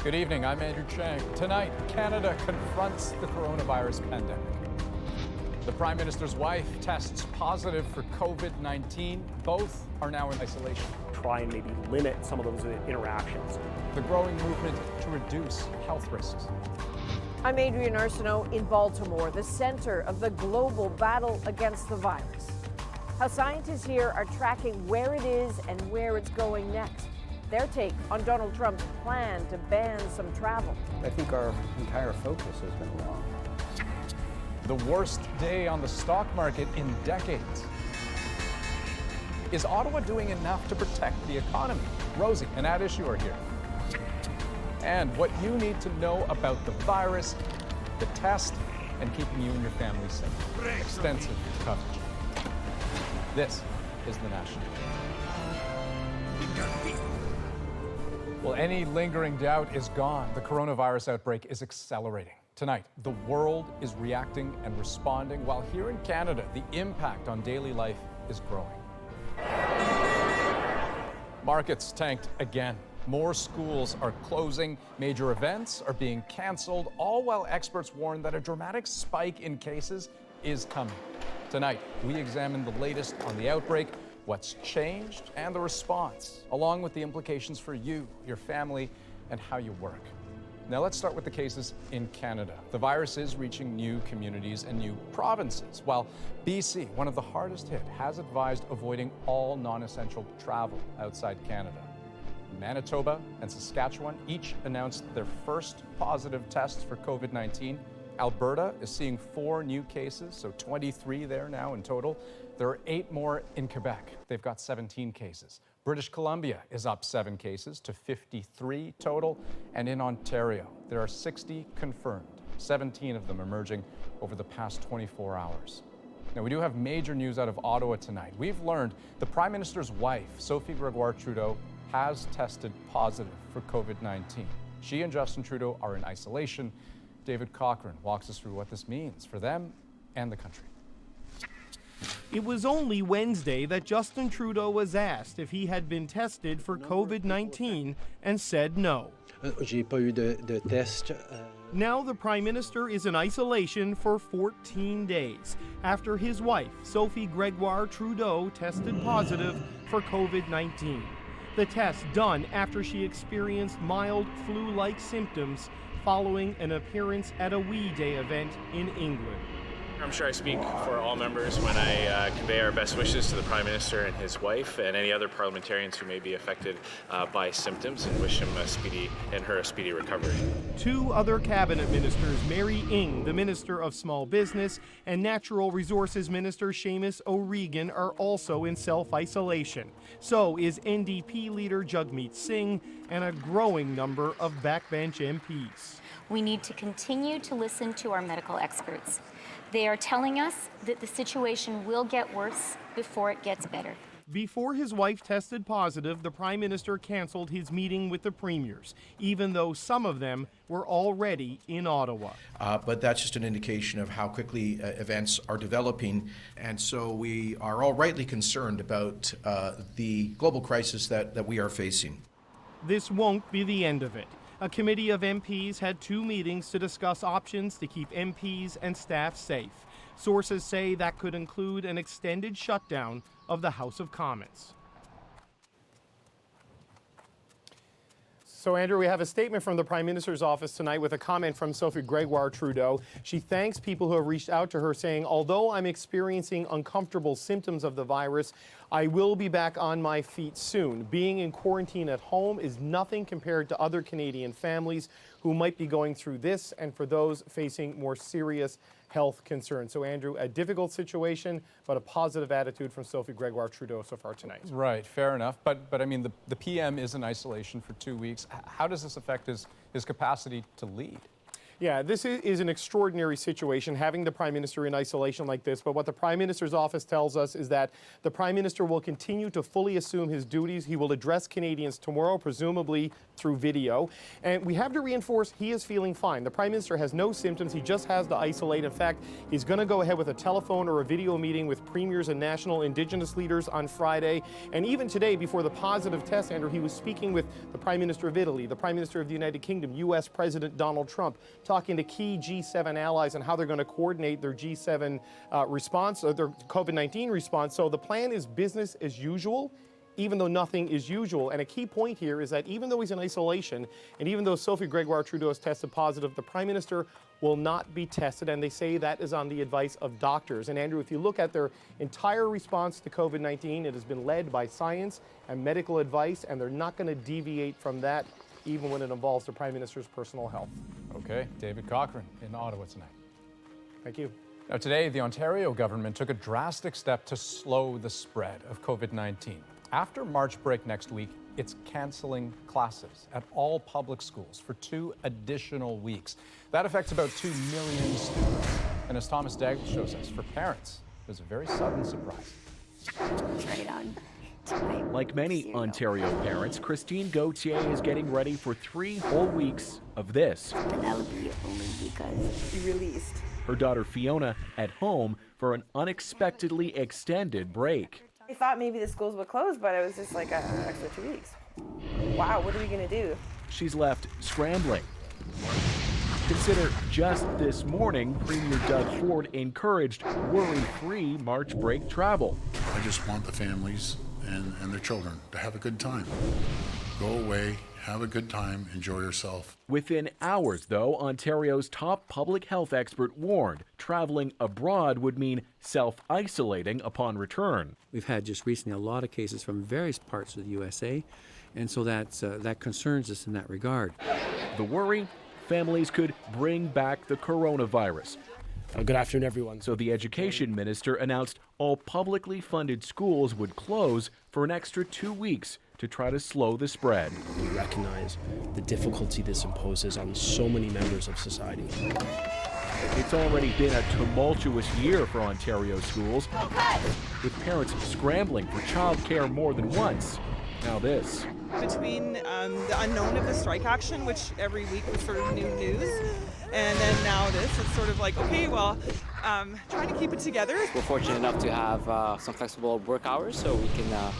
Good evening, I'm Andrew Chang. Tonight, Canada confronts the coronavirus pandemic. The Prime Minister's wife tests positive for COVID-19. Both are now in isolation. Try and maybe limit some of those interactions. The growing movement to reduce health risks. I'm Adrienne Arsenault in Baltimore, the center of the global battle against the virus. How scientists here are tracking where it is and where it's going next. Their take on Donald Trump's plan to ban some travel. I think our entire focus has been wrong. The worst day on the stock market in decades. Is Ottawa doing enough to protect the economy? Rosie and Ad Issue are here. And what you need to know about the virus, the test, and keeping you and your family safe. Extensive coverage. This is The National. Well, any lingering doubt is gone. The coronavirus outbreak is accelerating. Tonight, the world is reacting and responding, while here in Canada, the impact on daily life is growing. Markets tanked again. More schools are closing, major events are being canceled, all while experts warn that a dramatic spike in cases is coming. Tonight, we examine the latest on the outbreak, what's changed, and the response, along with the implications for you, your family, and how you work. Now let's start with the cases in Canada. The virus is reaching new communities and new provinces, while BC, one of the hardest hit, has advised avoiding all non-essential travel outside Canada. Manitoba and Saskatchewan each announced their first positive tests for COVID-19. Alberta is seeing 4 new cases, so 23 there now in total. There are 8 more in Quebec. They've got 17 cases. British Columbia is up 7 cases to 53 total. And in Ontario, there are 60 confirmed, 17 of them emerging over the past 24 hours. Now, we do have major news out of Ottawa tonight. We've learned the Prime Minister's wife, Sophie Gregoire Trudeau, has tested positive for COVID-19. She and Justin Trudeau are in isolation. David Cochran walks us through what this means for them and the country. It was only Wednesday that Justin Trudeau was asked if he had been tested for COVID-19 and said no. J'ai pas eu de test. Now the Prime Minister is in isolation for 14 days after his wife, Sophie Gregoire Trudeau, tested positive for COVID-19. The test done after she experienced mild flu-like symptoms following an appearance at a Wee Day event in England. I'm sure I speak for all members when I convey our best wishes to the Prime Minister and his wife and any other parliamentarians who may be affected by symptoms, and wish him a speedy recovery. 2 other cabinet ministers, Mary Ng, the Minister of Small Business, and Natural Resources Minister Seamus O'Regan are also in self-isolation. So is NDP leader Jagmeet Singh and a growing number of backbench MPs. We need to continue to listen to our medical experts. They are telling us that the situation will get worse before it gets better. Before his wife tested positive, the Prime Minister canceled his meeting with the premiers, even though some of them were already in Ottawa. But that's just an indication of how quickly events are developing. And so we are all rightly concerned about the global crisis that we are facing. This won't be the end of it. A committee of MPs had 2 meetings to discuss options to keep MPs and staff safe. Sources say that could include an extended shutdown of the House of Commons. So, Andrew, we have a statement from the Prime Minister's office tonight with a comment from Sophie Gregoire Trudeau. She thanks people who have reached out to her, saying, "Although I'm experiencing uncomfortable symptoms of the virus, I will be back on my feet soon. Being in quarantine at home is nothing compared to other Canadian families who might be going through this, and for those facing more serious health concerns." So, Andrew, a difficult situation, but a positive attitude from Sophie Gregoire Trudeau so far tonight. Right, fair enough. But I mean, the PM is in isolation for 2 weeks. How does this affect his capacity to lead? Yeah, this is an extraordinary situation, having the Prime Minister in isolation like this. But what the Prime Minister's office tells us is that the Prime Minister will continue to fully assume his duties. He will address Canadians tomorrow, presumably through video. And we have to reinforce he is feeling fine. The Prime Minister has no symptoms. He just has to isolate. In fact, he's going to go ahead with a telephone or a video meeting with premiers and national Indigenous leaders on Friday. And even today, before the positive test, Andrew, he was speaking with the Prime Minister of Italy, the Prime Minister of the United Kingdom, U.S. President Donald Trump, talking to key G7 allies on how they're going to coordinate their G7 response, or their COVID-19 response. So the plan is business as usual, even though nothing is usual. And a key point here is that even though he's in isolation, and even though Sophie Gregoire Trudeau has tested positive, the Prime Minister will not be tested, and they say that is on the advice of doctors. And Andrew, if you look at their entire response to COVID-19, it has been led by science and medical advice, and they're not going to deviate from that, even when it involves the Prime Minister's personal health. Okay, David Cochrane in Ottawa tonight. Thank you. Now today, the Ontario government took a drastic step to slow the spread of COVID-19. After March break next week, it's canceling classes at all public schools for 2 additional weeks. That affects about 2 million students. And as Thomas Daigle shows us, for parents, it was a very sudden surprise. Right on. Like many Ontario parents, Christine Gauthier is getting ready for 3 whole weeks of this. But that would be only because you released. Her daughter Fiona at home for an unexpectedly extended break. I thought maybe the schools would close, but it was just like an extra 2 weeks. Wow, what are we gonna do? She's left scrambling. Consider just this morning, Premier Doug Ford encouraged worry-free March break travel. I just want the families and their children to have a good time. Go away, have a good time, enjoy yourself. Within hours, though, Ontario's top public health expert warned traveling abroad would mean self-isolating upon return. We've had just recently a lot of cases from various parts of the USA, and so that concerns us in that regard. The worry? Families could bring back the coronavirus. Good afternoon, everyone. So the education minister announced all publicly funded schools would close for an extra 2 weeks to try to slow the spread. We recognize the difficulty this imposes on so many members of society. It's already been a tumultuous year for Ontario schools, with parents scrambling for childcare more than once. Now this. Between the unknown of the strike action, which every week was sort of new news, and then now this, it's sort of like, okay, well, trying to keep it together. We're fortunate enough to have some flexible work hours, so we can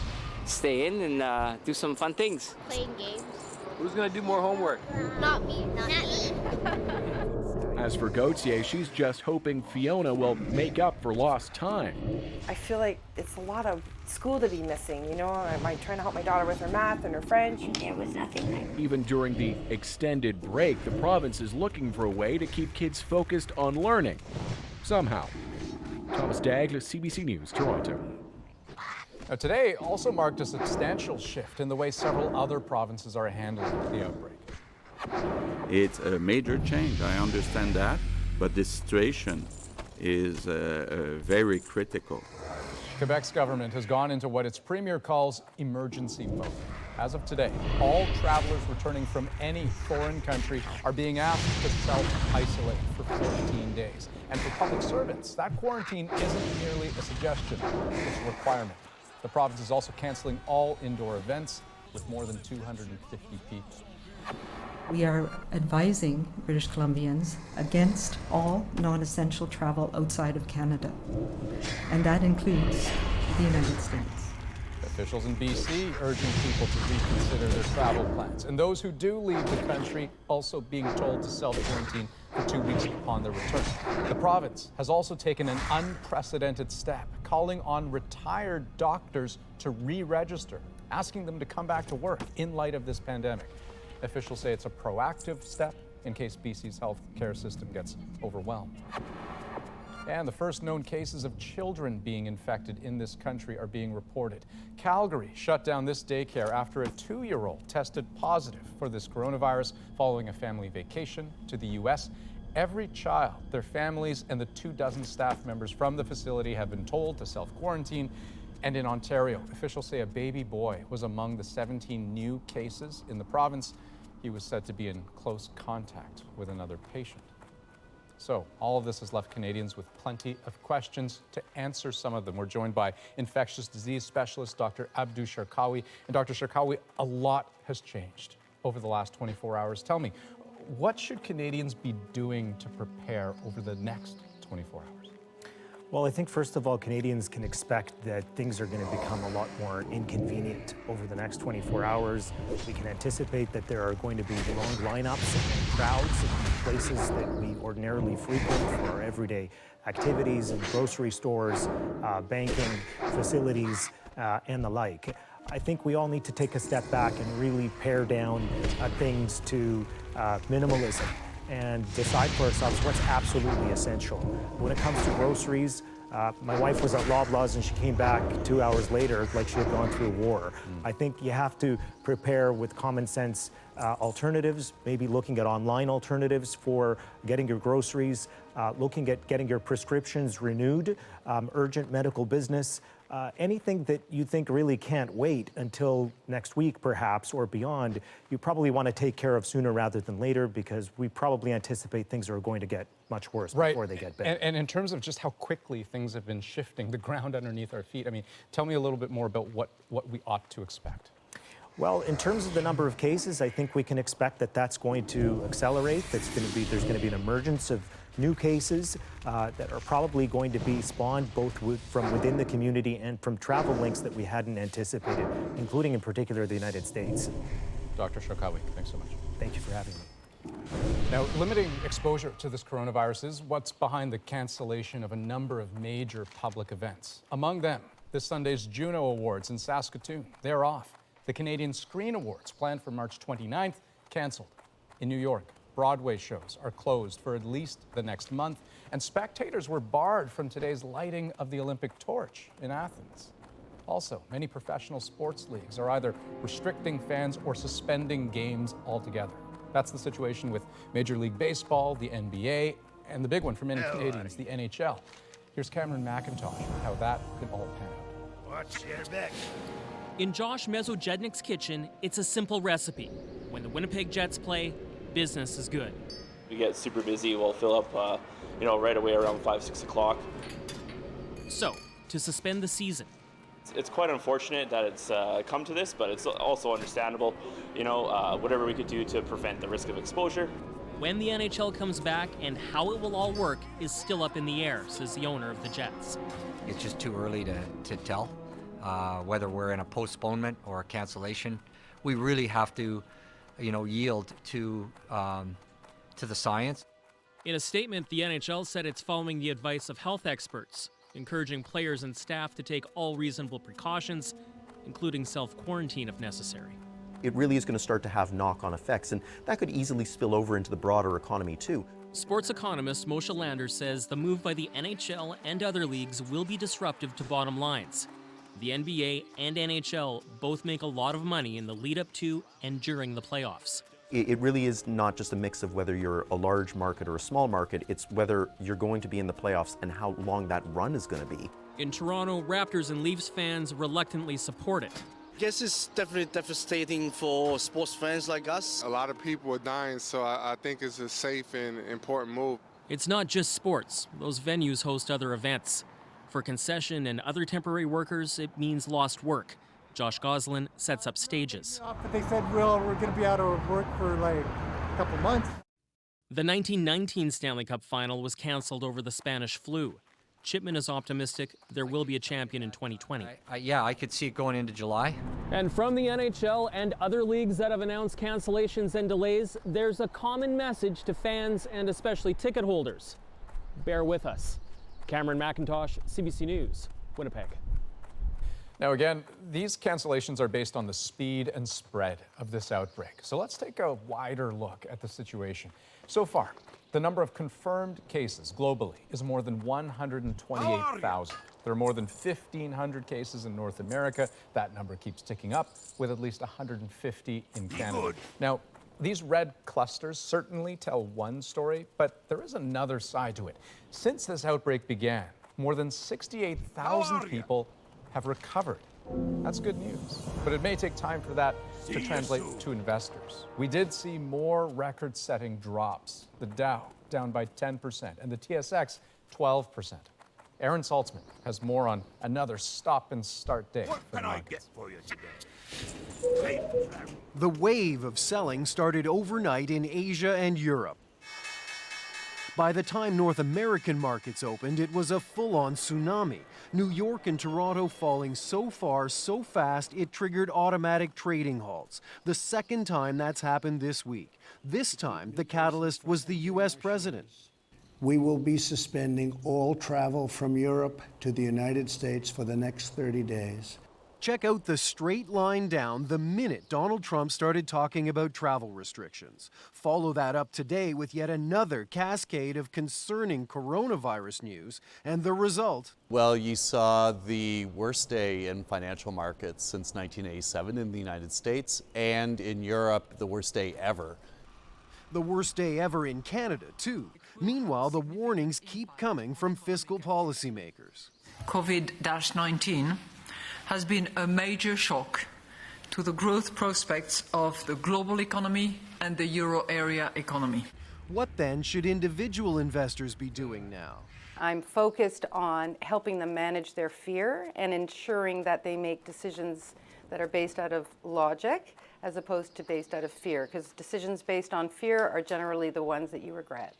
stay in and do some fun things. Playing games. Who's going to do more homework? Not me. Not me. As for Gauthier, she's just hoping Fiona will make up for lost time. I feel like it's a lot of school to be missing, you know? I'm trying to help my daughter with her math and her French. And there was nothing there. Even during the extended break, the province is looking for a way to keep kids focused on learning. Somehow. Thomas Daigle, CBC News, Toronto. Now, today also marked a substantial shift in the way several other provinces are handling the outbreak. It's a major change, I understand that, but the situation is very critical. Quebec's government has gone into what its premier calls emergency mode. As of today, all travelers returning from any foreign country are being asked to self-isolate for 14 days. And for public servants, that quarantine isn't merely a suggestion, it's a requirement. The province is also canceling all indoor events with more than 250 people. We are advising British Columbians against all non-essential travel outside of Canada, and that includes the United States. Officials in BC urging people to reconsider their travel plans, and those who do leave the country also being told to self-quarantine for 2 weeks upon their return. The province has also taken an unprecedented step, calling on retired doctors to re-register, asking them to come back to work in light of this pandemic. Officials say it's a proactive step in case BC's healthcare system gets overwhelmed. And the first known cases of children being infected in this country are being reported. Calgary shut down this daycare after a 2-year-old tested positive for this coronavirus following a family vacation to the U.S. Every child, their families, and the 24 staff members from the facility have been told to self-quarantine. And in Ontario, officials say a baby boy was among the 17 new cases in the province. He was said to be in close contact with another patient. So all of this has left Canadians with plenty of questions. To answer some of them, we're joined by infectious disease specialist Dr. Abdu Sharkawi. And Dr. Sharkawi, a lot has changed. over the last 24 hours. Tell me, what should Canadians be doing to prepare over the next 24 hours? Well, I think first of all, Canadians can expect that things are going to become a lot more inconvenient over the next 24 hours. We can anticipate that there are going to be long lineups and crowds in places that we ordinarily frequent for our everyday activities in grocery stores, banking facilities, and the like. I think we all need to take a step back and really pare down things to minimalism and decide for ourselves what's absolutely essential. When it comes to groceries, my wife was at Loblaws and she came back 2 hours later like she had gone through war. I think you have to prepare with common sense alternatives, maybe looking at online alternatives for getting your groceries, looking at getting your prescriptions renewed, urgent medical business, anything that you think really can't wait until next week perhaps or beyond, you probably want to take care of sooner rather than later because we probably anticipate things are going to get much worse before they get better. And in terms of just how quickly things have been shifting, the ground underneath our feet, I mean, tell me a little bit more about what we ought to expect. Well, in terms of the number of cases, I think we can expect that that's going to accelerate. There's going to be an emergence of new cases that are probably going to be spawned both from within the community and from travel links that we hadn't anticipated, including in particular the United States. Dr. Shokawi, thanks so much. Thank you for having me. Now, limiting exposure to this coronavirus is what's behind the cancellation of a number of major public events. Among them, this Sunday's Juno Awards in Saskatoon. They're off. The Canadian Screen Awards, planned for March 29th, canceled. In New York, Broadway shows are closed for at least the next month, and spectators were barred from today's lighting of the Olympic torch in Athens. Also, many professional sports leagues are either restricting fans or suspending games altogether. That's the situation with Major League Baseball, the NBA, and the big one for many Canadians, the NHL. Here's Cameron McIntosh with how that could all pan out. Watch your back. In Josh Mezojednik's kitchen, it's a simple recipe. When the Winnipeg Jets play, business is good. We get super busy. We'll fill up, right away around 5, 6 o'clock. So, to suspend the season. It's quite unfortunate that it's come to this, but it's also understandable. Whatever we could do to prevent the risk of exposure. When the NHL comes back and how it will all work is still up in the air, says the owner of the Jets. It's just too early to tell. Whether we're in a postponement or a cancellation, we really have to, yield to the science. In a statement, the NHL said it's following the advice of health experts, encouraging players and staff to take all reasonable precautions, including self-quarantine if necessary. It really is going to start to have knock-on effects, and that could easily spill over into the broader economy too. Sports economist Moshe Lander says the move by the NHL and other leagues will be disruptive to bottom lines. The NBA and NHL both make a lot of money in the lead up to and during the playoffs. It really is not just a mix of whether you're a large market or a small market, it's whether you're going to be in the playoffs and how long that run is going to be. In Toronto, Raptors and Leafs fans reluctantly support it. I guess it's definitely devastating for sports fans like us. A lot of people are dying, so I think it's a safe and important move. It's not just sports. Those venues host other events. For concession and other temporary workers, it means lost work. Josh Goslin sets up stages. But they said, well, we're going to be out of work for like a couple months. The 1919 Stanley Cup final was canceled over the Spanish flu. Chipman is optimistic there will be a champion in 2020. I could see it going into July. And from the NHL and other leagues that have announced cancellations and delays, there's a common message to fans and especially ticket holders. Bear with us. Cameron McIntosh, CBC News, Winnipeg. Now again, these cancellations are based on the speed and spread of this outbreak. So let's take a wider look at the situation. So far, the number of confirmed cases globally is more than 128,000. There are more than 1,500 cases in North America. That number keeps ticking up, with at least 150 in Canada. Now, these red clusters certainly tell one story, but there is another side to it. Since this outbreak began, more than 68,000 people have recovered. That's good news, but it may take time for that to translate to investors. We did see more record-setting drops. The Dow down by 10% and the TSX 12%. Aaron Saltzman has more on another stop-and-start day. What can I get for you today? The wave of selling started overnight in Asia and Europe. By the time North American markets opened, it was a full-on tsunami. New York and Toronto falling so far, so fast, it triggered automatic trading halts. The second time that's happened this week. This time, the catalyst was the U.S. president. We will be suspending all travel from Europe to the United States for the next 30 days. Check out the straight line down the minute Donald Trump started talking about travel restrictions. Follow that up today with yet another cascade of concerning coronavirus news, and the result. Well, you saw the worst day in financial markets since 1987 in the United States, and in Europe, the worst day ever. The worst day ever in Canada, too. Meanwhile, the warnings keep coming from fiscal policymakers. COVID-19 has been a major shock to the growth prospects of the global economy and the euro area economy. What then should individual investors be doing now? I'm focused on helping them manage their fear and ensuring that they make decisions that are based out of logic as opposed to based out of fear, because decisions based on fear are generally the ones that you regret.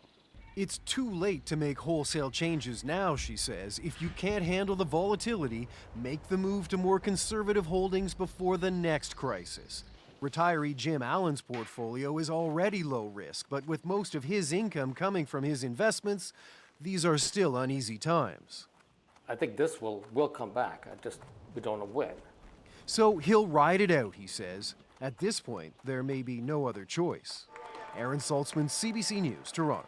It's too late to make wholesale changes now, she says. If you can't handle the volatility, make the move to more conservative holdings before the next crisis. Retiree Jim Allen's portfolio is already low risk, but with most of his income coming from his investments, these are still uneasy times. I think this will come back. We don't know when. So he'll ride it out, he says. At this point, there may be no other choice. Aaron Saltzman, CBC News, Toronto.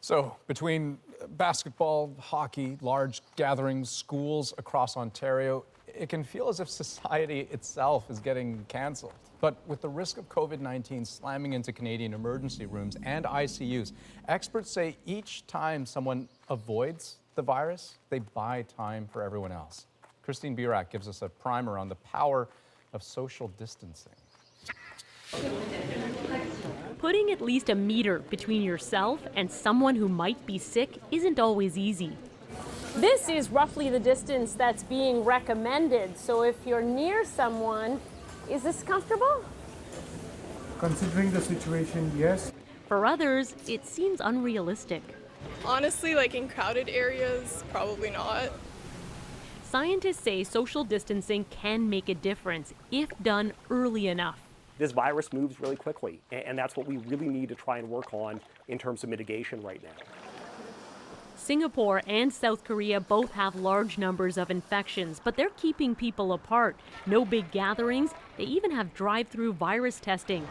So, between basketball, hockey, large gatherings, schools across Ontario, it can feel as if society itself is getting cancelled. But with the risk of COVID-19 slamming into Canadian emergency rooms and ICUs, experts say each time someone avoids the virus, they buy time for everyone else. Christine Burak gives us a primer on the power of social distancing. Putting at least a meter between yourself and someone who might be sick isn't always easy. This is roughly the distance that's being recommended. So if you're near someone, is this comfortable? Considering the situation, yes. For others, it seems unrealistic. Honestly, like in crowded areas, probably not. Scientists say social distancing can make a difference if done early enough. This virus moves really quickly, and that's what we really need to try and work on in terms of mitigation right now. Singapore and South Korea both have large numbers of infections, but they're keeping people apart. No big gatherings. They even have drive-through virus testing.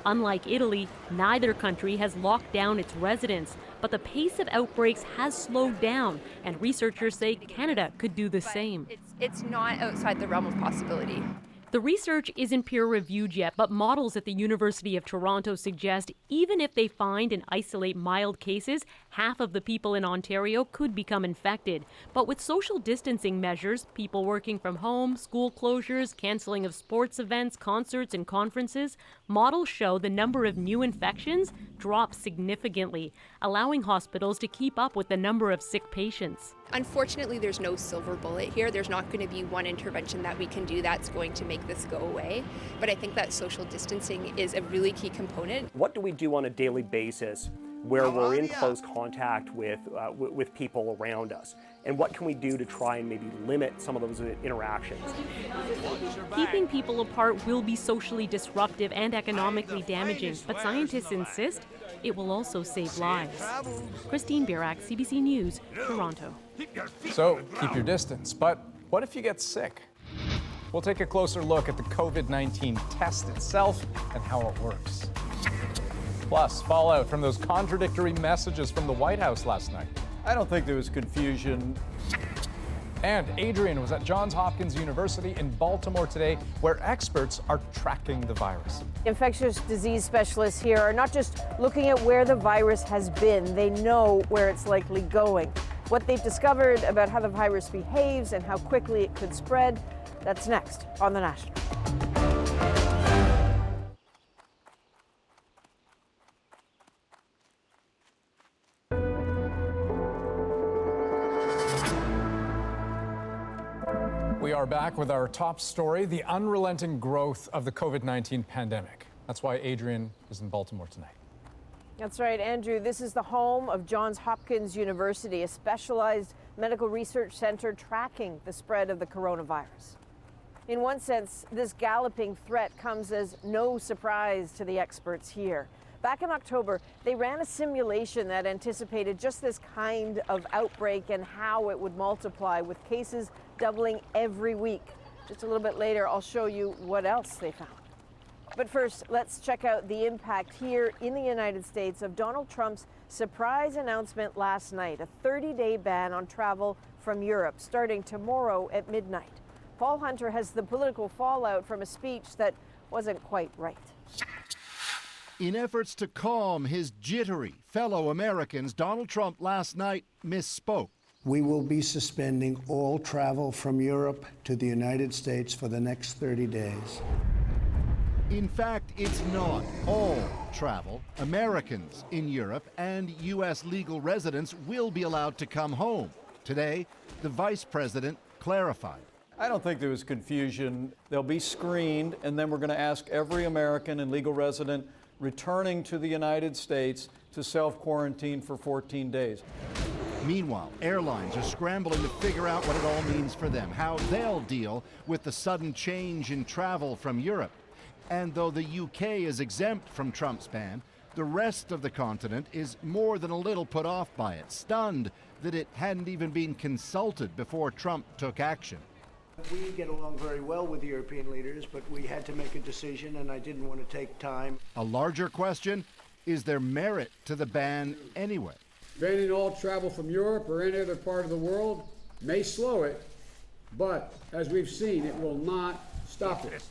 Unlike Italy, neither country has locked down its residents, but the pace of outbreaks has slowed down, and researchers say Canada could do the same. It's not outside the realm of possibility. The research isn't peer-reviewed yet, but models at the University of Toronto suggest even if they find and isolate mild cases, half of the people in Ontario could become infected. But with social distancing measures, people working from home, school closures, canceling of sports events, concerts, and conferences, models show the number of new infections drops significantly, allowing hospitals to keep up with the number of sick patients. Unfortunately, there's no silver bullet here. There's not going to be one intervention that we can do that's going to make this go away. But I think that social distancing is a really key component. What do we do on a daily basis where we're in close contact with people around us? And what can we do to try and maybe limit some of those interactions? Keeping people apart will be socially disruptive and economically damaging, but scientists insist it will also save lives. Christine Burak, CBC News, Toronto. So, keep your distance, but what if you get sick? We'll take a closer look at the COVID-19 test itself and how it works. Plus, fallout from those contradictory messages from the White House last night. I don't think there was confusion. And Adrian was at Johns Hopkins University in Baltimore today, where experts are tracking the virus. Infectious disease specialists here are not just looking at where the virus has been, they know where it's likely going. What they've discovered about how the virus behaves and how quickly it could spread, that's next on The National. We are back with our top story, the unrelenting growth of the COVID-19 pandemic. That's why Adrian is in Baltimore tonight. That's right, Andrew. This is the home of Johns Hopkins University, a specialized medical research center tracking the spread of the coronavirus. In one sense, this galloping threat comes as no surprise to the experts here. Back in October, they ran a simulation that anticipated just this kind of outbreak and how it would multiply, with cases doubling every week. Just a little bit later, I'll show you what else they found. But first, let's check out the impact here in the United States of Donald Trump's surprise announcement last night, a 30-day ban on travel from Europe starting tomorrow at midnight. Paul Hunter has the political fallout from a speech that wasn't quite right. In efforts to calm his jittery fellow Americans, Donald Trump last night misspoke. We will be suspending all travel from Europe to the United States for the next 30 days. In fact, it's not all travel. Americans in Europe and U.S. legal residents will be allowed to come home. Today, the vice president clarified. I don't think there was confusion. They'll be screened, and then we're going to ask every American and legal resident returning to the United States to self-quarantine for 14 days. Meanwhile, airlines are scrambling to figure out what it all means for them, how they'll deal with the sudden change in travel from Europe. And though the UK is exempt from Trump's ban, the rest of the continent is more than a little put off by it, stunned that it hadn't even been consulted before Trump took action. We get along very well with the European leaders, but we had to make a decision, and I didn't want to take time. A larger question, is there merit to the ban anyway? Banning all travel from Europe or any other part of the world may slow it, but as we've seen, it will not stop it.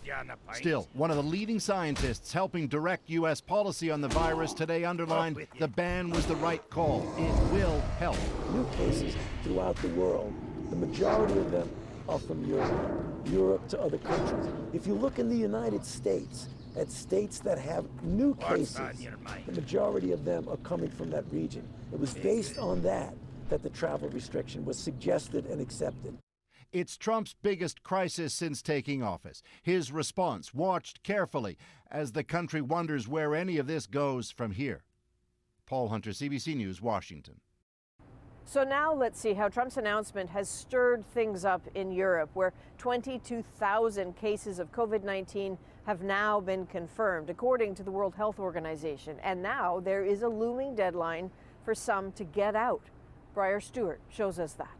Still, one of the leading scientists helping direct U.S. policy on the virus today underlined the ban was the right call. It will help. New cases throughout the world, the majority of them are from Europe to other countries. If you look in the United States, at states that have new cases, the majority of them are coming from that region. It was based on that the travel restriction was suggested and accepted. It's Trump's biggest crisis since taking office. His response watched carefully as the country wonders where any of this goes from here. Paul Hunter, CBC News, Washington. So now let's see how Trump's announcement has stirred things up in Europe, where 22,000 cases of COVID-19 have now been confirmed, according to the World Health Organization. And now there is a looming deadline for some to get out. Briar Stewart shows us that.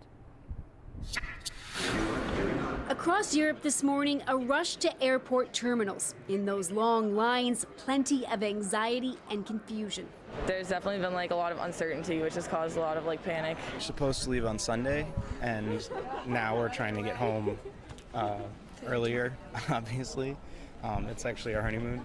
Across Europe this morning, a rush to airport terminals. In those long lines, plenty of anxiety and confusion. There's definitely been a lot of uncertainty, which has caused a lot of panic. We're supposed to leave on Sunday, and now we're trying to get home earlier, obviously. It's actually our honeymoon.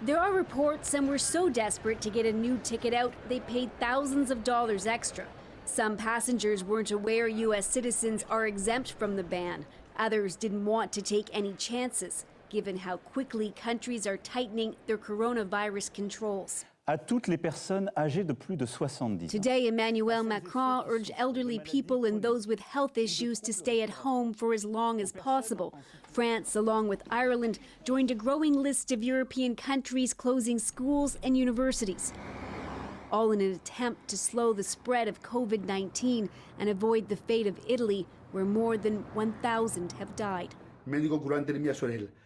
There are reports some were so desperate to get a new ticket out, they paid thousands of dollars extra. Some passengers weren't aware U.S. citizens are exempt from the ban. Others didn't want to take any chances, given how quickly countries are tightening their coronavirus controls. À toutes les personnes âgées de plus de 70 ans. Today, Emmanuel Macron urged elderly people and those with health issues to stay at home for as long as possible. France, along with Ireland, joined a growing list of European countries closing schools and universities, all in an attempt to slow the spread of COVID-19 and avoid the fate of Italy, where more than 1,000 have died.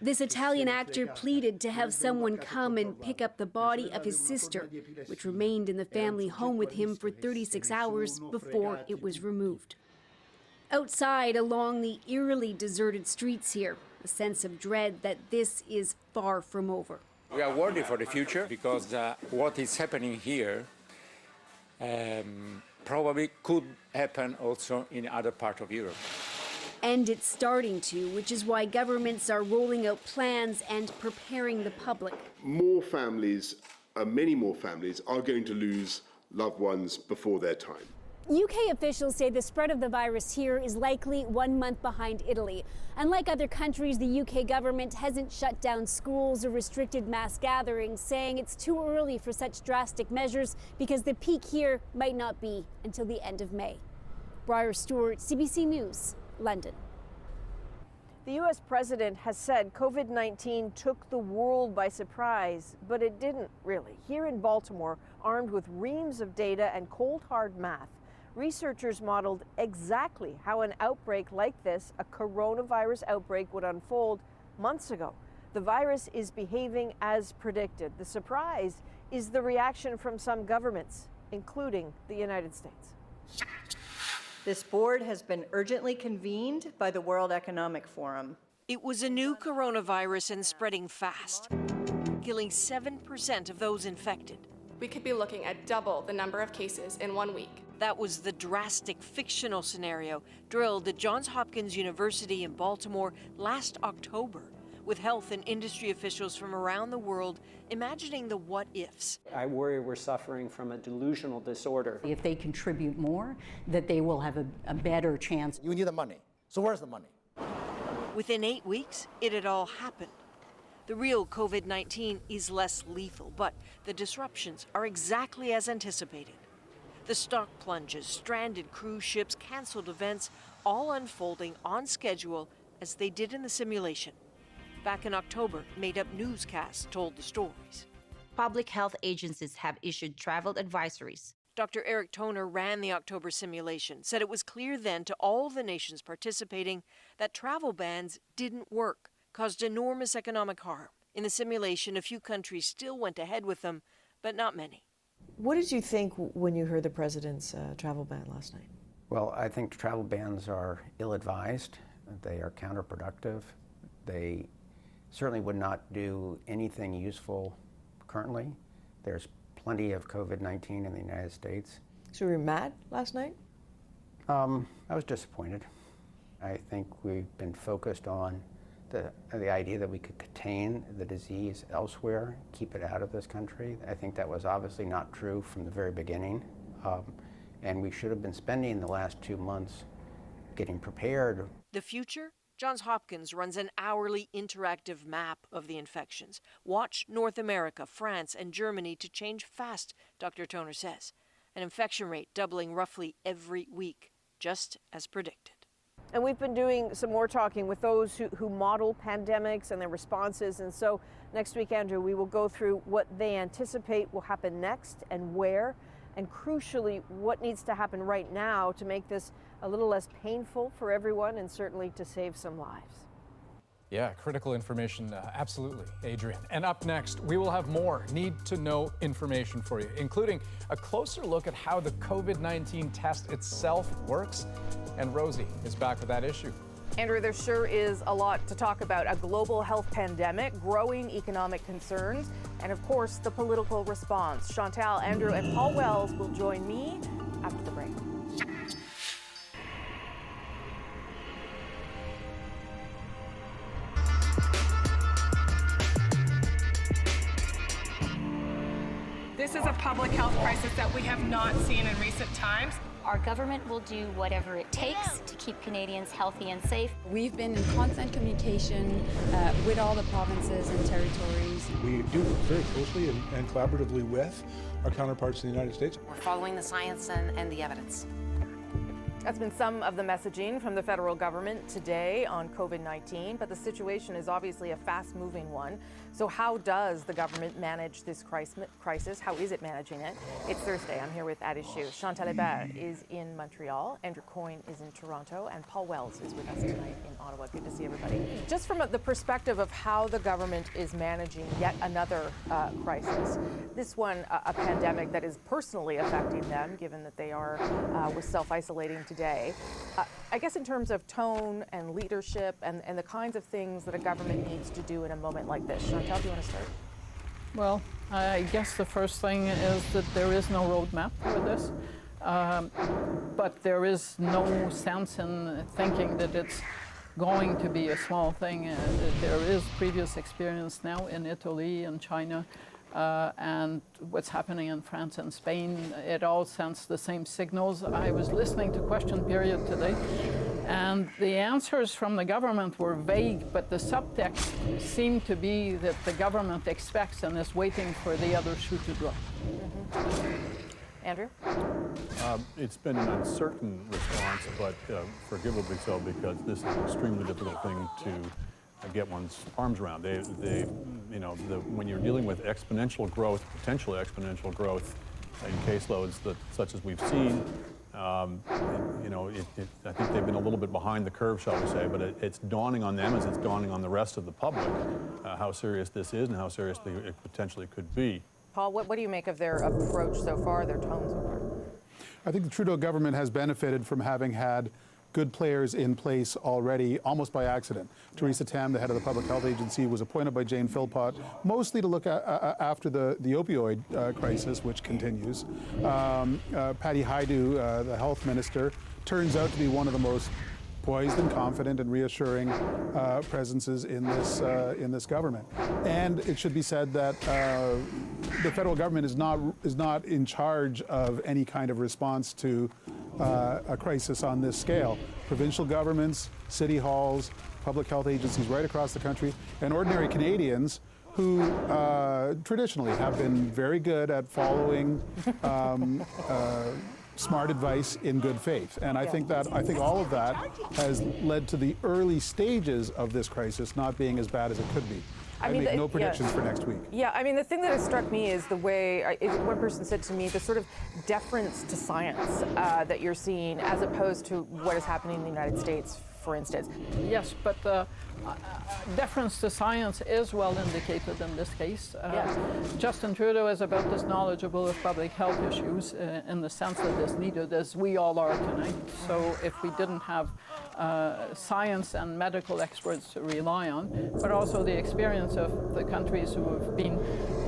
This Italian actor pleaded to have someone come and pick up the body of his sister, which remained in the family home with him for 36 hours before it was removed. Outside, along the eerily deserted streets here, a sense of dread that this is far from over. We are worried for the future because what is happening here probably could happen also in other parts of Europe. And it's starting to, which is why governments are rolling out plans and preparing the public. More families, many more families, are going to lose loved ones before their time. UK officials say the spread of the virus here is likely 1 month behind Italy. Unlike other countries, the UK government hasn't shut down schools or restricted mass gatherings, saying it's too early for such drastic measures because the peak here might not be until the end of May. Briar Stewart, CBC News, London. The U.S. president has said COVID-19 took the world by surprise, but it didn't really. Here in Baltimore, armed with reams of data and cold hard math, researchers modeled exactly how an outbreak like this, a coronavirus outbreak, would unfold months ago. The virus is behaving as predicted. The surprise is the reaction from some governments, including the United States. This board has been urgently convened by the World Economic Forum. It was a new coronavirus and spreading fast, killing 7% of those infected. We could be looking at double the number of cases in 1 week. That was the drastic fictional scenario drilled at Johns Hopkins University in Baltimore last October, with health and industry officials from around the world imagining the what-ifs. I worry we're suffering from a delusional disorder. If they contribute more, that they will have a better chance. You need the money. So where's the money? Within 8 weeks, it had all happened. The real COVID-19 is less lethal, but the disruptions are exactly as anticipated. The stock plunges, stranded cruise ships, canceled events, all unfolding on schedule as they did in the simulation. Back in October, made-up newscasts told the stories. Public health agencies have issued travel advisories. Dr. Eric Toner ran the October simulation, said it was clear then to all the nations participating that travel bans didn't work, caused enormous economic harm. In the simulation, a few countries still went ahead with them, but not many. What did you think when you heard the president's travel ban last night? Well, I think travel bans are ill-advised. They are counterproductive. They certainly would not do anything useful currently. There's plenty of COVID-19 in the United States. So you were mad last night? I was disappointed. I think we've been focused on the idea that we could contain the disease elsewhere, keep it out of this country. I think that was obviously not true from the very beginning. And we should have been spending the last 2 months getting prepared. The future? Johns Hopkins runs an hourly interactive map of the infections. Watch North America, France, and Germany to change fast, Dr. Toner says. An infection rate doubling roughly every week, just as predicted. And we've been doing some more talking with those who model pandemics and their responses. And so next week, Andrew, we will go through what they anticipate will happen next and where, and crucially, what needs to happen right now to make this a little less painful for everyone and certainly to save some lives. Yeah, critical information, absolutely, Adrian. And up next, we will have more need-to-know information for you, including a closer look at how the COVID-19 test itself works. And Rosie is back with that issue. Andrew, there sure is a lot to talk about. A global health pandemic, growing economic concerns, and of course, the political response. Chantal, Andrew, and Paul Wells will join me after the break. This is a public health crisis that we have not seen in recent times. Our government will do whatever it takes to keep Canadians healthy and safe. We've been in constant communication with all the provinces and territories. We do work very closely and collaboratively with our counterparts in the United States. We're following the science and the evidence. That's been some of the messaging from the federal government today on COVID-19, but the situation is obviously a fast-moving one. So how does the government manage this crisis? How is it managing it? It's Thursday. I'm here with At Issue. Chantal Hébert is in Montreal, Andrew Coyne is in Toronto, and Paul Wells is with us tonight in Ottawa. Good to see everybody. Just from the perspective of how the government is managing yet another crisis, this one a pandemic that is personally affecting them, given that they are with self-isolating today. I guess in terms of tone and leadership and the kinds of things that a government needs to do in a moment like this. Chantal, do you want to start? Well, I guess the first thing is that there is no roadmap for this. But there is no sense in thinking that it's going to be a small thing. There is previous experience now in Italy and China. And what's happening in France and Spain, it all sends the same signals. I was listening to Question Period today, and the answers from the government were vague, but the subtext seemed to be that the government expects and is waiting for the other shoe to drop. Andrew? It's been an uncertain response, but forgivably so, because this is an extremely difficult thing to get one's arms around. When you're dealing with exponential growth, potentially exponential growth in caseloads such as we've seen, I think they've been a little bit behind the curve, shall we say, but it's dawning on them as it's dawning on the rest of the public how serious this is and how serious it potentially could be. Paul, what do you make of their approach so far, their tone so far? I think the Trudeau government has benefited from having had good players in place already, almost by accident. Theresa Tam, the head of the Public Health Agency, was appointed by Jane Philpott, mostly to look after the opioid crisis, which continues. Patty Hajdu, the health minister, turns out to be one of the most poised and confident and reassuring presences in this government. And it should be said that the federal government is not in charge of any kind of response to a crisis on this scale. Provincial governments, city halls, public health agencies right across the country, and ordinary Canadians who traditionally have been very good at following smart advice in good faith. And I think all of that has led to the early stages of this crisis not being as bad as it could be. I make no predictions for next week. Yeah, I mean, the thing that has struck me is the way, one person said to me, the sort of deference to science that you're seeing as opposed to what is happening in the United States, for instance. Yes, but deference to science is well indicated in this case. Justin Trudeau is about as knowledgeable of public health issues in the sense that is needed as we all are tonight. So if we didn't have science and medical experts to rely on, but also the experience of the countries who have been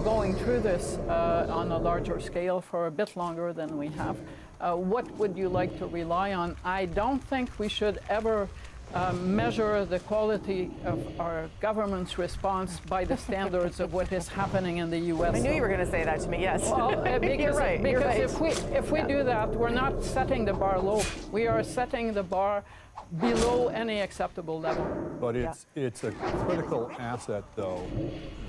going through this on a larger scale for a bit longer than we have, what would you like to rely on? I don't think we should ever measure the quality of our government's response by the standards of what is happening in the U.S. I knew you were going to say that to me, yes. Well, because, you're right. if we do that, we're not setting the bar low. We are setting the bar below any acceptable level. But it's a critical asset, though,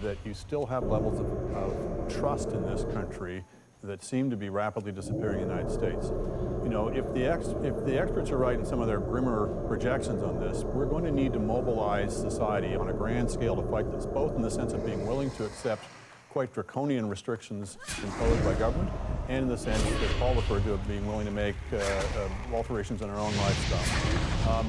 that you still have levels of trust in this country that seem to be rapidly disappearing in the United States. You know, if the experts are right in some of their grimmer projections on this, we're going to need to mobilize society on a grand scale to fight this, both in the sense of being willing to accept quite draconian restrictions imposed by government, and in the sense that Paul referred to of being willing to make alterations in our own lifestyle.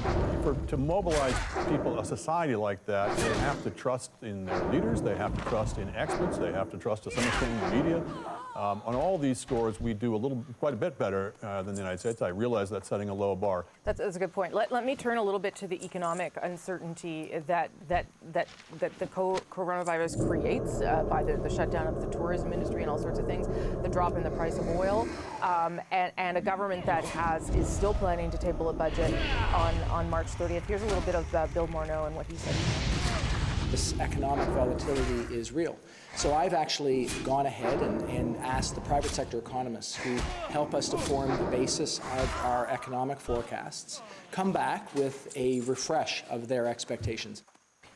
To mobilize people, a society like that, they have to trust in their leaders, they have to trust in experts, they have to trust to some extent in the media. On all these scores, we do quite a bit better than the United States. I realize that's setting a low bar. That's a good point. Let me turn a little bit to the economic uncertainty that the coronavirus creates by the shutdown of the tourism industry and all sorts of things, the drop in the price of oil, and a government that is still planning to table a budget on March 30th. Here's a little bit of Bill Morneau and what he said. This economic volatility is real. So I've actually gone ahead and asked the private sector economists who help us to form the basis of our economic forecasts, come back with a refresh of their expectations.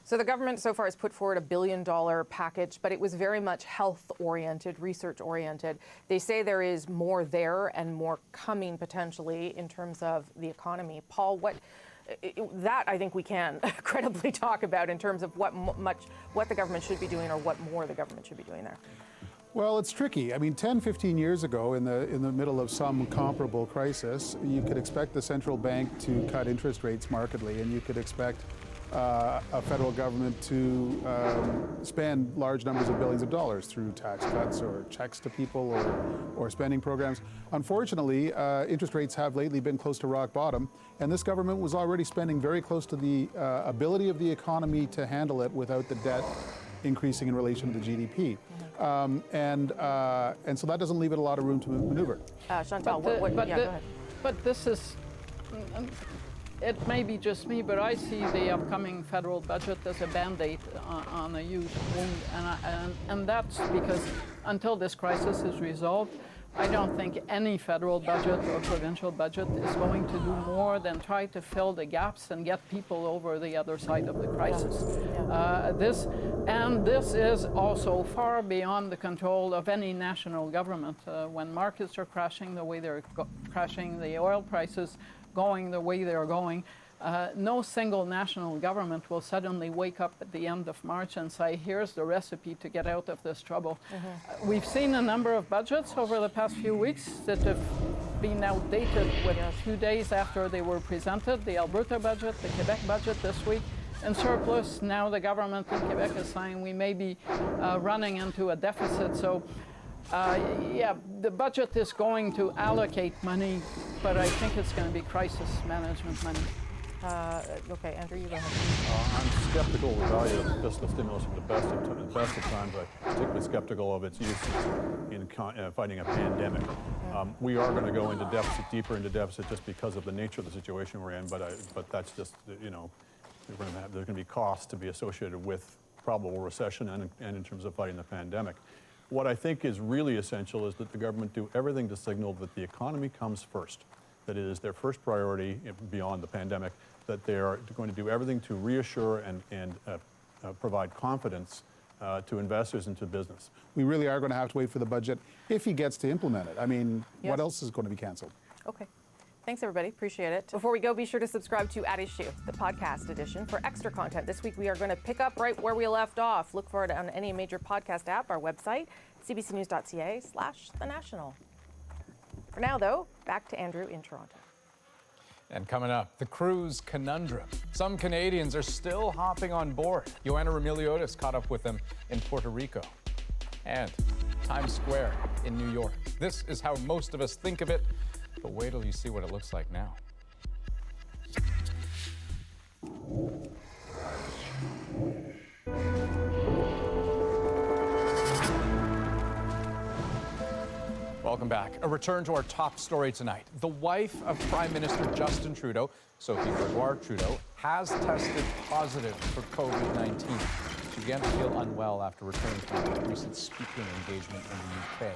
So the government so far has put forward $1 billion package, but it was very much health-oriented, research-oriented. They say there is more there and more coming potentially in terms of the economy. Paul, that I think we can credibly talk about in terms of what the government should be doing or what more the government should be doing there. Well, it's tricky. I mean, 10, 15 years ago, in the middle of some comparable crisis, you could expect the central bank to cut interest rates markedly, and you could expect a federal government to spend large numbers of billions of dollars through tax cuts or checks to people or spending programs. Unfortunately, interest rates have lately been close to rock bottom, and this government was already spending very close to the ability of the economy to handle it without the debt increasing in relation to the GDP. And so that doesn't leave it a lot of room to maneuver. Chantal, go ahead. But this is... It may be just me, but I see the upcoming federal budget as a Band-Aid on a huge wound. And that's because until this crisis is resolved, I don't think any federal budget or provincial budget is going to do more than try to fill the gaps and get people over the other side of the crisis. This is also far beyond the control of any national government. When markets are crashing the way they're crashing, the oil prices going the way they're going, no single national government will suddenly wake up at the end of March and say, here's the recipe to get out of this trouble. We've seen a number of budgets over the past few weeks that have been outdated with a few days after they were presented. The Alberta budget, the Quebec budget this week, in surplus. Now the government in Quebec is saying we may be running into a deficit. So yeah, the budget is going to allocate money, but I think it's going to be crisis management money. Okay, Andrew, you go ahead. I'm skeptical of the value of fiscal stimulus at the best of times. I'm particularly skeptical of its use in fighting a pandemic. We are going to go into deficit, deeper into deficit, just because of the nature of the situation we're in. But that's just, you know, there's going to be costs to be associated with probable recession and in terms of fighting the pandemic. What I think is really essential is that the government do everything to signal that the economy comes first, that it is their first priority beyond the pandemic, that they are going to do everything to reassure and provide confidence to investors and to business. We really are going to have to wait for the budget if he gets to implement it. I mean, Yes. what else is going to be canceled? Okay. Thanks, everybody. Appreciate it. Before we go, be sure to subscribe to At Issue, the podcast edition, for extra content. This week, we are going to pick up right where we left off. Look for it on any major podcast app, our website, cbcnews.ca/The National. For now, though, back to Andrew in Toronto. And coming up, the cruise conundrum. Some Canadians are still hopping on board. Joanna Remiliotis caught up with them in Puerto Rico. And Times Square in New York. This is how most of us think of it, but wait till you see what it looks like now. Welcome back. A return to our top story tonight. The wife of Prime Minister Justin Trudeau, Sophie Gregoire Trudeau, has tested positive for COVID-19. She began to feel unwell after returning from a recent speaking engagement in the UK.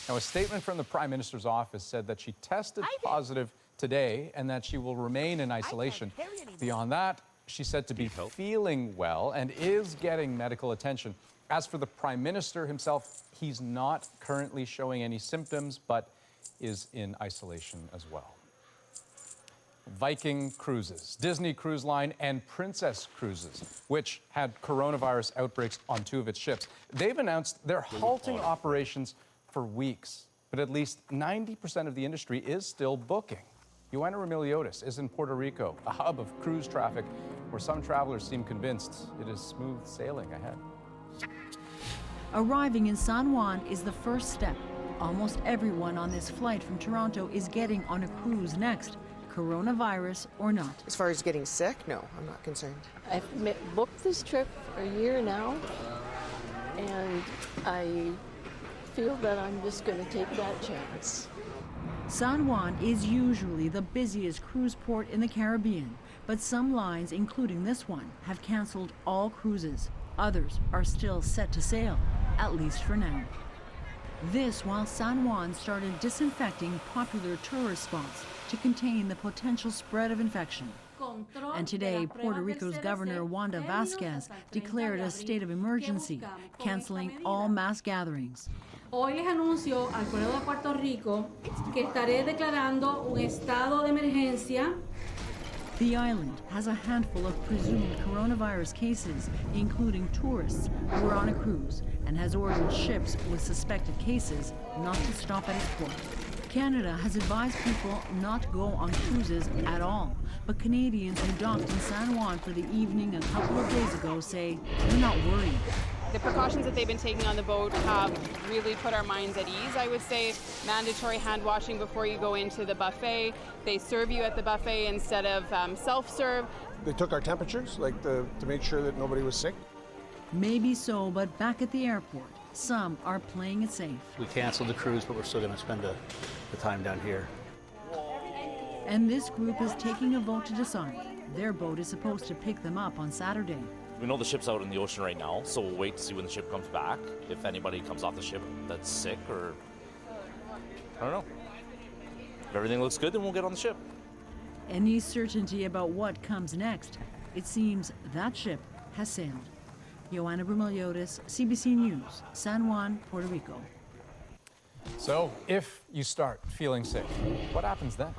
Now, a statement from the Prime Minister's office said that she tested positive today and that she will remain in isolation. Beyond that, she's said to be feeling well and is getting medical attention. As for the Prime Minister himself, he's not currently showing any symptoms, but is in isolation as well. Viking Cruises, Disney Cruise Line, and Princess Cruises, which had coronavirus outbreaks on 2 of its ships, they've announced they're halting operations for weeks. But at least 90% of the industry is still booking. Joanna Remiliotis is in Puerto Rico, a hub of cruise traffic, where some travelers seem convinced it is smooth sailing ahead. Arriving in San Juan is the first step. Almost everyone on this flight from Toronto is getting on a cruise next, coronavirus or not. As far as getting sick, no, I'm not concerned. I've booked this trip for a year now, and I feel that I'm just going to take that chance. San Juan is usually the busiest cruise port in the Caribbean, but some lines, including this one, have canceled all cruises. Others are still set to sail, at least for now. This while San Juan started disinfecting popular tourist spots to contain the potential spread of infection. And today, Puerto Rico's Governor Wanda Vázquez declared a state of emergency, canceling all mass gatherings. Hoy les anuncio al pueblo de Puerto Rico que estaré declarando un estado de emergencia. The island has a handful of presumed coronavirus cases, including tourists who are on a cruise, and has ordered ships with suspected cases not to stop at its port. Canada has advised people not to go on cruises at all, but Canadians who docked in San Juan for the evening a couple of days ago say they're not worried. The precautions that they've been taking on the boat have really put our minds at ease, I would say. Mandatory hand washing before you go into the buffet. They serve you at the buffet instead of self-serve. They took our temperatures, to make sure that nobody was sick. Maybe so, but back at the airport, some are playing it safe. We canceled the cruise, but we're still going to spend the time down here. And this group is taking a vote to decide. Their boat is supposed to pick them up on Saturday. We know the ship's out in the ocean right now, so we'll wait to see when the ship comes back. If anybody comes off the ship that's sick or I don't know. If everything looks good, then we'll get on the ship. Any certainty about what comes next? It seems that ship has sailed. Joanna Brumaliotis, CBC News, San Juan, Puerto Rico. So, if you start feeling sick, what happens then?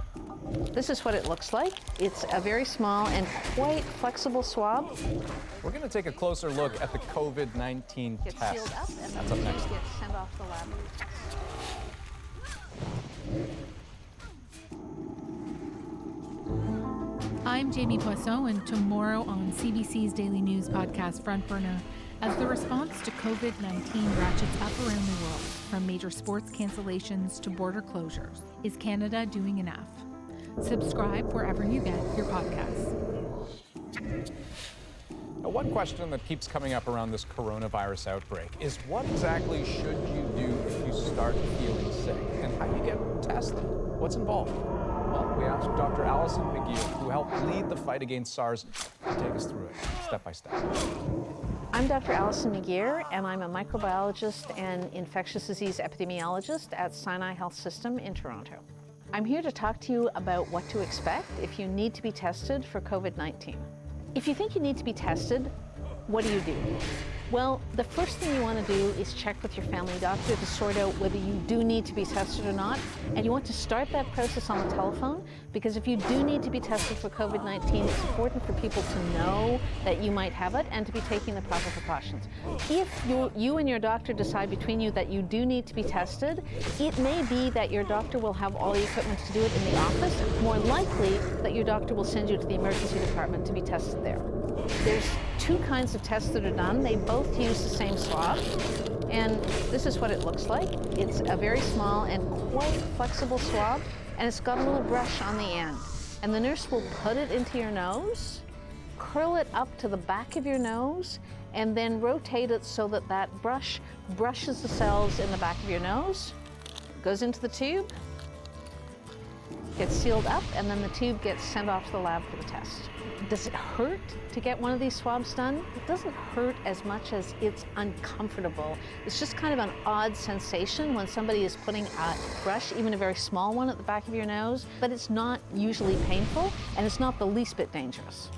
This is what it looks like. It's a very small and quite flexible swab. We're going to take a closer look at the COVID-19 Gets test. sealed up and That's then up next. gets sent off the lab. I'm Jamie Poisson, and tomorrow on CBC's Daily News podcast Front Burner, as the response to COVID-19 ratchets up around the world, from major sports cancellations to border closures, is Canada doing enough? Subscribe wherever you get your podcasts. Now, one question that keeps coming up around this coronavirus outbreak is what exactly should you do if you start feeling sick, and how do you get tested? What's involved? Well, we asked Dr. Allison McGeer, who helped lead the fight against SARS, to take us through it step by step. I'm Dr. Allison McGeer, and I'm a microbiologist and infectious disease epidemiologist at Sinai Health System in Toronto. I'm here to talk to you about what to expect if you need to be tested for COVID-19. If you think you need to be tested, what do? Well, the first thing you want to do is check with your family doctor to sort out whether you do need to be tested or not. And you want to start that process on the telephone, because if you do need to be tested for COVID-19, it's important for people to know that you might have it and to be taking the proper precautions. If you and your doctor decide between you that you do need to be tested, it may be that your doctor will have all the equipment to do it in the office. More likely that your doctor will send you to the emergency department to be tested there. There's two kinds of tests that are done. They both use the same swab, and this is what it looks like. It's a very small and quite flexible swab, and it's got a little brush on the end. And the nurse will put it into your nose, curl it up to the back of your nose, and then rotate it so that that brush brushes the cells in the back of your nose, goes into the tube, gets sealed up, and then the tube gets sent off to the lab for the test. Does it hurt to get one of these swabs done? It doesn't hurt as much as it's uncomfortable. It's just kind of an odd sensation when somebody is putting a brush, even a very small one, at the back of your nose, but it's not usually painful, and it's not the least bit dangerous.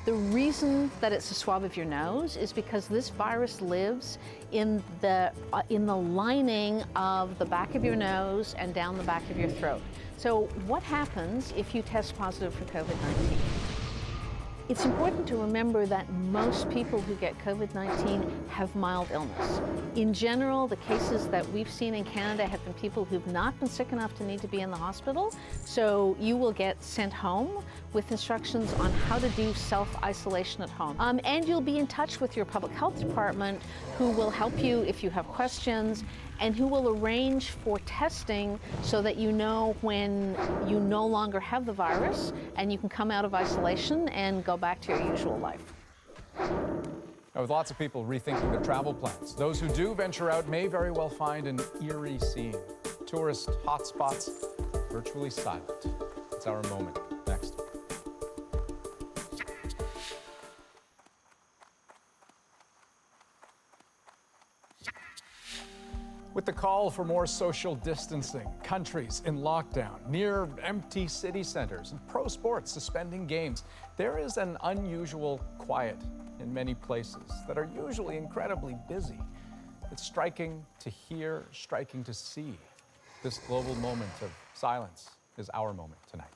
The reason that it's a swab of your nose is because this virus lives in the lining of the back of your nose and down the back of your throat. So what happens if you test positive for COVID-19? It's important to remember that most people who get COVID-19 have mild illness. In general, the cases that we've seen in Canada have been people who've not been sick enough to need to be in the hospital. So you will get sent home with instructions on how to do self-isolation at home. And you'll be in touch with your public health department, who will help you if you have questions, and who will arrange for testing so that you know when you no longer have the virus and you can come out of isolation and go back to your usual life. Now, with lots of people rethinking their travel plans, those who do venture out may very well find an eerie scene. Tourist hotspots virtually silent. It's our moment. Next. With the call for more social distancing, countries in lockdown, near empty city centers, and pro sports suspending games, there is an unusual quiet in many places that are usually incredibly busy. It's striking to hear, striking to see. This global moment of silence is our moment tonight.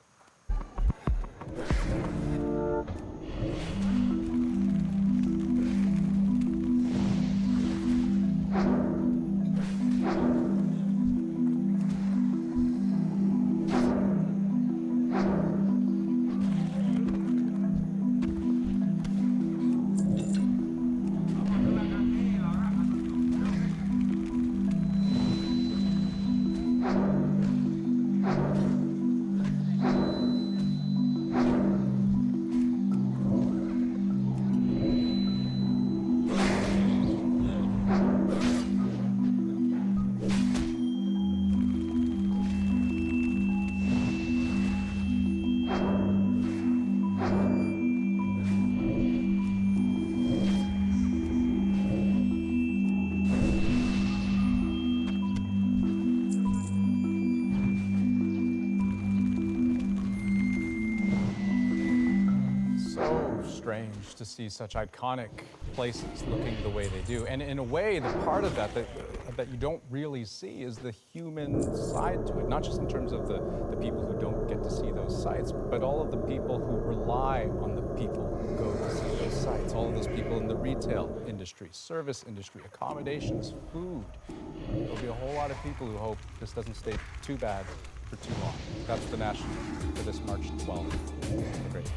strange to see such iconic places looking the way they do. And in a way, the part of that you don't really see is the human side to it, not just in terms of the people who don't get to see those sites, but all of the people who rely on the people who go to see those sites, all of those people in the retail industry, service industry, accommodations, food. There'll be a whole lot of people who hope this doesn't stay too bad for too long. That's the National for this March 12th. Have a great day.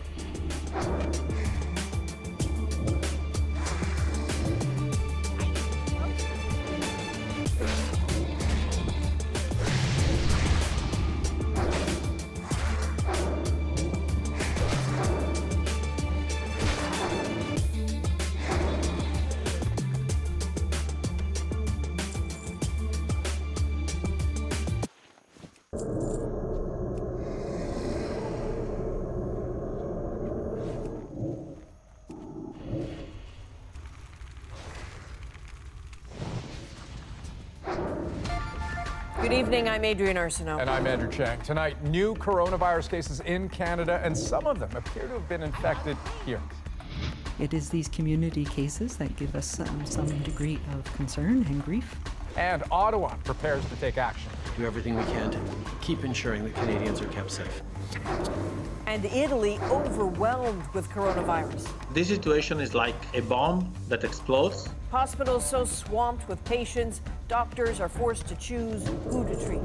Good evening, I'm Adrienne Arsenault. And I'm Andrew Chang. Tonight, new coronavirus cases in Canada, and some of them appear to have been infected here. It is these community cases that give us some degree of concern and grief. And Ottawa prepares to take action. Do everything we can to keep ensuring that Canadians are kept safe. And Italy overwhelmed with coronavirus. This situation is like a bomb that explodes. Hospitals so swamped with patients, doctors are forced to choose who to treat.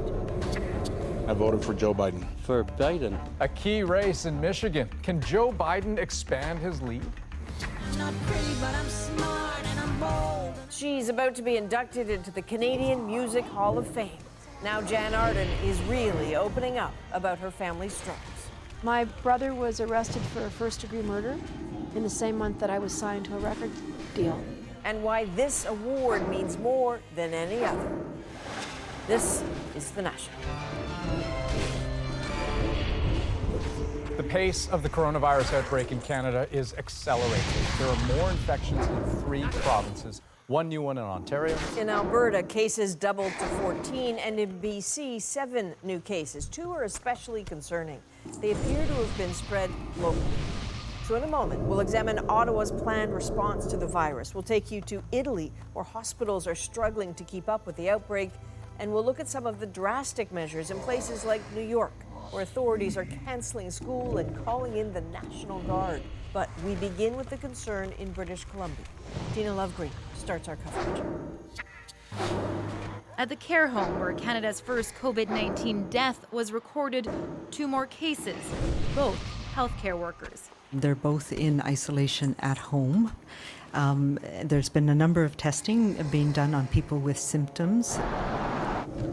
I voted for Joe Biden. For Biden. A key race in Michigan. Can Joe Biden expand his lead? I'm not pretty, but I'm smart and I'm bold. She's about to be inducted into the Canadian Music Hall of Fame. Now Jan Arden is really opening up about her family's struggles. My brother was arrested for a first-degree murder in the same month that I was signed to a record deal. And why this award means more than any other. This is The National. The pace of the coronavirus outbreak in Canada is accelerating. There are more infections in 3 provinces, one new one in Ontario. In Alberta, cases doubled to 14, and in BC, 7 new cases. 2 are especially concerning. They appear to have been spread locally. So in a moment, we'll examine Ottawa's planned response to the virus. We'll take you to Italy, where hospitals are struggling to keep up with the outbreak. And we'll look at some of the drastic measures in places like New York, where authorities are canceling school and calling in the National Guard. But we begin with the concern in British Columbia. Tina Lovegreen starts our coverage. At the care home where Canada's first COVID-19 death was recorded, 2 more cases, both healthcare workers. They're both in isolation at home. There's been a number of testing being done on people with symptoms.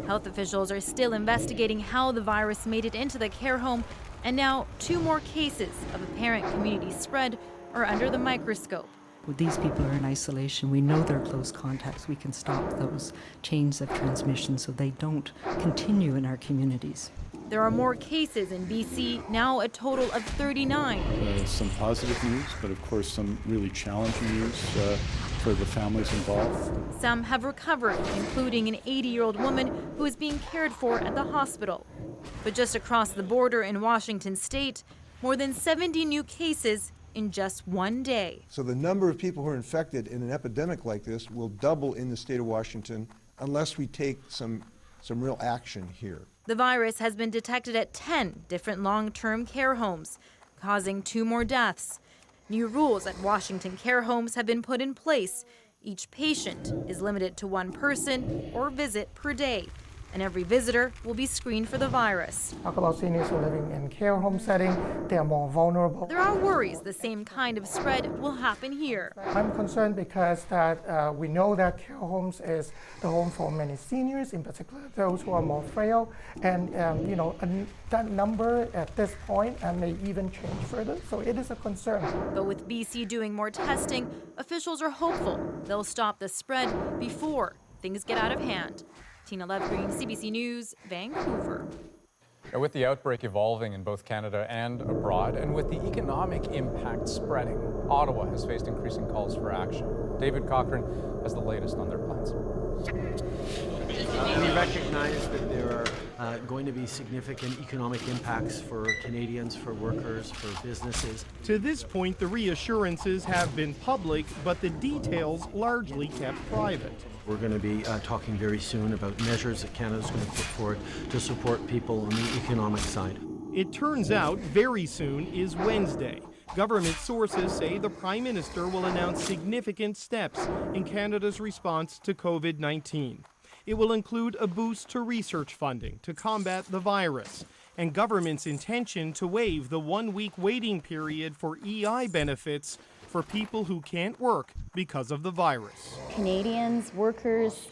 Health officials are still investigating how the virus made it into the care home, and now 2 more cases of apparent community spread are under the microscope. These people are in isolation. We know they're close contacts. We can stop those chains of transmission so they don't continue in our communities. There are more cases in BC, now a total of 39. Some positive news, but of course some really challenging news for the families involved. Some have recovered, including an 80-year-old woman who is being cared for at the hospital. But just across the border in Washington state, more than 70 new cases in just one day. So the number of people who are infected in an epidemic like this will double in the state of Washington unless we take some real action here. The virus has been detected at 10 different long-term care homes, causing 2 more deaths. New rules at Washington care homes have been put in place. Each patient is limited to 1 person or visit per day, and every visitor will be screened for the virus. Talk about seniors who are living in care home setting, they are more vulnerable. There are worries the same kind of spread will happen here. I'm concerned because that we know that care homes is the home for many seniors, in particular those who are more frail, and that number at this point may even change further, so it is a concern. But with BC doing more testing, officials are hopeful they'll stop the spread before things get out of hand. Tina Lovegreen, CBC News, Vancouver. With the outbreak evolving in both Canada and abroad, and with the economic impact spreading, Ottawa has faced increasing calls for action. David Cochrane has the latest on their plans. We recognize that there are going to be significant economic impacts for Canadians, for workers, for businesses. To this point, the reassurances have been public, but the details largely kept private. We're going to be talking very soon about measures that Canada's going to put forward to support people on the economic side. It turns out very soon is Wednesday. Government sources say the Prime Minister will announce significant steps in Canada's response to COVID-19. It will include a boost to research funding to combat the virus, and government's intention to waive the one-week waiting period for EI benefits for people who can't work because of the virus. Canadians, workers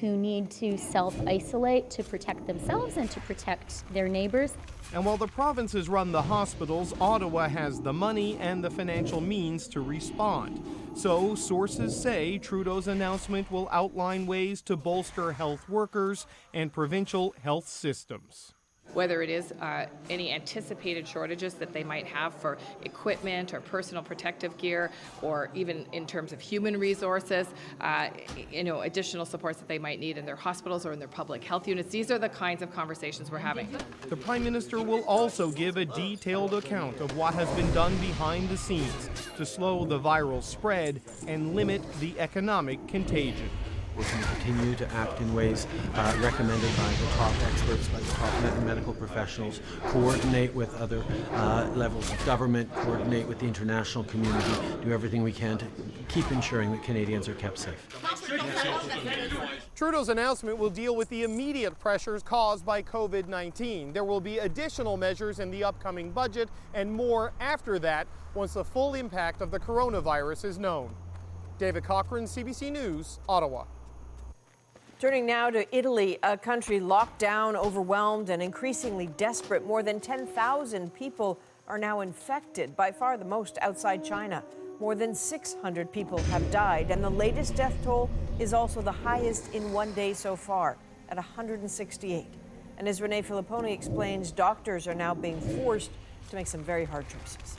who need to self-isolate to protect themselves and to protect their neighbors. And while the provinces run the hospitals, Ottawa has the money and the financial means to respond. So sources say Trudeau's announcement will outline ways to bolster health workers and provincial health systems. Whether it is any anticipated shortages that they might have for equipment or personal protective gear, or even in terms of human resources, additional supports that they might need in their hospitals or in their public health units. These are the kinds of conversations we're having. The Prime Minister will also give a detailed account of what has been done behind the scenes to slow the viral spread and limit the economic contagion. We're going to continue to act in ways recommended by the top experts, by the top medical professionals, coordinate with other levels of government, coordinate with the international community, do everything we can to keep ensuring that Canadians are kept safe. Trudeau's announcement will deal with the immediate pressures caused by COVID-19. There will be additional measures in the upcoming budget and more after that once the full impact of the coronavirus is known. David Cochran, CBC News, Ottawa. Turning now to Italy, a country locked down, overwhelmed, and increasingly desperate. More than 10,000 people are now infected, by far the most outside China. More than 600 people have died, and the latest death toll is also the highest in one day so far, at 168. And as Renee Filipponi explains, doctors are now being forced to make some very hard choices.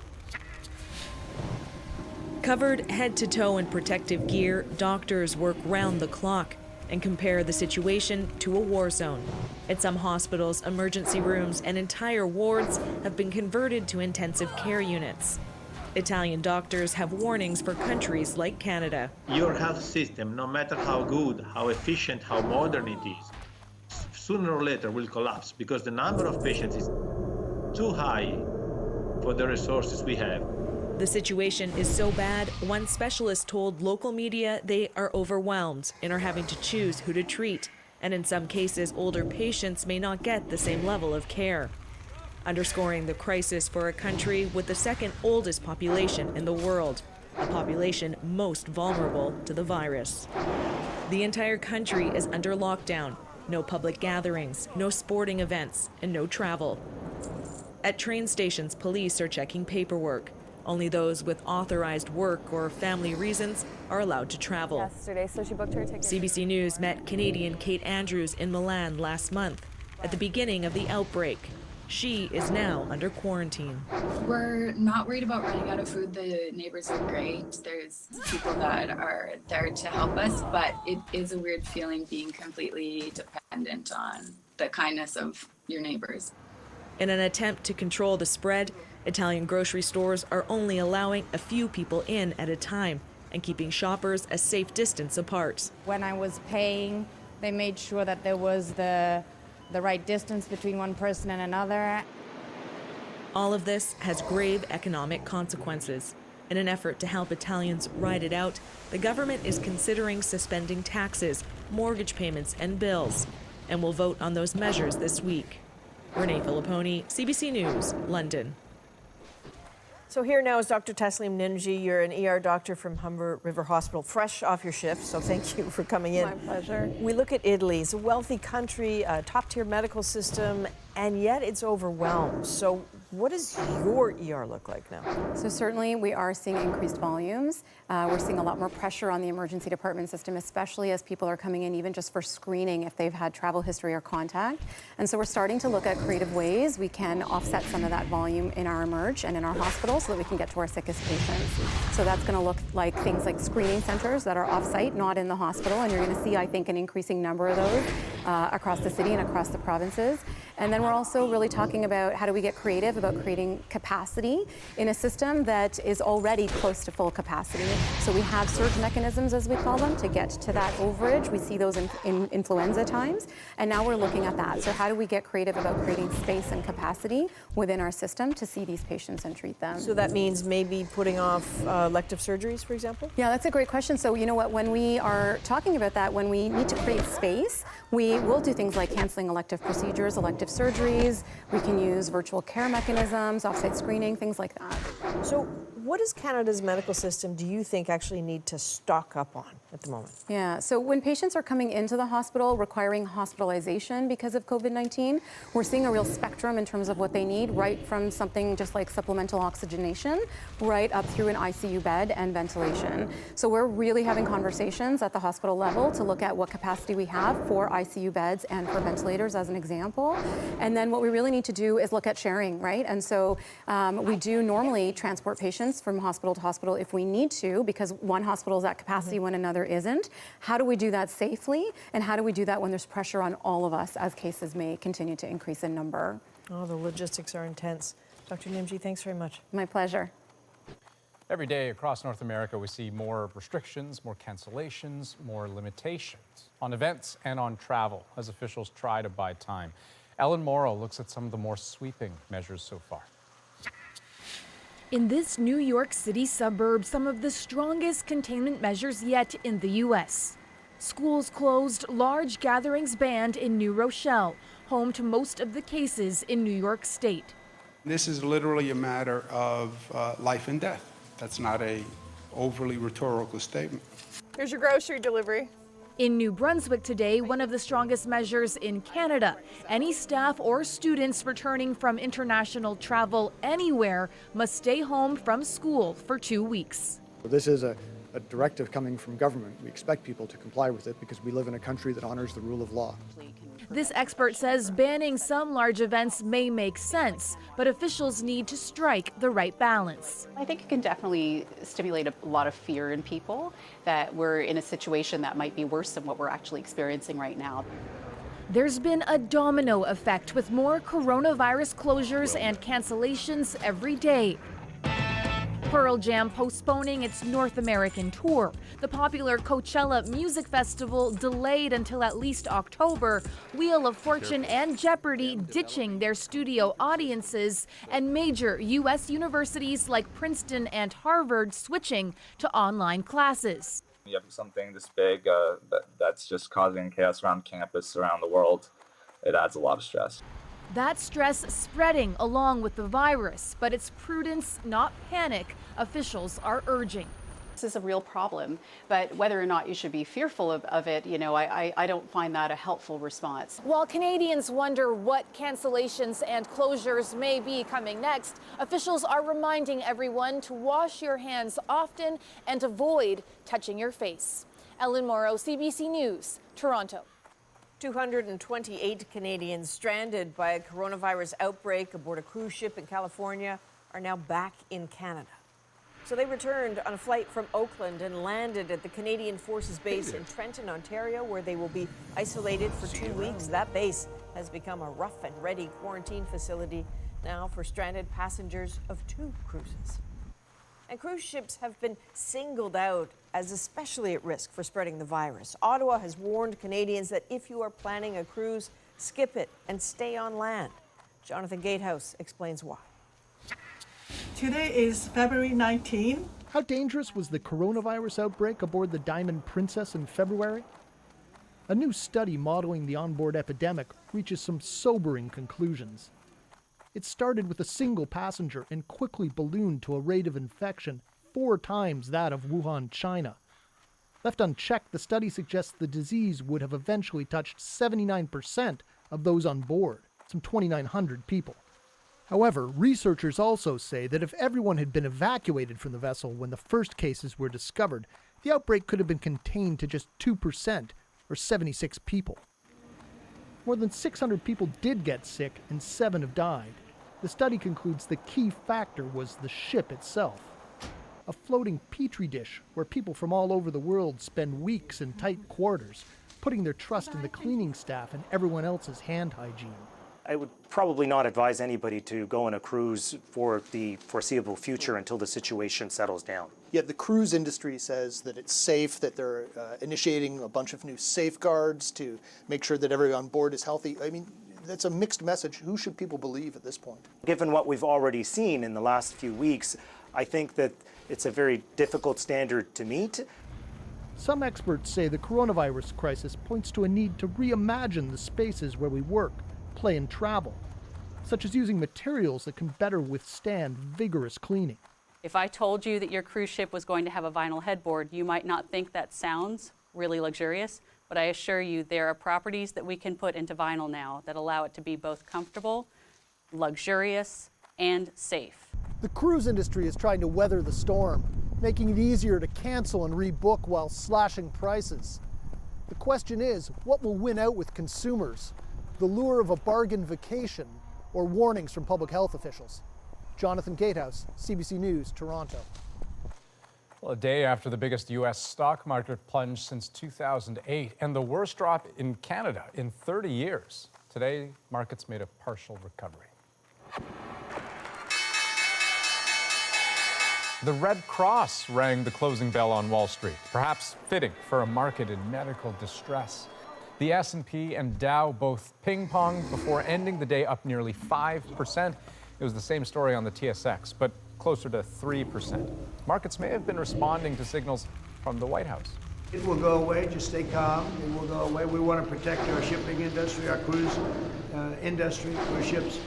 Covered head to toe in protective gear, doctors work round the clock and compare the situation to a war zone. At some hospitals, emergency rooms and entire wards have been converted to intensive care units. Italian doctors have warnings for countries like Canada. Your health system, no matter how good, how efficient, how modern it is, sooner or later will collapse because the number of patients is too high for the resources we have. The situation is so bad, one specialist told local media they are overwhelmed and are having to choose who to treat. And in some cases, older patients may not get the same level of care. Underscoring the crisis for a country with the second oldest population in the world, a population most vulnerable to the virus. The entire country is under lockdown. No public gatherings, no sporting events, and no travel. At train stations, police are checking paperwork. Only those with authorized work or family reasons are allowed to travel. Yesterday, so she booked her ticket. CBC News met Canadian Kate Andrews in Milan last month at the beginning of the outbreak. She is now under quarantine. We're not worried about running out of food. The neighbors are great. There's people that are there to help us, but it is a weird feeling being completely dependent on the kindness of your neighbors. In an attempt to control the spread, Italian grocery stores are only allowing a few people in at a time and keeping shoppers a safe distance apart. When I was paying, they made sure that there was the right distance between one person and another. All of this has grave economic consequences. In an effort to help Italians ride it out, the government is considering suspending taxes, mortgage payments, and bills, and will vote on those measures this week. Renee Filipponi, CBC News, London. So here now is Dr. Taslim Ninji. You're an ER doctor from Humber River Hospital, fresh off your shift, so thank you for coming in. My pleasure. We look at Italy. It's a wealthy country, a top-tier medical system, and yet it's overwhelmed. So what does your ER look like now? So certainly we are seeing increased volumes. We're seeing a lot more pressure on the emergency department system, especially as people are coming in even just for screening if they've had travel history or contact. And so we're starting to look at creative ways we can offset some of that volume in our emerge and in our hospitals so that we can get to our sickest patients. So that's going to look like things like screening centers that are off-site, not in the hospital. And you're going to see, I think, an increasing number of those across the city and across the provinces. And then we're also really talking about how do we get creative about creating capacity in a system that is already close to full capacity. So we have surge mechanisms, as we call them, to get to that overage. We see those in influenza times. And now we're looking at that. So how do we get creative about creating space and capacity within our system to see these patients and treat them? So that means maybe putting off elective surgeries, for example? Yeah, that's a great question. So you know what, when we are talking about that, when we need to create space, we will do things like canceling elective procedures, elective surgeries. We can use virtual care mechanisms, offsite screening, things like that. So what does Canada's medical system, do you think, actually need to stock up on at the moment? Yeah, so when patients are coming into the hospital requiring hospitalization because of COVID-19, we're seeing a real spectrum in terms of what they need, right from something just like supplemental oxygenation, right up through an ICU bed and ventilation. So we're really having conversations at the hospital level to look at what capacity we have for ICU beds and for ventilators as an example. And then what we really need to do is look at sharing, right? And so we do normally transport patients from hospital to hospital if we need to, because one hospital is at capacity when another isn't. How do we do that safely? And how do we do that when there's pressure on all of us as cases may continue to increase in number? Oh, the logistics are intense. Dr. Nimji, thanks very much. My pleasure. Every day across North America, we see more restrictions, more cancellations, more limitations on events and on travel as officials try to buy time. Ellen Morrow looks at some of the more sweeping measures so far. In this New York City suburb, some of the strongest containment measures yet in the U.S. Schools closed, large gatherings banned in New Rochelle, home to most of the cases in New York State. This is literally a matter of life and death. That's not a overly rhetorical statement. Here's your grocery delivery. In New Brunswick today, one of the strongest measures in Canada. Any staff or students returning from international travel anywhere must stay home from school for 2 weeks. This is a directive coming from government. We expect people to comply with it because we live in a country that honors the rule of law. This expert says banning some large events may make sense, but officials need to strike the right balance. I think it can definitely stimulate a lot of fear in people that we're in a situation that might be worse than what we're actually experiencing right now. There's been a domino effect with more coronavirus closures and cancellations every day. Pearl Jam postponing its North American tour. The popular Coachella Music Festival delayed until at least October. Wheel of Fortune and Jeopardy ditching their studio audiences, and major U.S. universities like Princeton and Harvard switching to online classes. You have something this big that's just causing chaos around campus, around the world. It adds a lot of stress. That stress spreading along with the virus, but it's prudence, not panic, officials are urging. This is a real problem, but whether or not you should be fearful of it, you know, I don't find that a helpful response. While Canadians wonder what cancellations and closures may be coming next, officials are reminding everyone to wash your hands often and avoid touching your face. Ellen Morrow, CBC News, Toronto. 228 Canadians stranded by a coronavirus outbreak aboard a cruise ship in California are now back in Canada. So they returned on a flight from Oakland and landed at the Canadian Forces Base in Trenton, Ontario, where they will be isolated for 2 weeks. That base has become a rough and ready quarantine facility now for stranded passengers of 2 cruises. And cruise ships have been singled out as especially at risk for spreading the virus. Ottawa has warned Canadians that if you are planning a cruise, skip it and stay on land. Jonathan Gatehouse explains why. Today is February 19. How dangerous was the coronavirus outbreak aboard the Diamond Princess in February? A new study modeling the onboard epidemic reaches some sobering conclusions. It started with a single passenger and quickly ballooned to a rate of infection 4 times that of Wuhan, China. Left unchecked, the study suggests the disease would have eventually touched 79% of those on board. some 2,900 people. However, researchers also say that if everyone had been evacuated from the vessel when the first cases were discovered, the outbreak could have been contained to just 2%, or 76 people. More than 600 people did get sick and 7 have died. The study concludes the key factor was the ship itself. A floating petri dish where people from all over the world spend weeks in tight quarters, putting their trust in the cleaning staff and everyone else's hand hygiene. I would probably not advise anybody to go on a cruise for the foreseeable future until the situation settles down. Yet the cruise industry says that it's safe, that they're initiating a bunch of new safeguards to make sure that everyone on board is healthy. I mean, that's a mixed message. Who should people believe at this point? Given what we've already seen in the last few weeks, I think that it's a very difficult standard to meet. Some experts say the coronavirus crisis points to a need to reimagine the spaces where we work, play, and travel, such as using materials that can better withstand vigorous cleaning. If I told you that your cruise ship was going to have a vinyl headboard, you might not think that sounds really luxurious, but I assure you there are properties that we can put into vinyl now that allow it to be both comfortable, luxurious, and safe. The cruise industry is trying to weather the storm, making it easier to cancel and rebook while slashing prices. The question is, what will win out with consumers? The lure of a bargain vacation or warnings from public health officials? Jonathan Gatehouse, CBC News, Toronto. Well, a day after the biggest U.S. stock market plunge since 2008 and the worst drop in Canada in 30 years. Today, markets made a partial recovery. The Red Cross rang the closing bell on Wall Street, perhaps fitting for a market in medical distress. The S&P and Dow both ping-ponged before ending the day up nearly 5%. It was the same story on the TSX, but closer to 3%. Markets may have been responding to signals from the White House. It will go away, just stay calm. It will go away. We want to protect our shipping industry, our cruise industry, cruise ships.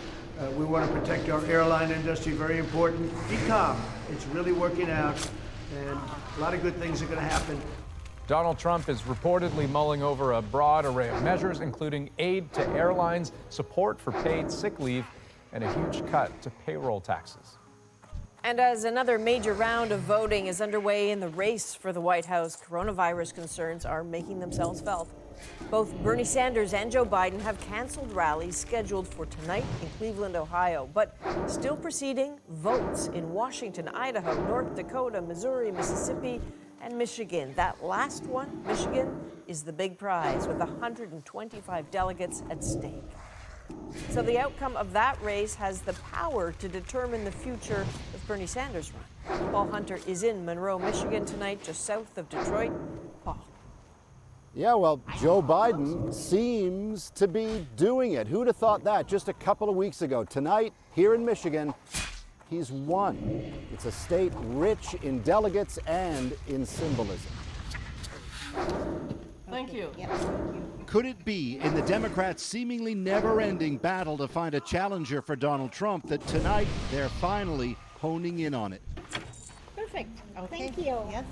We want to protect our airline industry, very important. Be calm. It's really working out, and a lot of good things are going to happen. Donald Trump is reportedly mulling over a broad array of measures, including aid to airlines, support for paid sick leave, and a huge cut to payroll taxes. And as another major round of voting is underway in the race for the White House, coronavirus concerns are making themselves felt. Both Bernie Sanders and Joe Biden have canceled rallies scheduled for tonight in Cleveland, Ohio, but still preceding votes in Washington, Idaho, North Dakota, Missouri, Mississippi, and Michigan. That last one, Michigan, is the big prize with 125 delegates at stake. So the outcome of that race has the power to determine the future of Bernie Sanders' run. Paul Hunter is in Monroe, Michigan tonight, just south of Detroit. Paul. Yeah, well, Joe Biden seems to be doing it. Who'd have thought that just a couple of weeks ago? Tonight, here in Michigan, he's won. It's a state rich in delegates and in symbolism. Thank you. Could it be, in the Democrats' seemingly never-ending battle to find a challenger for Donald Trump, that tonight they're finally honing in on it? Perfect. Okay. Thank you. Yes.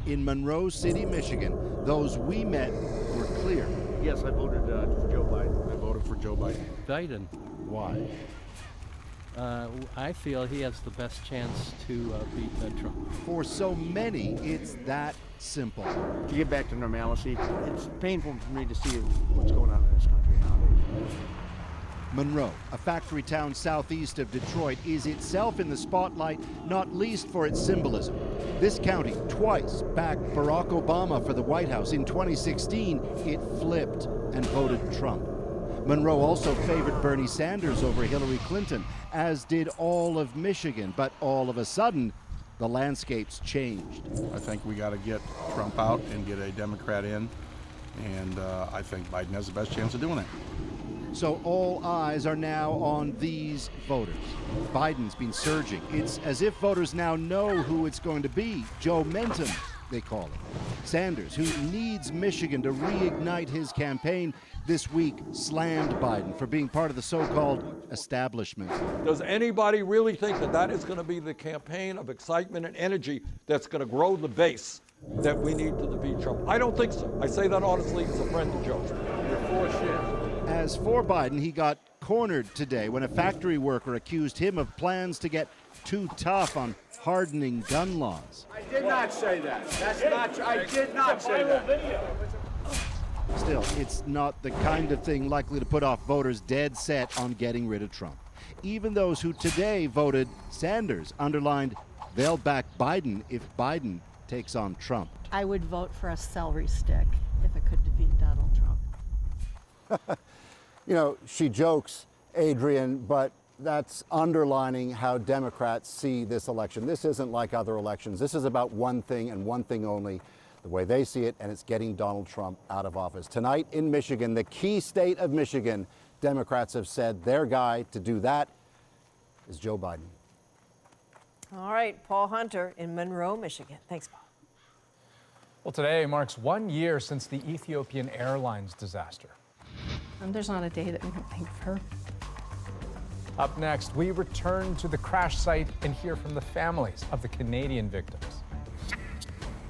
In Monroe City, Michigan, those we met were clear. Yes, I voted for Joe Biden. I voted for Joe Biden. Biden. Why? I feel he has the best chance to beat Trump. For so many, it's that simple. To get back to normalcy, it's painful for me to see what's going on in this country nowadays. Monroe, a factory town southeast of Detroit, is itself in the spotlight, not least for its symbolism. This county twice backed Barack Obama for the White House. In 2016, it flipped and voted Trump. Monroe also favored Bernie Sanders over Hillary Clinton, as did all of Michigan. But all of a sudden, the landscape's changed. I think we got to get Trump out and get a Democrat in, and I think Biden has the best chance of doing it. So all eyes are now on these voters. Biden's been surging. It's as if voters now know who it's going to be. Joe Mentum, they call it. Sanders, who needs Michigan to reignite his campaign, this week slammed Biden for being part of the so-called establishment. Does anybody really think that that is going to be the campaign of excitement and energy that's going to grow the base that we need to defeat Trump? I don't think so. I say that honestly as a friend to Joe. You're full of shit. As for Biden, he got cornered today when a factory worker accused him of plans to get too tough on hardening gun laws. I did not say that. That's not true. I did not say that. Still, it's not the kind of thing likely to put off voters dead set on getting rid of Trump. Even those who today voted Sanders underlined they'll back Biden if Biden takes on Trump. I would vote for a celery stick if it could defeat Donald Trump. You know, she jokes, Adrian, but that's underlining how Democrats see this election. This isn't like other elections. This is about one thing and one thing only, the way they see it, and it's getting Donald Trump out of office. Tonight in Michigan, the key state of Michigan, Democrats have said their guy to do that is Joe Biden. All right, Paul Hunter in Monroe, Michigan. Thanks, Paul. Well, today marks 1 year since the Ethiopian Airlines disaster. There's not a day that we don't think of her. Up next, we return to the crash site and hear from the families of the Canadian victims.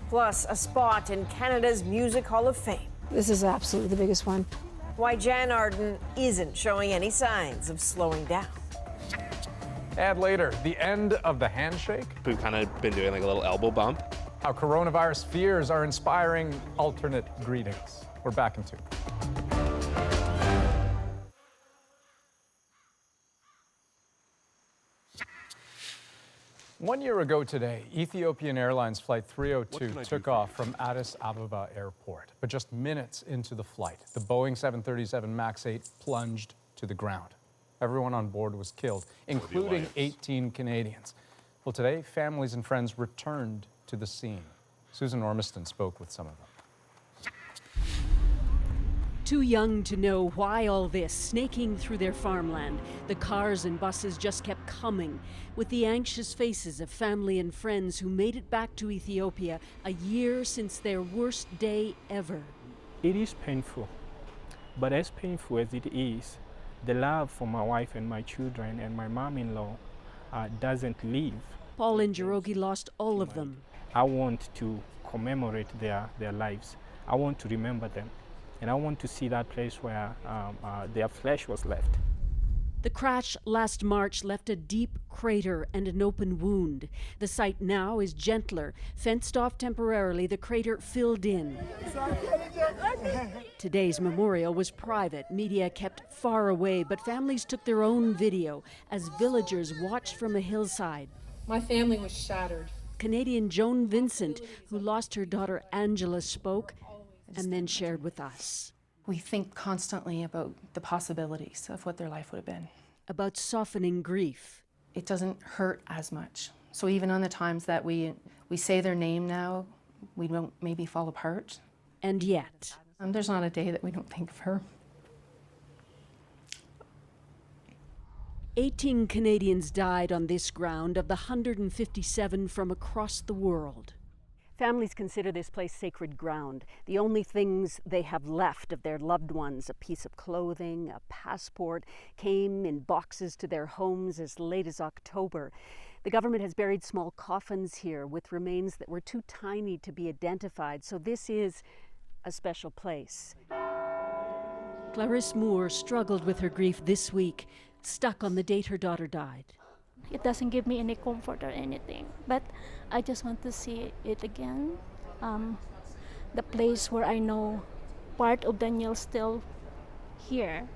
Plus, a spot in Canada's Music Hall of Fame. This is absolutely the biggest one. Why Jan Arden isn't showing any signs of slowing down. And later, the end of the handshake. We've kind of been doing like a little elbow bump. How coronavirus fears are inspiring alternate greetings. We're back in 2. 1 year ago today, Ethiopian Airlines Flight 302 took off from Addis Ababa Airport. But just minutes into the flight, the Boeing 737 MAX 8 plunged to the ground. Everyone on board was killed, including 18 Canadians. Well, today, families and friends returned to the scene. Susan Ormiston spoke with some of them. Too young to know why all this, snaking through their farmland. The cars and buses just kept coming, with the anxious faces of family and friends who made it back to Ethiopia a year since their worst day ever. It is painful, but as painful as it is, the love for my wife and my children and my mom-in-law doesn't leave. Paul and Njoroge lost all of them. I want to commemorate their lives. I want to remember them. And I want to see that place where their flesh was left. The crash last March left a deep crater and an open wound. The site now is gentler. Fenced off temporarily, the crater filled in. Today's memorial was private. Media kept far away, but families took their own video as villagers watched from a hillside. My family was shattered. Canadian Joan Vincent, who lost her daughter Angela, spoke and then shared with us. We think constantly about the possibilities of what their life would have been. About softening grief. It doesn't hurt as much. So even on the times that we say their name now, we don't maybe fall apart. And yet. There's not a day that we don't think of her. 18 Canadians died on this ground of the 157 from across the world. Families consider this place sacred ground. The only things they have left of their loved ones, a piece of clothing, a passport, came in boxes to their homes as late as October. The government has buried small coffins here with remains that were too tiny to be identified, so this is a special place. Clarisse Moore struggled with her grief this week, stuck on the date her daughter died. It doesn't give me any comfort or anything, but I just want to see it again. The place where I know part of Daniel's still here.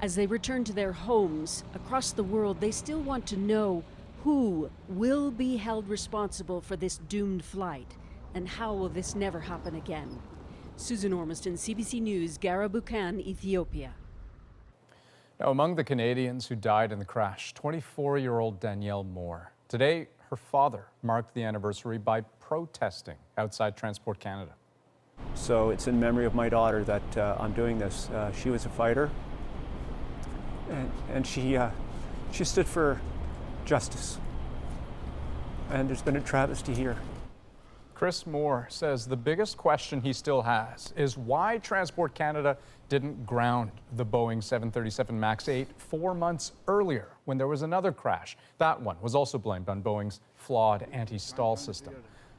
As they return to their homes across the world, they still want to know who will be held responsible for this doomed flight, and how will this never happen again. Susan Ormiston, CBC News, Garabukan, Ethiopia. Now, among the Canadians who died in the crash, 24-year-old Danielle Moore. Today, her father marked the anniversary by protesting outside Transport Canada. So it's in memory of my daughter that I'm doing this. She was a fighter, and she stood for justice. And there's been a travesty here. Chris Moore says the biggest question he still has is why Transport Canada didn't ground the Boeing 737 MAX 8 4 months earlier when there was another crash. That one was also blamed on Boeing's flawed anti-stall system.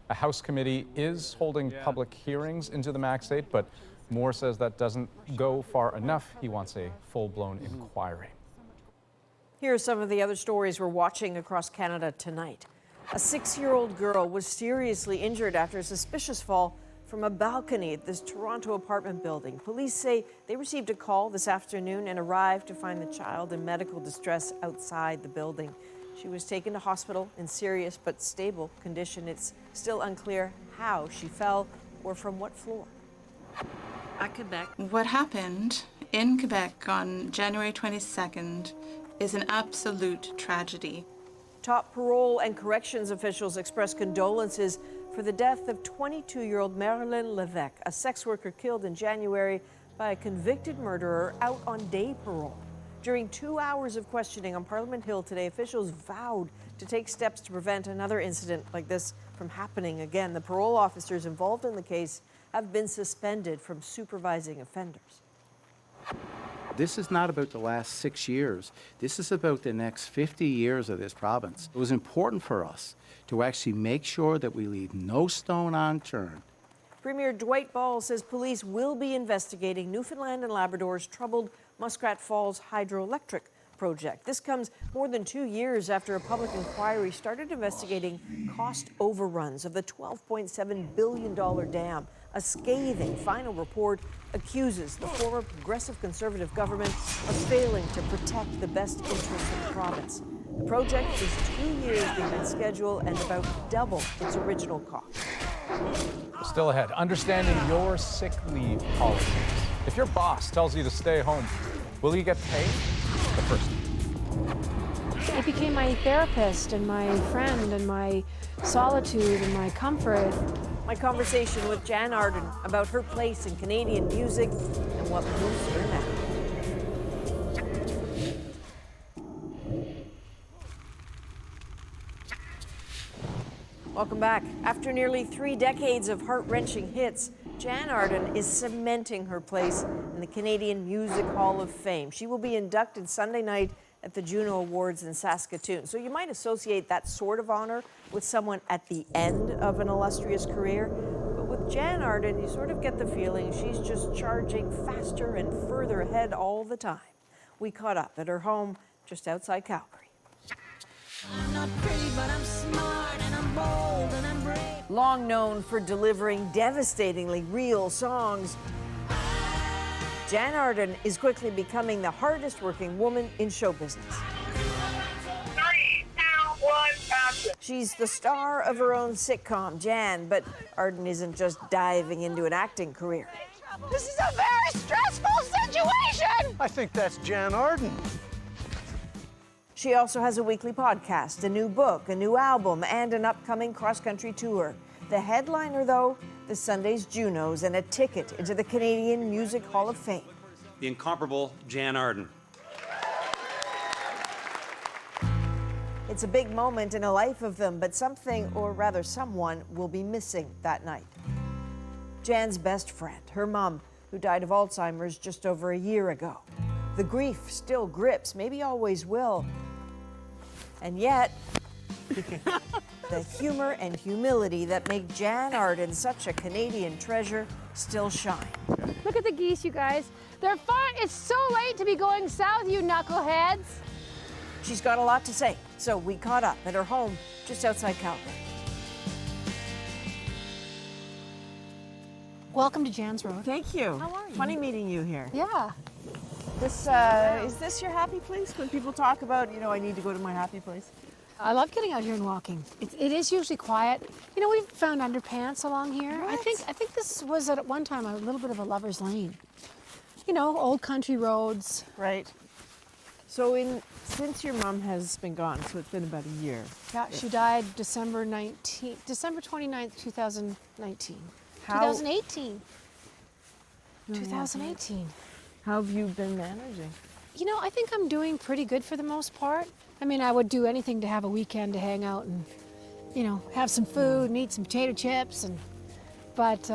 A House committee is holding public hearings into the MAX 8, but Moore says that doesn't go far enough. He wants a full-blown inquiry. Here are some of the other stories we're watching across Canada tonight. A 6-year-old girl was seriously injured after a suspicious fall from a balcony at this Toronto apartment building. Police say they received a call this afternoon and arrived to find the child in medical distress outside the building. She was taken to hospital in serious but stable condition. It's still unclear how she fell or from what floor. At Quebec. What happened in Quebec on January 22nd is an absolute tragedy. Top parole and corrections officials expressed condolences for the death of 22-year-old Marilyn Levesque, a sex worker killed in January by a convicted murderer out on day parole. During 2 hours of questioning on Parliament Hill today, officials vowed to take steps to prevent another incident like this from happening again. The parole officers involved in the case have been suspended from supervising offenders. This is not about the last 6 years. This is about the next 50 years of this province. It was important for us to actually make sure that we leave no stone unturned. Premier Dwight Ball says police will be investigating Newfoundland and Labrador's troubled Muskrat Falls hydroelectric project. This comes more than 2 years after a public inquiry started investigating cost overruns of the $12.7 billion dam. A scathing final report accuses the former Progressive Conservative government of failing to protect the best interests of the province. The project is 2 years behind schedule and about double its original cost. Still ahead, understanding your sick leave policies. If your boss tells you to stay home, will you get paid? But first. It became my therapist and my friend and my solitude and my comfort. My conversation with Jan Arden about her place in Canadian music and what moves her now. Welcome back. After nearly 3 decades of heart-wrenching hits, Jan Arden is cementing her place in the Canadian Music Hall of Fame. She will be inducted Sunday night at the Juno Awards in Saskatoon. So you might associate that sort of honor with someone at the end of an illustrious career. But with Jan Arden, you sort of get the feeling she's just charging faster and further ahead all the time. We caught up at her home just outside Calgary. I'm not pretty, but I'm smart and I'm bold and I'm brave. Long known for delivering devastatingly real songs, Jan Arden is quickly becoming the hardest working woman in show business. 3, 2, 1, action. She's the star of her own sitcom, Jan, but Arden isn't just diving into an acting career. This is a very stressful situation. I think that's Jan Arden. She also has a weekly podcast, a new book, a new album, and an upcoming cross-country tour. The headliner, though, this Sunday's Junos and a ticket into the Canadian Music Hall of Fame. The incomparable Jan Arden. It's a big moment in a life of them, but something, or rather someone, will be missing that night. Jan's best friend, her mom, who died of Alzheimer's just over a year ago. The grief still grips, maybe always will. And yet, the humor and humility that make Jan Arden such a Canadian treasure still shine. Look at the geese, you guys. They're fun. It's so late to be going south, you knuckleheads. She's got a lot to say, so we caught up at her home just outside Calgary. Welcome to Jan's Road. Thank you. How are you? Funny meeting you here. Yeah. This is this your happy place? When people talk about, you know, I need to go to my happy place. I love getting out here and walking. It is usually quiet. You know, we've found underpants along here. Right. I think this was at one time a little bit of a lover's lane. You know, old country roads. Right. So since your mom has been gone, so it's been about a year. Yeah, she died December 29th, 2019. 2018. 2018. How have you been managing? You know, I think I'm doing pretty good for the most part. I mean, I would do anything to have a weekend to hang out and, you know, have some food and eat some potato chips. But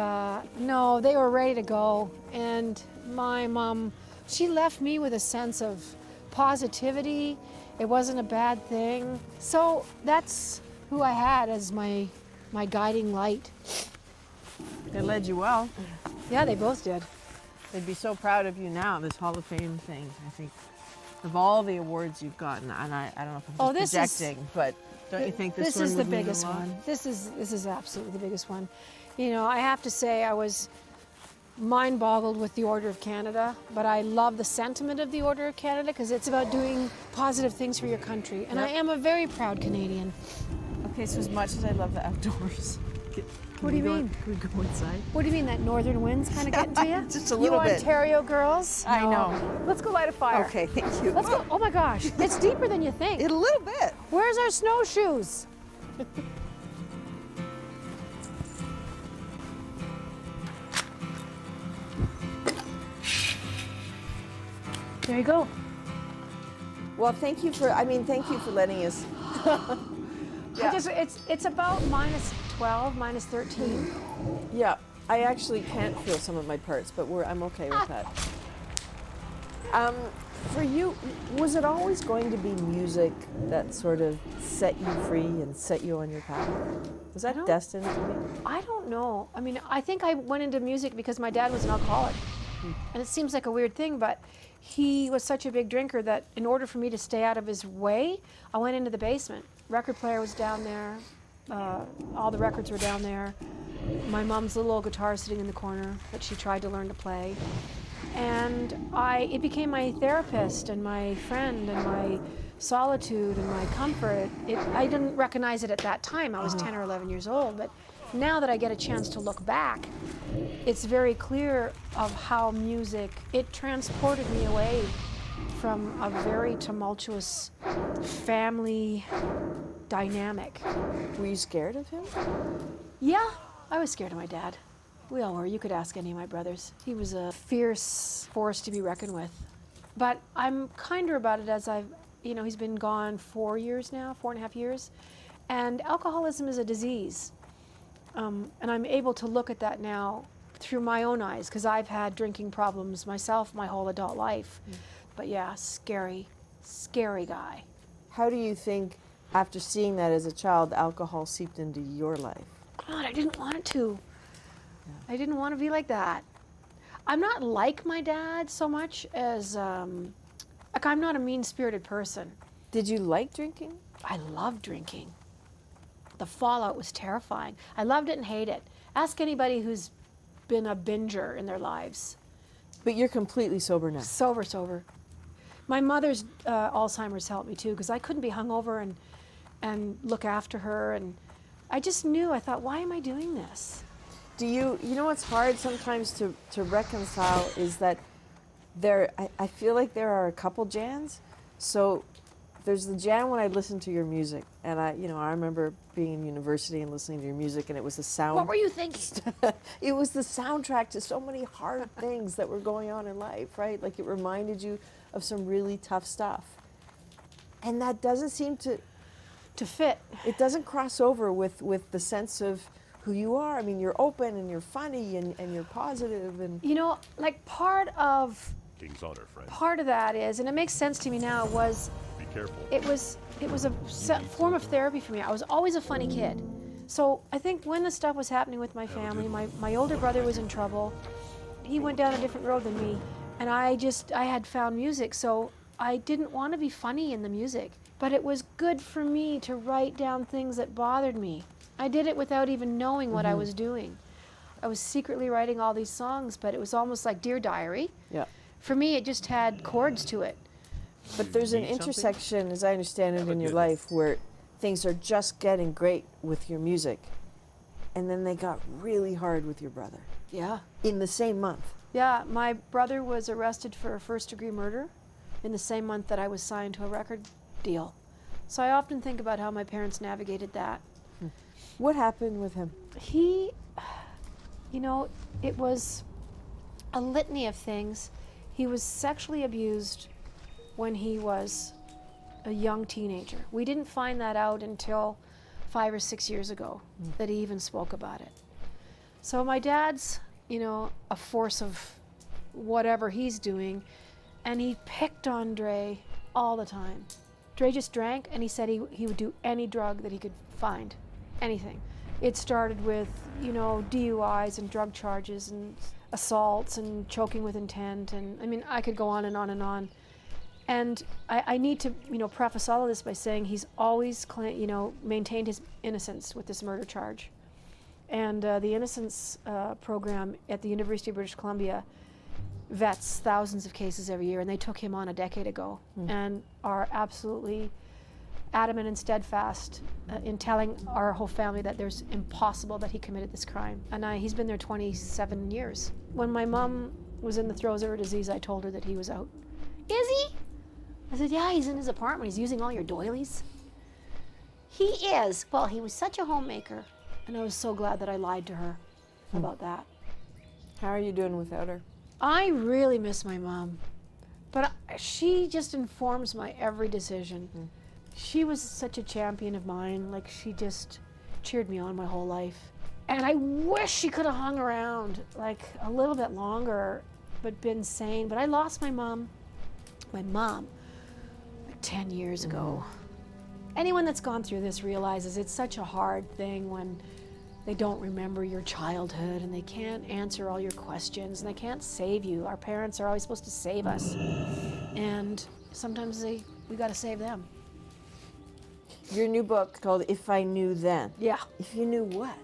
no, they were ready to go. And my mom, she left me with a sense of positivity. It wasn't a bad thing. So that's who I had as my guiding light. They led you well. Yeah, they both did. They'd be so proud of you now, this Hall of Fame thing, I think, of all the awards you've gotten. And I don't know if I'm just projecting, but don't you think this one is the would mean a biggest lot? one. This is absolutely the biggest one. You know, I have to say I was mind-boggled with the Order of Canada, but I love the sentiment of the Order of Canada because it's about doing positive things for your country. And I am a very proud Canadian. Okay, so as much as I love the outdoors, What do you mean? Can we go inside? What do you mean, that northern wind's kind of getting to you? Just a little you bit. Ontario girls? I No. know. Let's go light a fire. Okay, thank you. Let's go. Oh my gosh, it's deeper than you think. A little bit. Where's our snowshoes? There you go. Well, thank you for letting us. It's about -12, -13. Yeah, I actually can't feel some of my parts, but I'm okay with that. For you, was it always going to be music that sort of set you free and set you on your path? Was that destined to be? I don't know. I mean, I think I went into music because my dad was an alcoholic. And it seems like a weird thing, but he was such a big drinker that in order for me to stay out of his way, I went into the basement. Record player was down there. All the records were down there. My mom's little old guitar sitting in the corner that she tried to learn to play. And it became my therapist and my friend and my solitude and my comfort. I didn't recognize it at that time. I was 10 or 11 years old, but now that I get a chance to look back, it's very clear of how music, it transported me away from a very tumultuous family dynamic. Were you scared of him? Yeah, I was scared of my dad. We all were. You could ask any of my brothers. He was a fierce force to be reckoned with. But I'm kinder about it as he's been gone 4 years now, 4.5 years. And alcoholism is a disease. And I'm able to look at that now through my own eyes because I've had drinking problems myself my whole adult life. But yeah, scary, scary guy. How do you think, after seeing that as a child, alcohol seeped into your life? God, I didn't want it to. I didn't want to be like that. I'm not like my dad so much as, I'm not a mean-spirited person. Did you like drinking? I loved drinking. The fallout was terrifying. I loved it and hated it. Ask anybody who's been a binger in their lives. But you're completely sober now. Sober. My mother's Alzheimer's helped me too because I couldn't be hungover and look after her, and I just knew. I thought, why am I doing this? Do you know what's hard sometimes to reconcile is that I feel like there are a couple Jans. So there's the Jan when I listen to your music, and I remember being in university and listening to your music, and it was the sound. What were you thinking? It was the soundtrack to so many hard things that were going on in life, right? Like it reminded you of some really tough stuff, and that doesn't seem to fit. It doesn't cross over with the sense of who you are. I mean, you're open and you're funny and you're positive and like part of King's honor, friend. Part of that is, and it makes sense to me now, was Be careful. It was a form of therapy for me. I was always a funny kid. So I think when the stuff was happening with my family, my older brother was in trouble. He went down a different road than me, and I had found music, so I didn't want to be funny in the music. But it was good for me to write down things that bothered me. I did it without even knowing what I was doing. I was secretly writing all these songs, but it was almost like Dear Diary. Yeah. For me, it just had chords to it. But there's an intersection, as I understand it, in your life where things are just getting great with your music, and then they got really hard with your brother. Yeah. In the same month. Yeah, my brother was arrested for first-degree murder in the same month that I was signed to a record deal. So I often think about how my parents navigated that. What happened with him? He, it was a litany of things. He was sexually abused when he was a young teenager. We didn't find that out until 5 or 6 years ago that he even spoke about it. So my dad's, a force of whatever he's doing, and he picked on Dre all the time. Dre just drank, and he said he would do any drug that he could find, anything. It started with, DUIs and drug charges, and assaults and choking with intent, and I mean, I could go on and on and on. And I need to, preface all of this by saying he's always, maintained his innocence with this murder charge. And the Innocence program at the University of British Columbia vets thousands of cases every year, and they took him on a decade ago and are absolutely adamant and steadfast in telling our whole family that there's impossible that he committed this crime. And he's been there 27 years. When my mom was in the throes of her disease, I told her that he was out. Is he? I said, yeah, he's in his apartment. He's using all your doilies. He is. Well, he was such a homemaker. And I was so glad that I lied to her about that. How are you doing without her? I really miss my mom. But she just informs my every decision. She was such a champion of mine. Like, she just cheered me on my whole life. And I wish she could have hung around like a little bit longer, but been sane. But I lost my mom, like 10 years ago. Anyone that's gone through this realizes it's such a hard thing when they don't remember your childhood and they can't answer all your questions and they can't save you. Our parents are always supposed to save us. And sometimes we gotta save them. Your new book called If I Knew Then. Yeah. If you knew what?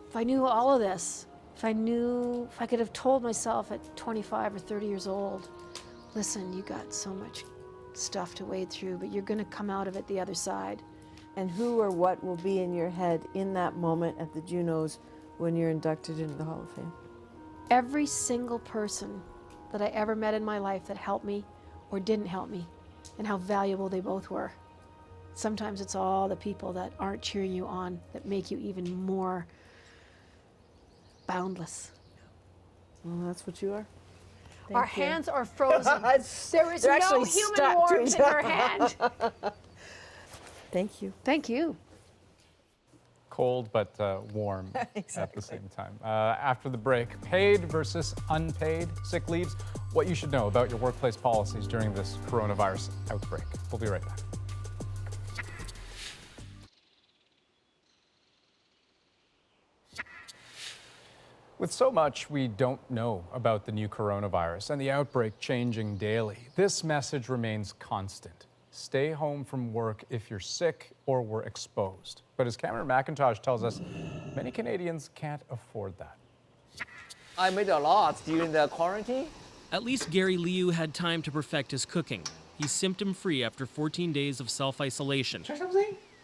If I knew all of this, if I could have told myself at 25 or 30 years old, listen, you got so much stuff to wade through, but you're gonna come out of it the other side. And who or what will be in your head in that moment at the Junos when you're inducted into the Hall of Fame? Every single person that I ever met in my life that helped me or didn't help me, and how valuable they both were. Sometimes it's all the people that aren't cheering you on that make you even more boundless. Well, that's what you are. Our hands are frozen. There is They're no actually human stuck to warmth each in her other. hand. Thank you. Thank you. Cold but warm at the same time. After the break, paid versus unpaid sick leaves, what you should know about your workplace policies during this coronavirus outbreak. We'll be right back. With so much we don't know about the new coronavirus and the outbreak changing daily, this message remains constant. Stay home from work if you're sick or were exposed. But as Cameron McIntosh tells us, many Canadians can't afford that. I made a lot during the quarantine. At least Gary Liu had time to perfect his cooking. He's symptom-free after 14 days of self-isolation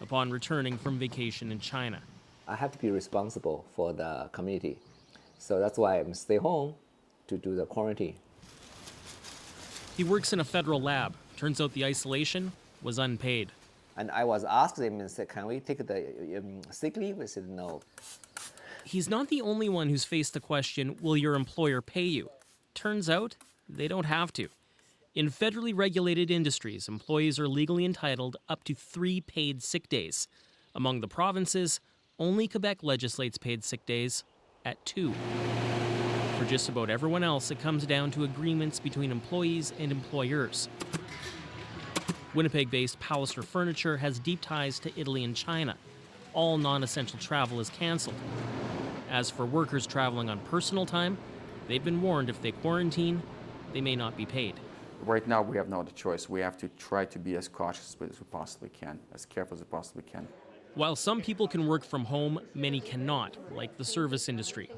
upon returning from vacation in China. I have to be responsible for the community. So that's why I'm stay home to do the quarantine. He works in a federal lab. Turns out the isolation was unpaid. And I was asked him and said, can we take the sick leave? I said, no. He's not the only one who's faced the question, will your employer pay you? Turns out they don't have to. In federally regulated industries, employees are legally entitled up to 3 paid sick days. Among the provinces, only Quebec legislates paid sick days at 2. For just about everyone else, it comes down to agreements between employees and employers. Winnipeg-based Palliser Furniture has deep ties to Italy and China. All non-essential travel is canceled. As for workers traveling on personal time, they've been warned if they quarantine, they may not be paid. Right now, we have no other choice. We have to try to be as cautious as we possibly can, as careful as we possibly can. While some people can work from home, many cannot, like the service industry.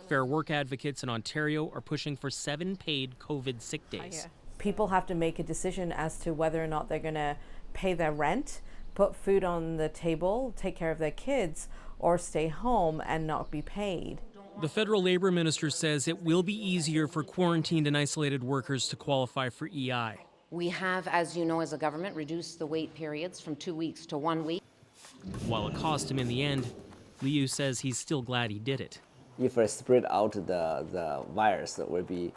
Fair Work advocates in Ontario are pushing for 7 paid COVID sick days. People have to make a decision as to whether or not they're going to pay their rent, put food on the table, take care of their kids, or stay home and not be paid. The federal labor minister says it will be easier for quarantined and isolated workers to qualify for EI. We have, as you know, as a government, reduced the wait periods from 2 weeks to 1 week. While it cost him in the end, Liu says he's still glad he did it. If I spread out the virus, it would be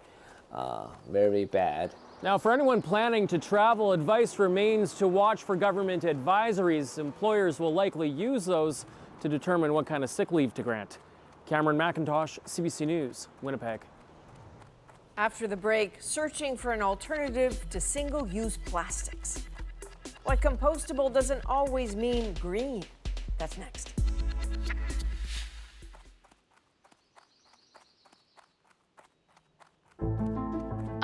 very bad. Now, for anyone planning to travel, advice remains to watch for government advisories. Employers will likely use those to determine what kind of sick leave to grant. Cameron McIntosh, CBC News, Winnipeg. After the break, searching for an alternative to single-use plastics. Why compostable doesn't always mean green. That's next.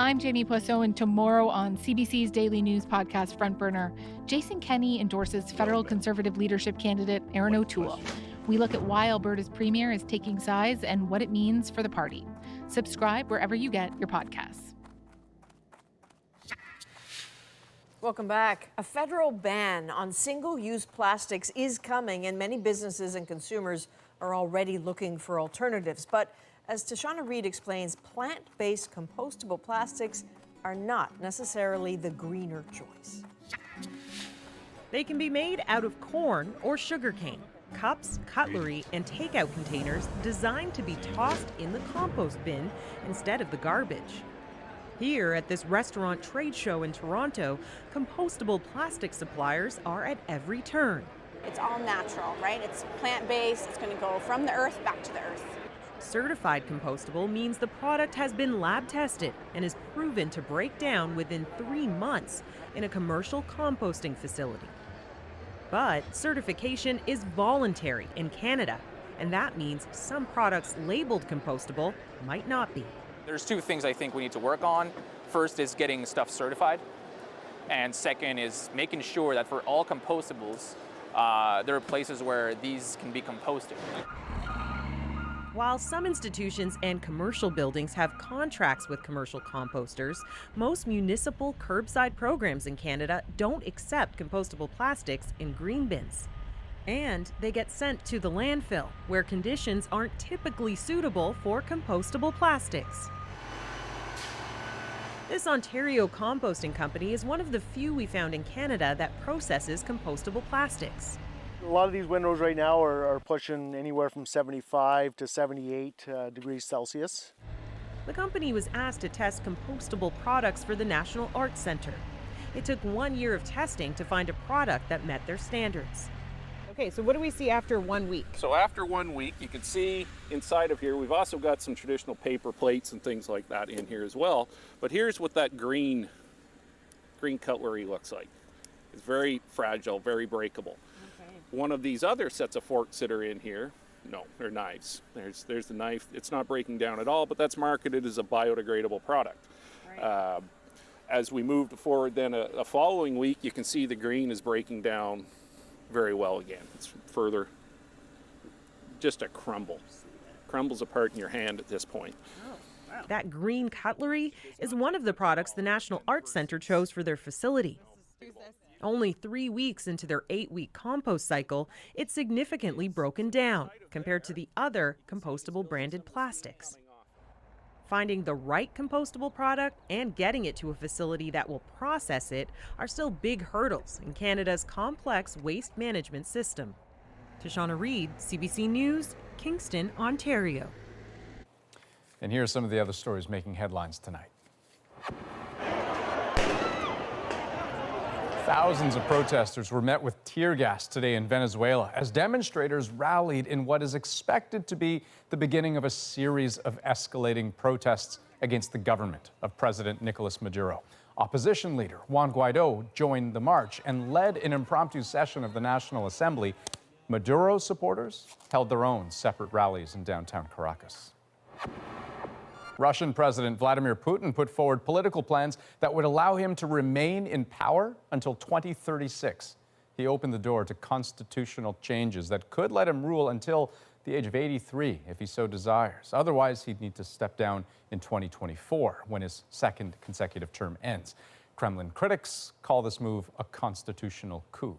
I'm Jamie Pusso, and tomorrow on CBC's daily news podcast Front Burner, Jason Kenney endorses federal Conservative leadership candidate Erin O'Toole. We look at why Alberta's premier is taking sides and what it means for the party. Subscribe wherever you get your podcasts. Welcome back. A federal ban on single-use plastics is coming, and many businesses and consumers are already looking for alternatives. But as Tashana Reid explains, plant-based compostable plastics are not necessarily the greener choice. They can be made out of corn or sugarcane. Cups, cutlery, and takeout containers designed to be tossed in the compost bin instead of the garbage. Here at this restaurant trade show in Toronto, compostable plastic suppliers are at every turn. It's all natural, right? It's plant-based. It's going to go from the earth back to the earth. Certified compostable means the product has been lab tested and is proven to break down within 3 months in a commercial composting facility. But certification is voluntary in Canada, and that means some products labeled compostable might not be. There's two things I think we need to work on. First is getting stuff certified, and second is making sure that for all compostables, there are places where these can be composted. While some institutions and commercial buildings have contracts with commercial composters, most municipal curbside programs in Canada don't accept compostable plastics in green bins. And they get sent to the landfill, where conditions aren't typically suitable for compostable plastics. This Ontario composting company is one of the few we found in Canada that processes compostable plastics. A lot of these windrows right now are pushing anywhere from 75 to 78 degrees Celsius. The company was asked to test compostable products for the National Arts Centre. It took 1 year of testing to find a product that met their standards. Okay, so what do we see after 1 week? So after 1 week, you can see inside of here, we've also got some traditional paper plates and things like that in here as well. But here's what that green cutlery looks like. It's very fragile, very breakable. One of these other sets of forks that are in here, no, they're knives. There's the knife. It's not breaking down at all, but that's marketed as a biodegradable product. Right. As we moved forward then a following week, you can see the green is breaking down very well again. It's further, just a crumble. Crumbles apart in your hand at this point. Oh, wow. That green cutlery is one of the products the National Arts Centre chose for their facility. Only 3 weeks into their 8-week compost cycle, it's significantly broken down compared to the other compostable branded plastics. Finding the right compostable product and getting it to a facility that will process it are still big hurdles in Canada's complex waste management system. Tashana Reid, CBC News, Kingston, Ontario. And here are some of the other stories making headlines tonight. Thousands of protesters were met with tear gas today in Venezuela as demonstrators rallied in what is expected to be the beginning of a series of escalating protests against the government of President Nicolas Maduro. Opposition leader Juan Guaido joined the march and led an impromptu session of the National Assembly. Maduro's supporters held their own separate rallies in downtown Caracas. Russian President Vladimir Putin put forward political plans that would allow him to remain in power until 2036. He opened the door to constitutional changes that could let him rule until the age of 83 if he so desires. Otherwise, he'd need to step down in 2024 when his second consecutive term ends. Kremlin critics call this move a constitutional coup.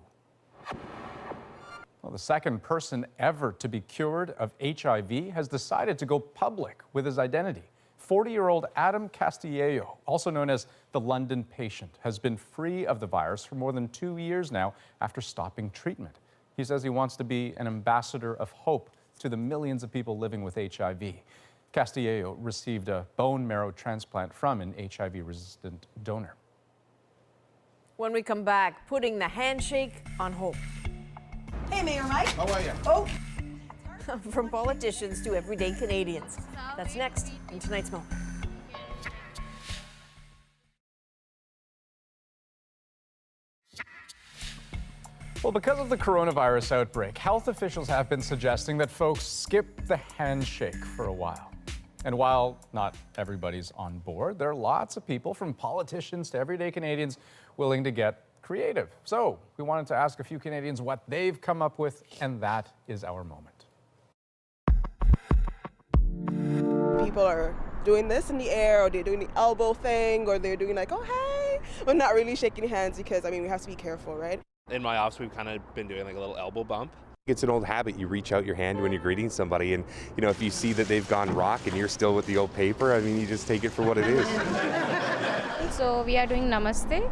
Well, the second person ever to be cured of HIV has decided to go public with his identity. 40-year-old Adam Castillo, also known as the London patient, has been free of the virus for more than 2 years now after stopping treatment. He says he wants to be an ambassador of hope to the millions of people living with HIV. Castillo received a bone marrow transplant from an HIV-resistant donor. When we come back, putting the handshake on hope. Hey, Mayor Mike. How are you? Oh. From politicians to everyday Canadians. That's next in tonight's Moment. Well, because of the coronavirus outbreak, health officials have been suggesting that folks skip the handshake for a while. And while not everybody's on board, there are lots of people, from politicians to everyday Canadians, willing to get creative. So we wanted to ask a few Canadians what they've come up with, and that is our moment. People are doing this in the air, or they're doing the elbow thing, or they're doing like, oh, hey, but not really shaking hands because, I mean, we have to be careful, right? In my office, we've kind of been doing like a little elbow bump. It's an old habit. You reach out your hand when you're greeting somebody, and if you see that they've gone rock and you're still with the old paper, I mean, you just take it for what it is. So we are doing namaste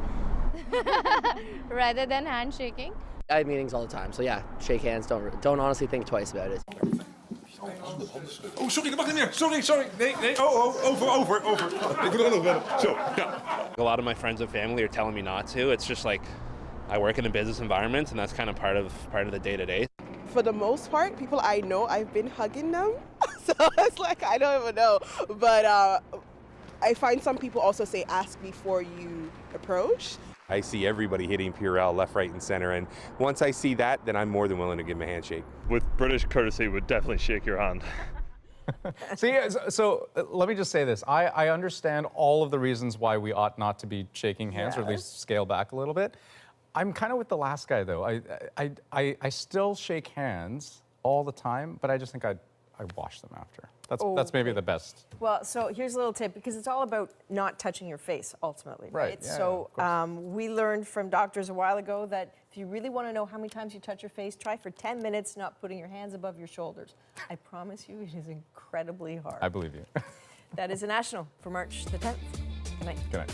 rather than handshaking. I have meetings all the time, so yeah, shake hands. Don't honestly think twice about it. Oh, sorry, dat mag niet meer. Sorry. Nee. Over. Ik wil er nog verder. Zo, ja. A lot of my friends and family are telling me not to. It's just like I work in a business environment, and that's kind of part of the day-to-day. For the most part, people I know, I've been hugging them. So it's like, I don't even know. But I find some people also say, ask before you approach. I see everybody hitting Purell left, right, and center, and once I see that, then I'm more than willing to give them a handshake. With British courtesy, would definitely shake your hand. See, so let me just say this. I understand all of the reasons why we ought not to be shaking hands, or at least scale back a little bit. I'm kind of with the last guy, though. I still shake hands all the time, but I just think I wash them after. That's maybe the best. Well, so here's a little tip, because it's all about not touching your face, ultimately, right? Yeah, so we learned from doctors a while ago that if you really want to know how many times you touch your face, try for 10 minutes not putting your hands above your shoulders. I promise you, it is incredibly hard. I believe you. That is a national for March the 10th. Good night. Good night.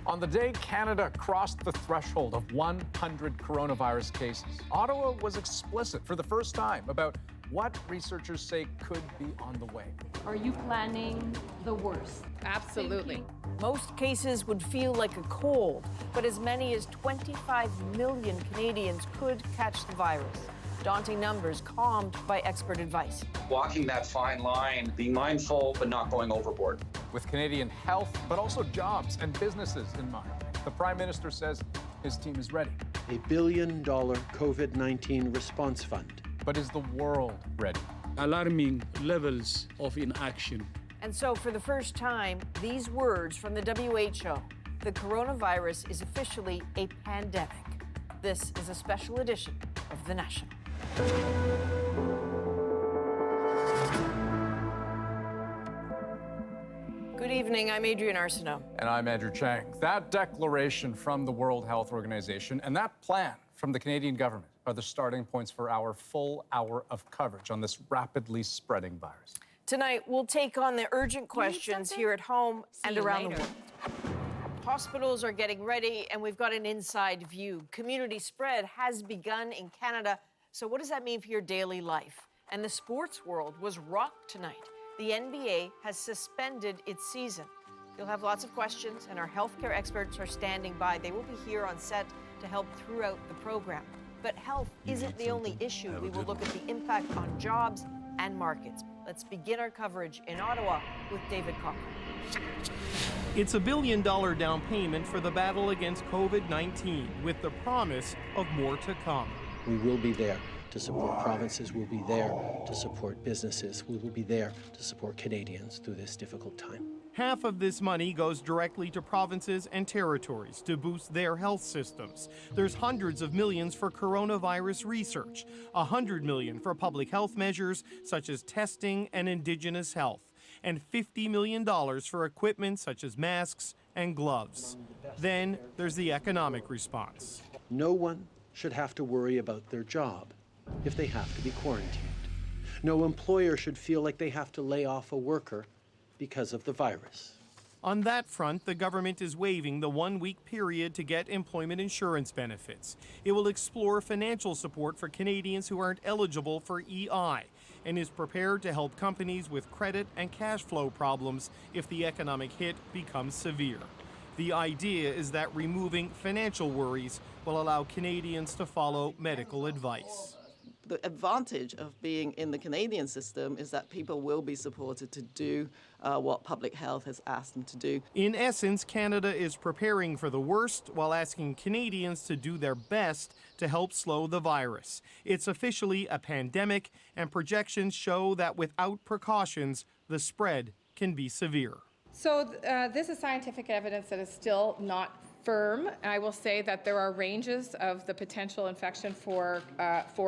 On the day Canada crossed the threshold of 100 coronavirus cases, Ottawa was explicit for the first time about what researchers say could be on the way. Are you planning the worst? Absolutely. Most cases would feel like a cold, but as many as 25 million Canadians could catch the virus. Daunting numbers calmed by expert advice. Walking that fine line, being mindful but not going overboard. With Canadian health, but also jobs and businesses in mind, the Prime Minister says his team is ready. $1 billion COVID-19 response fund. But is the world ready? Alarming levels of inaction. And so for the first time, these words from the WHO: the coronavirus is officially a pandemic. This is a special edition of The National. Good evening, I'm Adrienne Arsenault. And I'm Andrew Chang. That declaration from the World Health Organization and that plan from the Canadian government are the starting points for our full hour of coverage on this rapidly spreading virus. Tonight, we'll take on the urgent questions here at home and around the world. Hospitals are getting ready, and we've got an inside view. Community spread has begun in Canada. So what does that mean for your daily life? And the sports world was rocked tonight. The NBA has suspended its season. You'll have lots of questions, and our healthcare experts are standing by. They will be here on set to help throughout the program. But health isn't the only issue. We will look at the impact on jobs and markets. Let's begin our coverage in Ottawa with David Cochran. It's $1 billion down payment for the battle against COVID-19, with the promise of more to come. We will be there to support provinces. We'll be there to support businesses. We will be there to support Canadians through this difficult time. Half of this money goes directly to provinces and territories to boost their health systems. There's hundreds of millions for coronavirus research, $100 million for public health measures such as testing and Indigenous health, and $50 million for equipment such as masks and gloves. Then there's the economic response. No one should have to worry about their job if they have to be quarantined. No employer should feel like they have to lay off a worker because of the virus. On that front, the government is waiving the 1-week period to get employment insurance benefits. It will explore financial support for Canadians who aren't eligible for EI and is prepared to help companies with credit and cash flow problems if the economic hit becomes severe. The idea is that removing financial worries will allow Canadians to follow medical advice. the advantage of being in the Canadian system is that people will be supported to do what public health has asked them to do. In essence, Canada is preparing for the worst while asking Canadians to do their best to help slow the virus. It's officially a pandemic, and projections show that without precautions, the spread can be severe. So this is scientific evidence that is still not firm. I will say that there are ranges of the potential infection for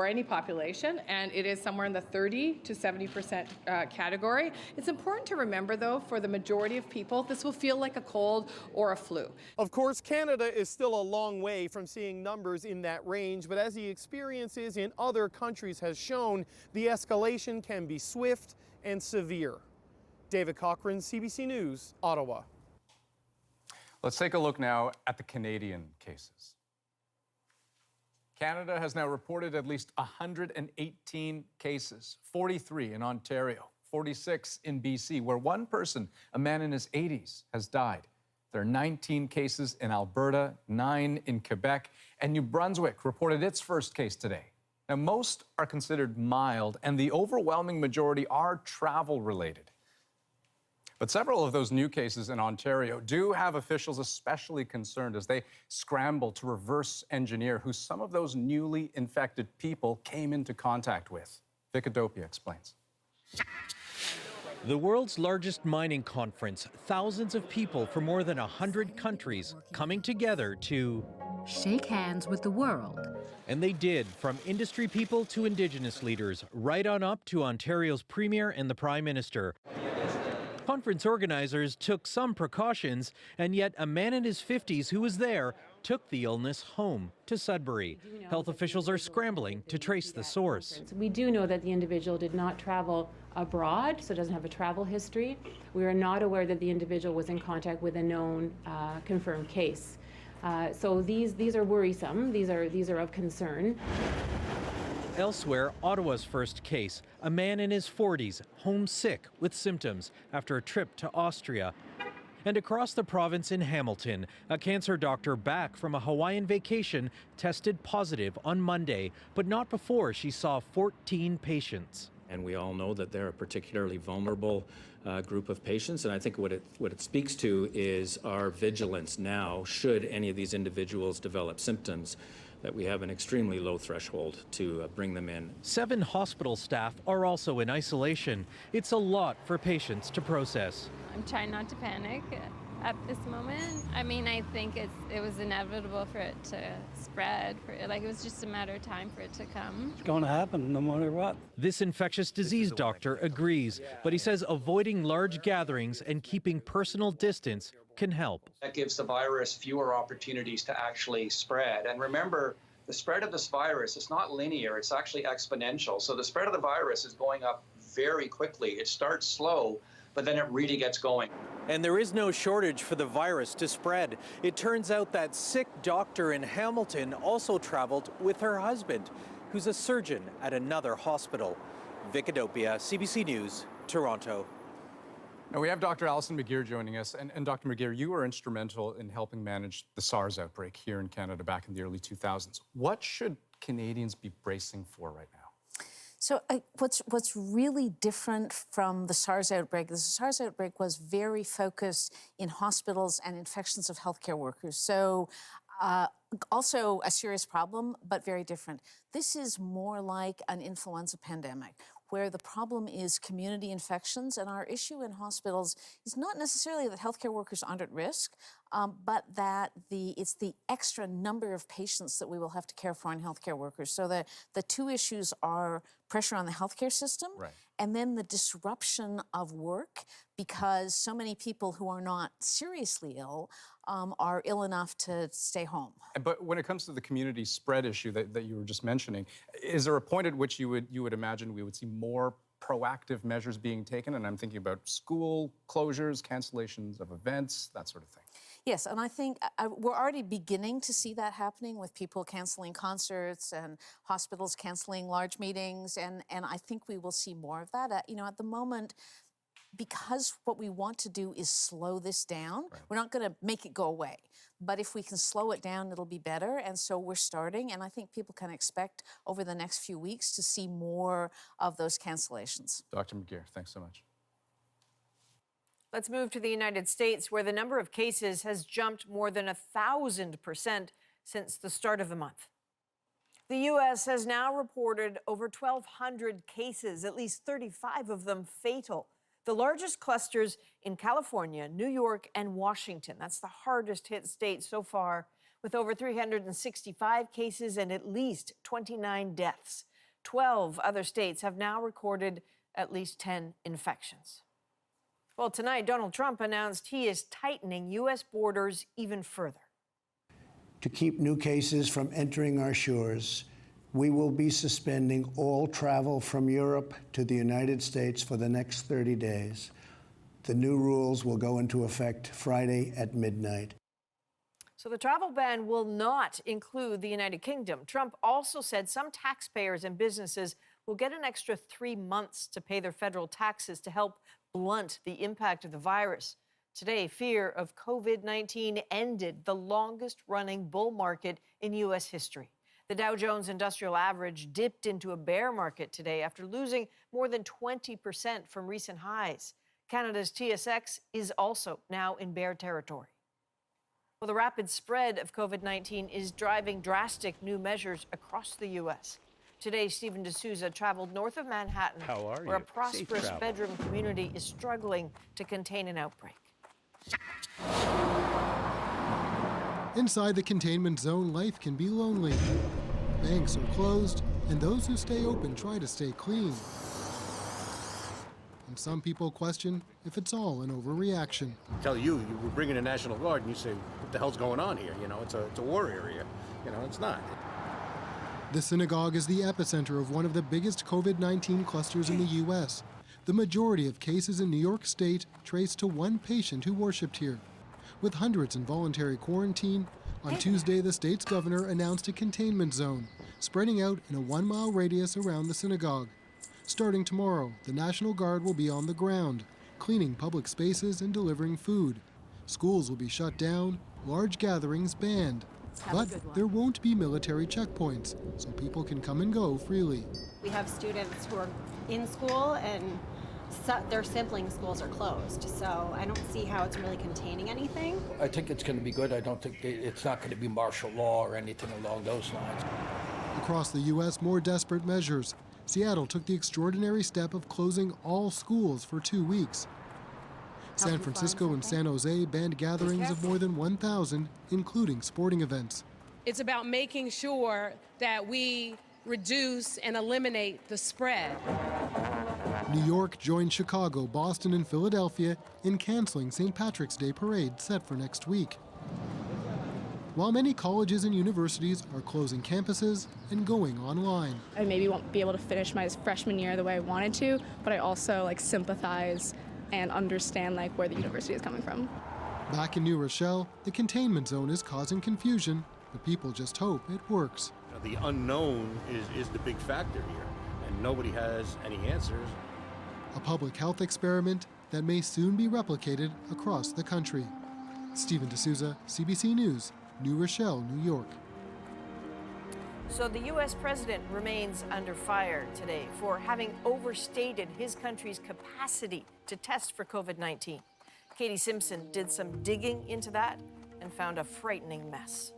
any population, and it is somewhere in the 30 to 70% category. It's important to remember, though, for the majority of people, this will feel like a cold or a flu. Of course, Canada is still a long way from seeing numbers in that range, but as the experiences in other countries has shown, the escalation can be swift and severe. David Cochran, CBC News, Ottawa. Let's take a look now at the Canadian cases. Canada has now reported at least 118 cases, 43 in Ontario, 46 in BC, where one person, a man in his 80s, has died. There are 19 cases in Alberta, 9 in Quebec, and New Brunswick reported its first case today. Now, most are considered mild, and the overwhelming majority are travel-related. But several of those new cases in Ontario do have officials especially concerned as they scramble to reverse engineer who some of those newly infected people came into contact with. Vicadopia explains. The world's largest mining conference, thousands of people from more than 100 countries coming together to shake hands with the world. And they did, from industry people to Indigenous leaders, right on up to Ontario's Premier and the Prime Minister. Conference organizers took some precautions, and yet a man in his 50s who was there took the illness home to Sudbury. Health officials are scrambling to trace the source. We do know that the individual did not travel abroad, so doesn't have a travel history. We are not aware that the individual was in contact with a known confirmed case. So these are worrisome. These are of concern. Elsewhere, Ottawa's first case, a man in his 40s, homesick with symptoms after a trip to Austria. And across the province in Hamilton, a cancer doctor back from a Hawaiian vacation tested positive on Monday, but not before she saw 14 patients. And we all know that they're a particularly vulnerable group of patients. And I think what it speaks to is our vigilance now, should any of these individuals develop symptoms, that we have an extremely low threshold to bring them in. 7 hospital staff are also in isolation. It's a lot for patients to process. I'm trying not to panic at this moment. I mean, I think it was inevitable for it to spread. It was just a matter of time for it to come. It's going to happen no matter what. This infectious disease doctor agrees, but he says avoiding large gatherings and keeping personal distance can help. That gives the virus fewer opportunities to actually spread. And remember, the spread of this virus is not linear, it's actually exponential. So the spread of the virus is going up very quickly. It starts slow, but then it really gets going. And there is no shortage for the virus to spread. It turns out that sick doctor in Hamilton also traveled with her husband, who's a surgeon at another hospital. Vicadopia, CBC News, Toronto. Now, we have Dr. Alison McGeer joining us. And Dr. McGeer, you were instrumental in helping manage the SARS outbreak here in Canada back in the early 2000s. What should Canadians be bracing for right now? So what's really different from the SARS outbreak, the SARS outbreak was very focused in hospitals and infections of healthcare workers. So also a serious problem, but very different. This is more like an influenza pandemic, where the problem is community infections, and our issue in hospitals is not necessarily that healthcare workers aren't at risk, but that it's the extra number of patients that we will have to care for in healthcare workers. So the two issues are pressure on the healthcare system, right, and then the disruption of work, because so many people who are not seriously ill are ill enough to stay home. But when it comes to the community spread issue that you were just mentioning, is there a point at which you would imagine we would see more proactive measures being taken? And I'm thinking about school closures, cancellations of events, that sort of thing. Yes, and I think we're already beginning to see that happening with people canceling concerts and hospitals canceling large meetings, and I think we will see more of that. At the moment, because what we want to do is slow this down. Right. We're not going to make it go away. But if we can slow it down, it'll be better. And so we're starting, and I think people can expect over the next few weeks to see more of those cancellations. Dr. McGeer, thanks so much. Let's move to the United States, where the number of cases has jumped more than 1,000% since the start of the month. The U.S. has now reported over 1,200 cases, at least 35 of them fatal. The largest clusters in California, New York, and Washington. That's the hardest hit state so far, with over 365 cases and at least 29 deaths. 12 other states have now recorded at least 10 infections. Well, tonight, Donald Trump announced he is tightening U.S. borders even further. To keep new cases from entering our shores, we will be suspending all travel from Europe to the United States for the next 30 days. The new rules will go into effect Friday at midnight. So the travel ban will not include the United Kingdom. Trump also said some taxpayers and businesses will get an extra 3 months to pay their federal taxes to help blunt the impact of the virus. Today, fear of COVID-19 ended the longest-running bull market in U.S. history. The Dow Jones Industrial Average dipped into a bear market today after losing more than 20% from recent highs. Canada's TSX is also now in bear territory. Well, the rapid spread of COVID-19 is driving drastic new measures across the U.S. Today, Stephen D'Souza traveled north of Manhattan, where a prosperous bedroom community is struggling to contain an outbreak. Inside the containment zone, life can be lonely. Banks are closed, and those who stay open try to stay clean. And some people question if it's all an overreaction. Tell you we're bringing a National Guard, and you say, what the hell's going on here? You know, it's a war area. You know, it's not. The synagogue is the epicenter of one of the biggest COVID-19 clusters in the U.S. The majority of cases in New York State traced to one patient who worshipped here. With hundreds in voluntary quarantine, on Tuesday, the state's governor announced a containment zone, spreading out in a 1-mile radius around the synagogue. Starting tomorrow, the National Guard will be on the ground, cleaning public spaces and delivering food. Schools will be shut down, large gatherings banned. But there won't be military checkpoints, so people can come and go freely. We have students who are in school and their sibling schools are closed, so I don't see how it's really containing anything. I think it's going to be good. I don't think it's not going to be martial law or anything along those lines. Across the U.S., more desperate measures. Seattle took the extraordinary step of closing all schools for 2 weeks. San Francisco and San Jose banned gatherings of more than 1,000, including sporting events. It's about making sure that we reduce and eliminate the spread. New York joined Chicago, Boston, and Philadelphia in canceling St. Patrick's Day parade set for next week. While many colleges and universities are closing campuses and going online. I maybe won't be able to finish my freshman year the way I wanted to, but I also sympathize and understand where the university is coming from. Back in New Rochelle, the containment zone is causing confusion, but people just hope it works. The unknown is the big factor here, and nobody has any answers. A public health experiment that may soon be replicated across the country. Stephen D'Souza, CBC News, New Rochelle, New York. So the U.S. president remains under fire today for having overstated his country's capacity to test for COVID-19. Katie Simpson did some digging into that and found a frightening mess.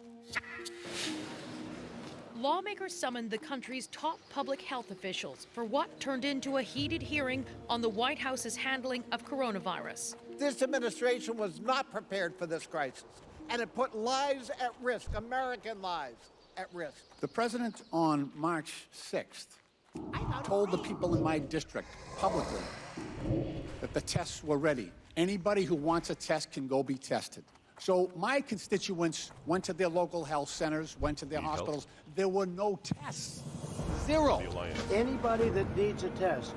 Lawmakers summoned the country's top public health officials for what turned into a heated hearing on the White House's handling of coronavirus. This administration was not prepared for this crisis, and it put lives at risk, American lives at risk. The president on March 6th told the people in my district publicly that the tests were ready. Anybody who wants a test can go be tested. So my constituents went to their local health centers, went to their hospitals. There were no tests. Zero. Anybody that needs a test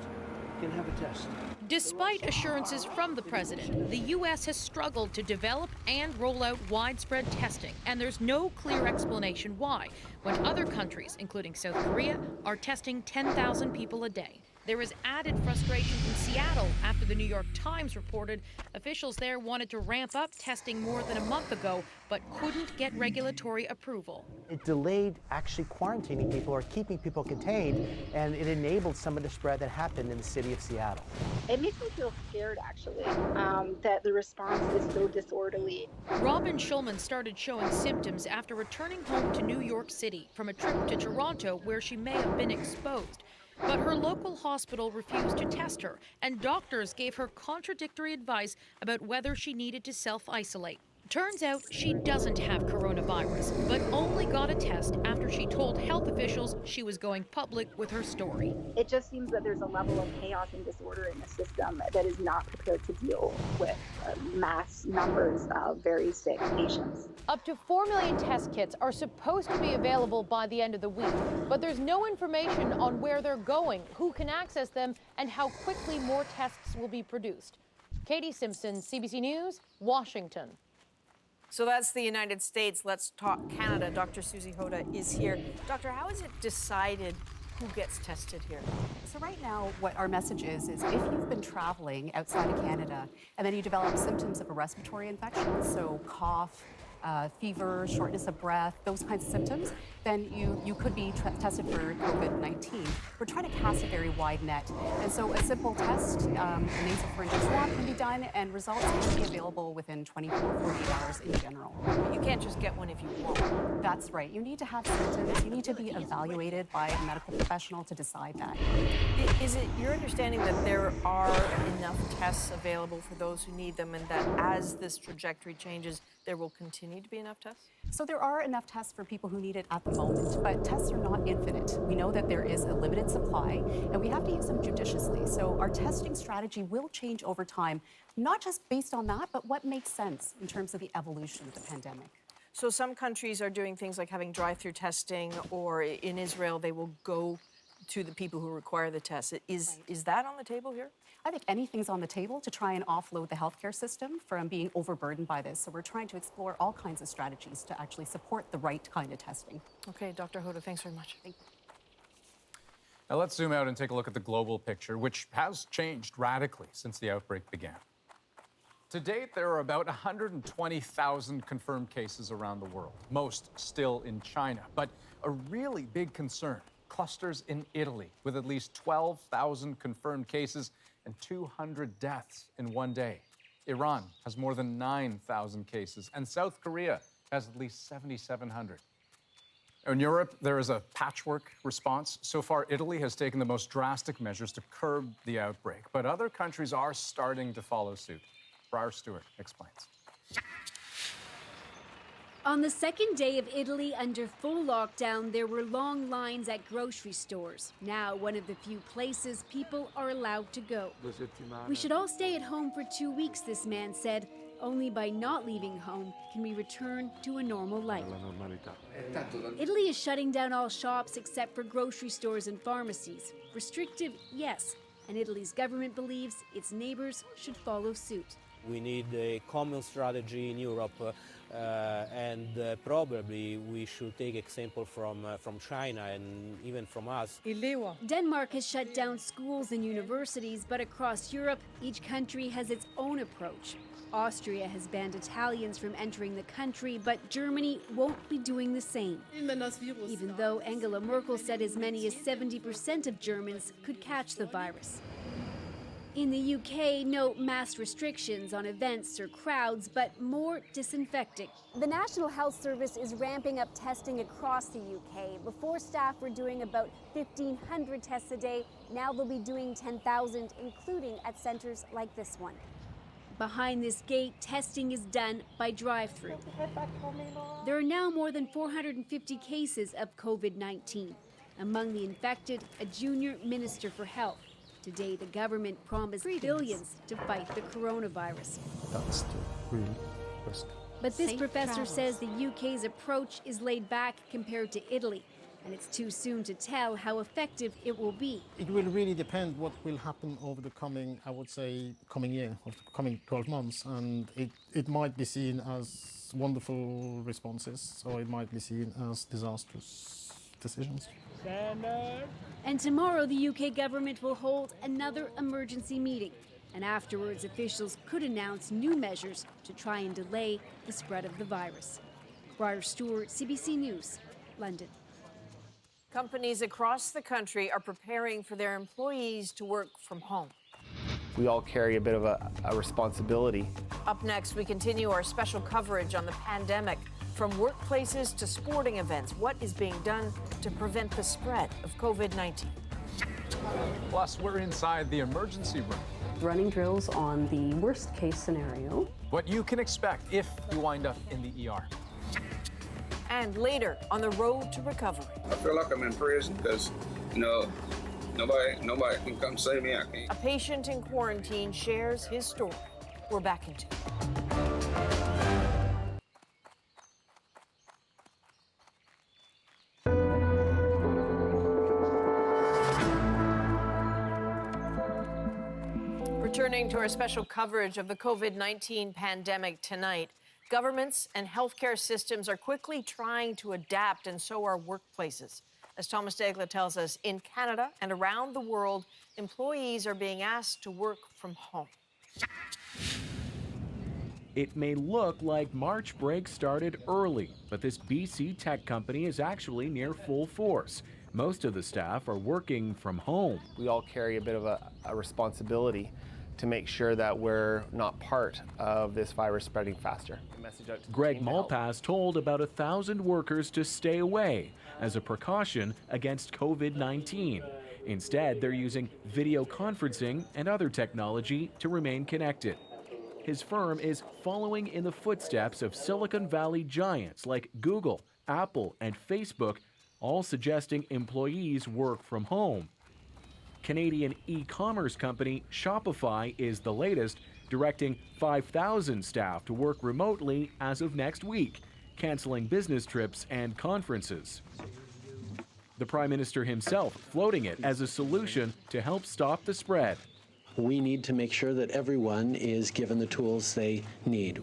can have a test. Despite assurances from the president, the U.S. has struggled to develop and roll out widespread testing, and there's no clear explanation why, when other countries, including South Korea, are testing 10,000 people a day. There is added frustration in Seattle after the New York Times reported officials there wanted to ramp up testing more than a month ago, but couldn't get regulatory approval. It delayed actually quarantining people or keeping people contained, and it enabled some of the spread that happened in the city of Seattle. It makes me feel scared, actually, that the response is so disorderly. Robin Schulman started showing symptoms after returning home to New York City from a trip to Toronto where she may have been exposed. But her local hospital refused to test her, and doctors gave her contradictory advice about whether she needed to self-isolate. Turns out she doesn't have coronavirus, but only got a test after she told health officials she was going public with her story. It just seems that there's a level of chaos and disorder in the system that is not prepared to deal with mass numbers of very sick patients. Up to 4 million test kits are supposed to be available by the end of the week, but there's no information on where they're going, who can access them, and how quickly more tests will be produced. Katie Simpson, CBC News, Washington. So that's the United States. Let's talk Canada. Dr. Susie Hoda is here. Doctor, how is it decided who gets tested here? So right now, what our message is if you've been traveling outside of Canada and then you develop symptoms of a respiratory infection, so cough, fever, shortness of breath, those kinds of symptoms, then you could be tested for COVID-19. We're trying to cast a very wide net. And so a simple test, a nasopharyngeal swab can be done, and results can be available within 24, 48 hours in general. You can't just get one if you want. That's right. You need to have symptoms. You need to be evaluated by a medical professional to decide that. Is it your understanding that there are enough tests available for those who need them, and that as this trajectory changes, there will continue to be enough tests? So there are enough tests for people who need it at the moment, but tests are not infinite. We know that there is a limited supply, and we have to use them judiciously. So our testing strategy will change over time, not just based on that, but what makes sense in terms of the evolution of the pandemic. So some countries are doing things like having drive-through testing, or in Israel, they will go to the people who require the test. Is that on the table here? I think anything's on the table to try and offload the healthcare system from being overburdened by this. So we're trying to explore all kinds of strategies to actually support the right kind of testing. Okay, Dr. Hoda, thanks very much. Thank you. Now let's zoom out and take a look at the global picture, which has changed radically since the outbreak began. To date, there are about 120,000 confirmed cases around the world, most still in China. But a really big concern, clusters in Italy, with at least 12,000 confirmed cases and 200 deaths in one day. Iran has more than 9,000 cases, and South Korea has at least 7,700. In Europe, there is a patchwork response. So far, Italy has taken the most drastic measures to curb the outbreak, but other countries are starting to follow suit. Briar Stewart explains. On the second day of Italy under full lockdown, there were long lines at grocery stores. Now, one of the few places people are allowed to go. We should all stay at home for 2 weeks, this man said. Only by not leaving home can we return to a normal life. Italy is shutting down all shops except for grocery stores and pharmacies. Restrictive, yes. And Italy's government believes its neighbors should follow suit. We need a common strategy in Europe, and probably we should take example from China and even from us. Denmark has shut down schools and universities, but across Europe, each country has its own approach. Austria has banned Italians from entering the country, but Germany won't be doing the same. Even though Angela Merkel said as many as 70% of Germans could catch the virus. In the UK, no mass restrictions on events or crowds, but more disinfecting. The National Health Service is ramping up testing across the UK. Before, staff were doing about 1,500 tests a day. Now they'll be doing 10,000, including at centers like this one. Behind this gate, testing is done by drive-through. There are now more than 450 cases of COVID-19. Among the infected, a junior minister for health. Today, the government promised billions to fight the coronavirus. That's the real risk. But this professor says the UK's approach is laid back compared to Italy, and it's too soon to tell how effective it will be. It will really depend what will happen over the coming, I would say, coming year, or the coming 12 months. And it might be seen as wonderful responses, or it might be seen as disastrous decisions. And tomorrow, the UK government will hold another emergency meeting. And afterwards, officials could announce new measures to try and delay the spread of the virus. Briar Stewart, CBC News, London. Companies across the country are preparing for their employees to work from home. We all carry a bit of a responsibility. Up next, we continue our special coverage on the pandemic. From workplaces to sporting events, what is being done to prevent the spread of COVID-19? Plus, we're inside the emergency room. Running drills on the worst case scenario. What you can expect if you wind up in the ER. And later, on the road to recovery. I feel like I'm in prison because, nobody can come see me. I can't. A patient in quarantine shares his story. We're back in 2. Returning to our special coverage of the COVID-19 pandemic tonight, governments and healthcare systems are quickly trying to adapt, and so are workplaces. As Thomas Daigle tells us, in Canada and around the world, employees are being asked to work from home. It may look like March break started early, but this BC tech company is actually near full force. Most of the staff are working from home. We all carry a bit of a responsibility to make sure that we're not part of this virus spreading faster. Greg Malpass told about 1,000 workers to stay away as a precaution against COVID-19. Instead, they're using video conferencing and other technology to remain connected. His firm is following in the footsteps of Silicon Valley giants like Google, Apple, and Facebook, all suggesting employees work from home. Canadian e-commerce company Shopify is the latest, directing 5,000 staff to work remotely as of next week, canceling business trips and conferences. The Prime Minister himself floating it as a solution to help stop the spread. We need to make sure that everyone is given the tools they need.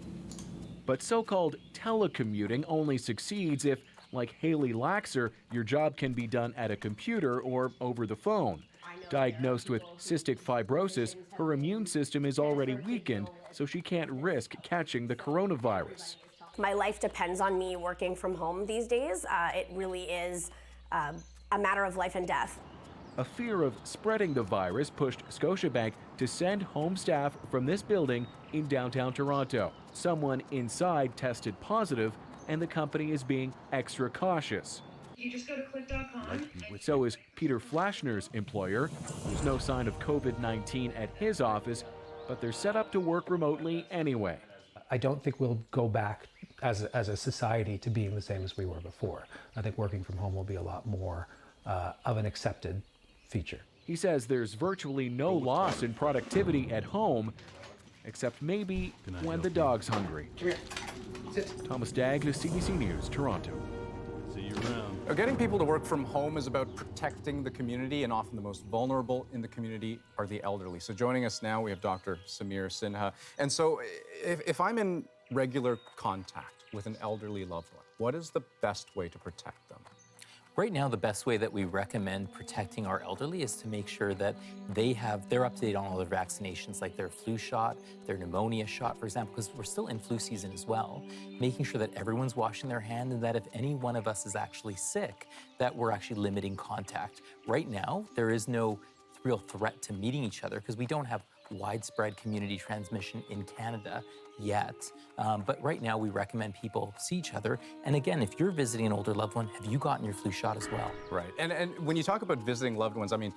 But so-called telecommuting only succeeds if, like Haley Laxer, your job can be done at a computer or over the phone. Diagnosed with cystic fibrosis, her immune system is already weakened, so she can't risk catching the coronavirus. My life depends on me working from home these days. It really is a matter of life and death. A fear of spreading the virus pushed Scotiabank to send home staff from this building in downtown Toronto. Someone inside tested positive, and the company is being extra cautious. You just go to click.com. So is Peter Flashner's employer. There's no sign of COVID-19 at his office, but they're set up to work remotely anyway. I don't think we'll go back as a society to being the same as we were before. I think working from home will be a lot more of an accepted feature. He says there's virtually no loss in productivity at home, except maybe when the dog's hungry. Come here. Sit. Thomas Daigle, CBC News, Toronto. See you around. Getting people to work from home is about protecting the community, and often the most vulnerable in the community are the elderly. So joining us now, we have Dr. Samir Sinha. And so if I'm in regular contact with an elderly loved one, what is the best way to protect them? Right now, the best way that we recommend protecting our elderly is to make sure that they're up to date on all their vaccinations, like their flu shot, their pneumonia shot, for example, because we're still in flu season as well. Making sure that everyone's washing their hand, and that if any one of us is actually sick, that we're actually limiting contact. Right now, there is no real threat to meeting each other because we don't have widespread community transmission in Canada yet. But right now, we recommend people see each other. And again, if you're visiting an older loved one, have you gotten your flu shot as well? Right. And when you talk about visiting loved ones, I mean,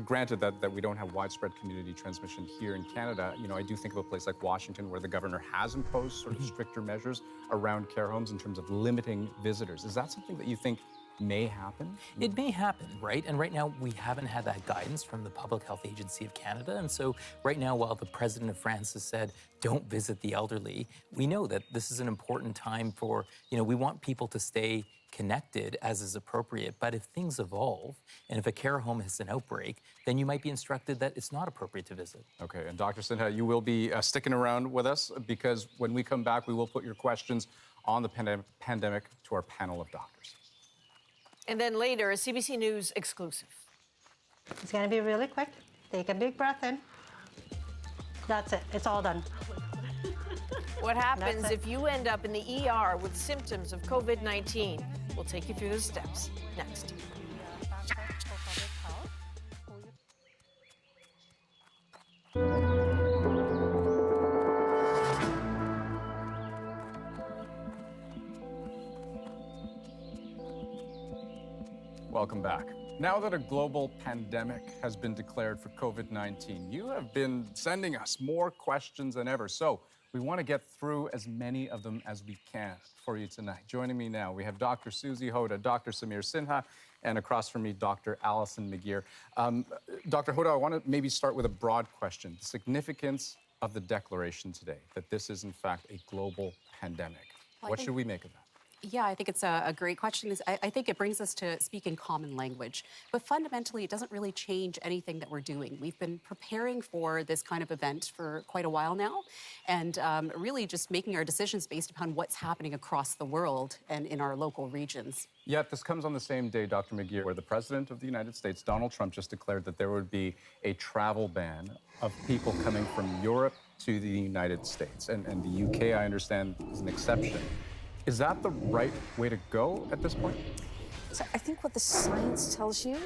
granted that we don't have widespread community transmission here in Canada, I do think of a place like Washington where the governor has imposed sort of stricter measures around care homes in terms of limiting visitors. Is that something that you think may happen? It may happen, right? And right now, we haven't had that guidance from the Public Health Agency of Canada. And so right now, while the President of France has said, don't visit the elderly, we know that this is an important time for, we want people to stay connected as is appropriate. But if things evolve, and if a care home has an outbreak, then you might be instructed that it's not appropriate to visit. Okay, and Dr. Sinha, you will be sticking around with us because when we come back, we will put your questions on the pandemic to our panel of doctors. And then later, a CBC News exclusive. It's going to be really quick. Take a big breath in. That's it. It's all done. What happens if you end up in the ER with symptoms of COVID-19? We'll take you through the steps next. Welcome back. Now that a global pandemic has been declared for COVID-19, you have been sending us more questions than ever. So we want to get through as many of them as we can for you tonight. Joining me now, we have Dr. Susie Hoda, Dr. Samir Sinha, and across from me, Dr. Allison McGeer. Dr. Hoda, I want to maybe start with a broad question. The significance of the declaration today, that this is in fact a global pandemic. What should we make of that? Yeah, I think it's a great question. I think it brings us to speaking common language. But fundamentally, it doesn't really change anything that we're doing. We've been preparing for this kind of event for quite a while now, and really just making our decisions based upon what's happening across the world and in our local regions. Yet this comes on the same day, Dr. McGeer, where the President of the United States, Donald Trump, just declared that there would be a travel ban of people coming from Europe to the United States. And the UK, I understand, is an exception. Is that the right way to go at this point? So I think what the science tells you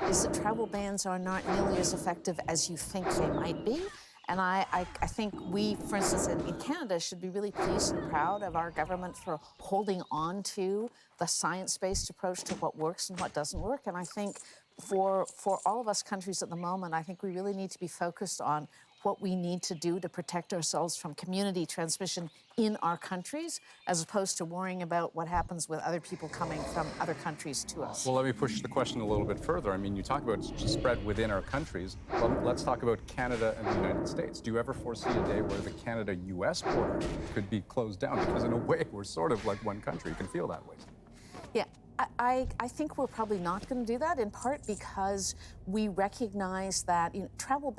is that travel bans are not nearly as effective as you think they might be. And I think we, for instance, in Canada, should be really pleased and proud of our government for holding on to the science-based approach to what works and what doesn't work. And I think for all of us countries at the moment, I think we really need to be focused on what we need to do to protect ourselves from community transmission in our countries, as opposed to worrying about what happens with other people coming from other countries to us. Well, let me push the question a little bit further. I mean, you talk about spread within our countries. Well, let's talk about Canada and the United States. Do you ever foresee a day where the Canada-US border could be closed down? Because in a way, we're sort of like one country. You can feel that way. Yeah. I think we're probably not going to do that, in part because we recognize that travel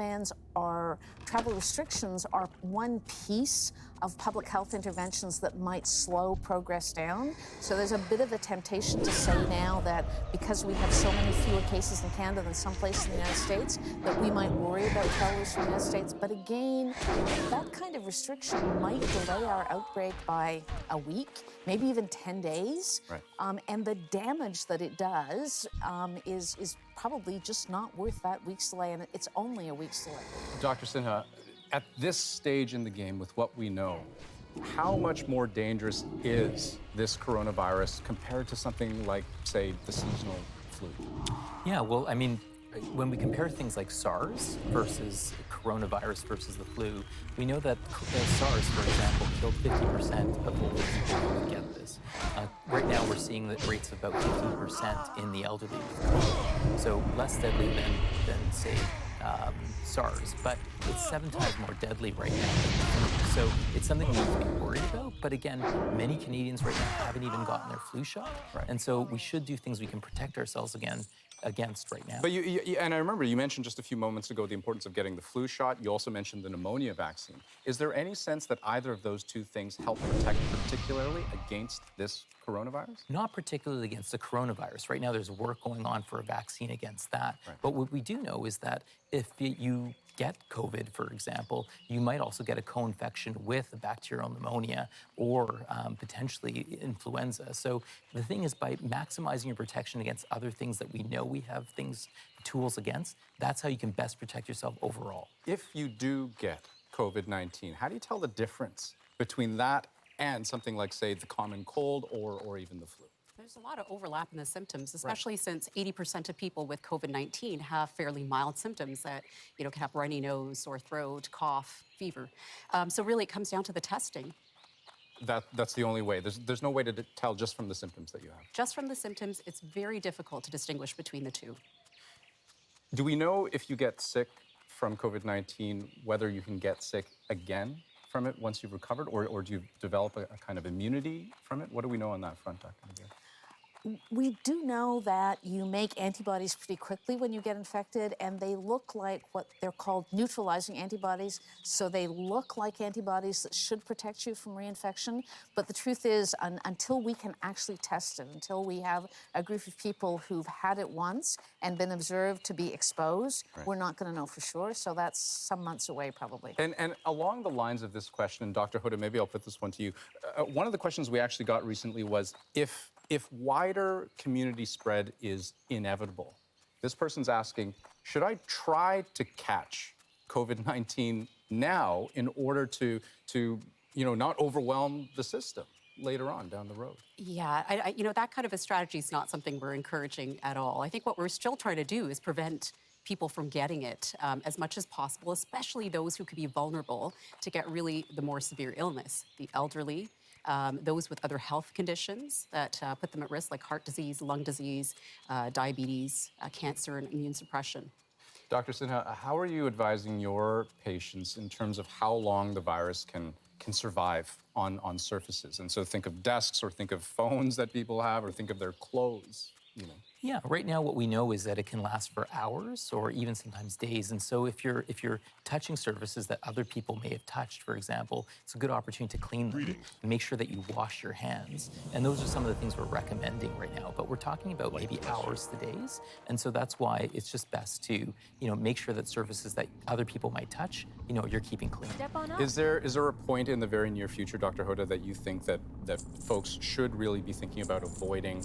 restrictions are one piece of public health interventions that might slow progress down. So there's a bit of a temptation to say now that because we have so many fewer cases in Canada than some places in the United States, that we might worry about travelers from the United States. But again, that kind of restriction might delay our outbreak by a week, maybe even 10 days. Right. And the damage that it does is probably just not worth that week's delay, and it's only a week's delay. Dr. Sinha, at this stage in the game, with what we know, how much more dangerous is this coronavirus compared to something like, say, the seasonal flu? Yeah, well, I mean, when we compare things like SARS versus coronavirus versus the flu, we know that SARS, for example, killed 50% of older people who would get this. Right now, we're seeing the rates of about 15% in the elderly with COVID. So less deadly than say, SARS, but it's 7 times more deadly right now. So it's something we need to be worried about. But again, many Canadians right now haven't even gotten their flu shot. Right. And so we should do things we can protect ourselves against right now. But and I remember you mentioned just a few moments ago the importance of getting the flu shot. You also mentioned the pneumonia vaccine. Is there any sense that either of those two things help protect particularly against this coronavirus? Not particularly against the coronavirus. Right now, there's work going on for a vaccine against that. Right. But what we do know is that if you get COVID, for example, you might also get a co-infection with a bacterial pneumonia or potentially influenza. So the thing is, by maximizing your protection against other things that we know we have tools against, that's how you can best protect yourself overall. If you do get COVID-19, how do you tell the difference between that and something like, say, the common cold or even the flu? There's a lot of overlap in the symptoms, especially since 80% of people with COVID-19 have fairly mild symptoms that, can have runny nose, sore throat, cough, fever. So really, it comes down to the testing. That's the only way. There's no way to tell just from the symptoms that you have. Just from the symptoms, it's very difficult to distinguish between the two. Do we know if you get sick from COVID-19, whether you can get sick again from it once you've recovered, or do you develop a kind of immunity from it? What do we know on that front, Dr. McGeer? We do know that you make antibodies pretty quickly when you get infected, and they look like what they're called neutralizing antibodies. So they look like antibodies that should protect you from reinfection. But the truth is, until we can actually test it, until we have a group of people who've had it once and been observed to be exposed, we're not going to know for sure. So that's some months away, probably. And along the lines of this question, Dr. Hoda, maybe I'll put this one to you. One of the questions we actually got recently was if wider community spread is inevitable, this person's asking, should I try to catch COVID-19 now in order to not overwhelm the system later on down the road? Yeah, that kind of a strategy is not something we're encouraging at all. I think what we're still trying to do is prevent people from getting it as much as possible, especially those who could be vulnerable to get really the more severe illness, the elderly, those with other health conditions that put them at risk, like heart disease, lung disease, diabetes, cancer, and immune suppression. Dr. Sinha, how are you advising your patients in terms of how long the virus can survive on surfaces? And so think of desks, or think of phones that people have, or think of their clothes, Yeah, right now what we know is that it can last for hours or even sometimes days. And so if you're touching surfaces that other people may have touched, for example, it's a good opportunity to clean them and make sure that you wash your hands. And those are some of the things we're recommending right now. But we're talking about maybe hours to days. And so that's why it's just best to, make sure that surfaces that other people might touch, you're keeping clean. Step on up. Is there a point in the very near future, Dr. Hoda, that you think that folks should really be thinking about avoiding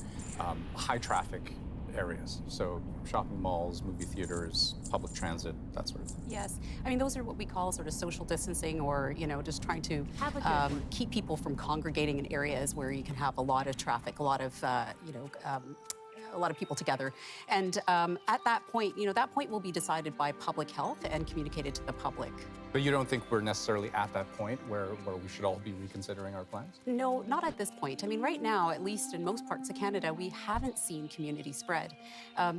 high traffic areas? So shopping malls, movie theaters, public transit, that sort of thing. Yes. I mean, those are what we call sort of social distancing, or, just trying to keep people from congregating in areas where you can have a lot of traffic, a lot of, a lot of people together. And at that point, that point will be decided by public health and communicated to the public. But you don't think we're necessarily at that point where we should all be reconsidering our plans? No, not at this point. I mean, right now, at least in most parts of Canada, we haven't seen community spread.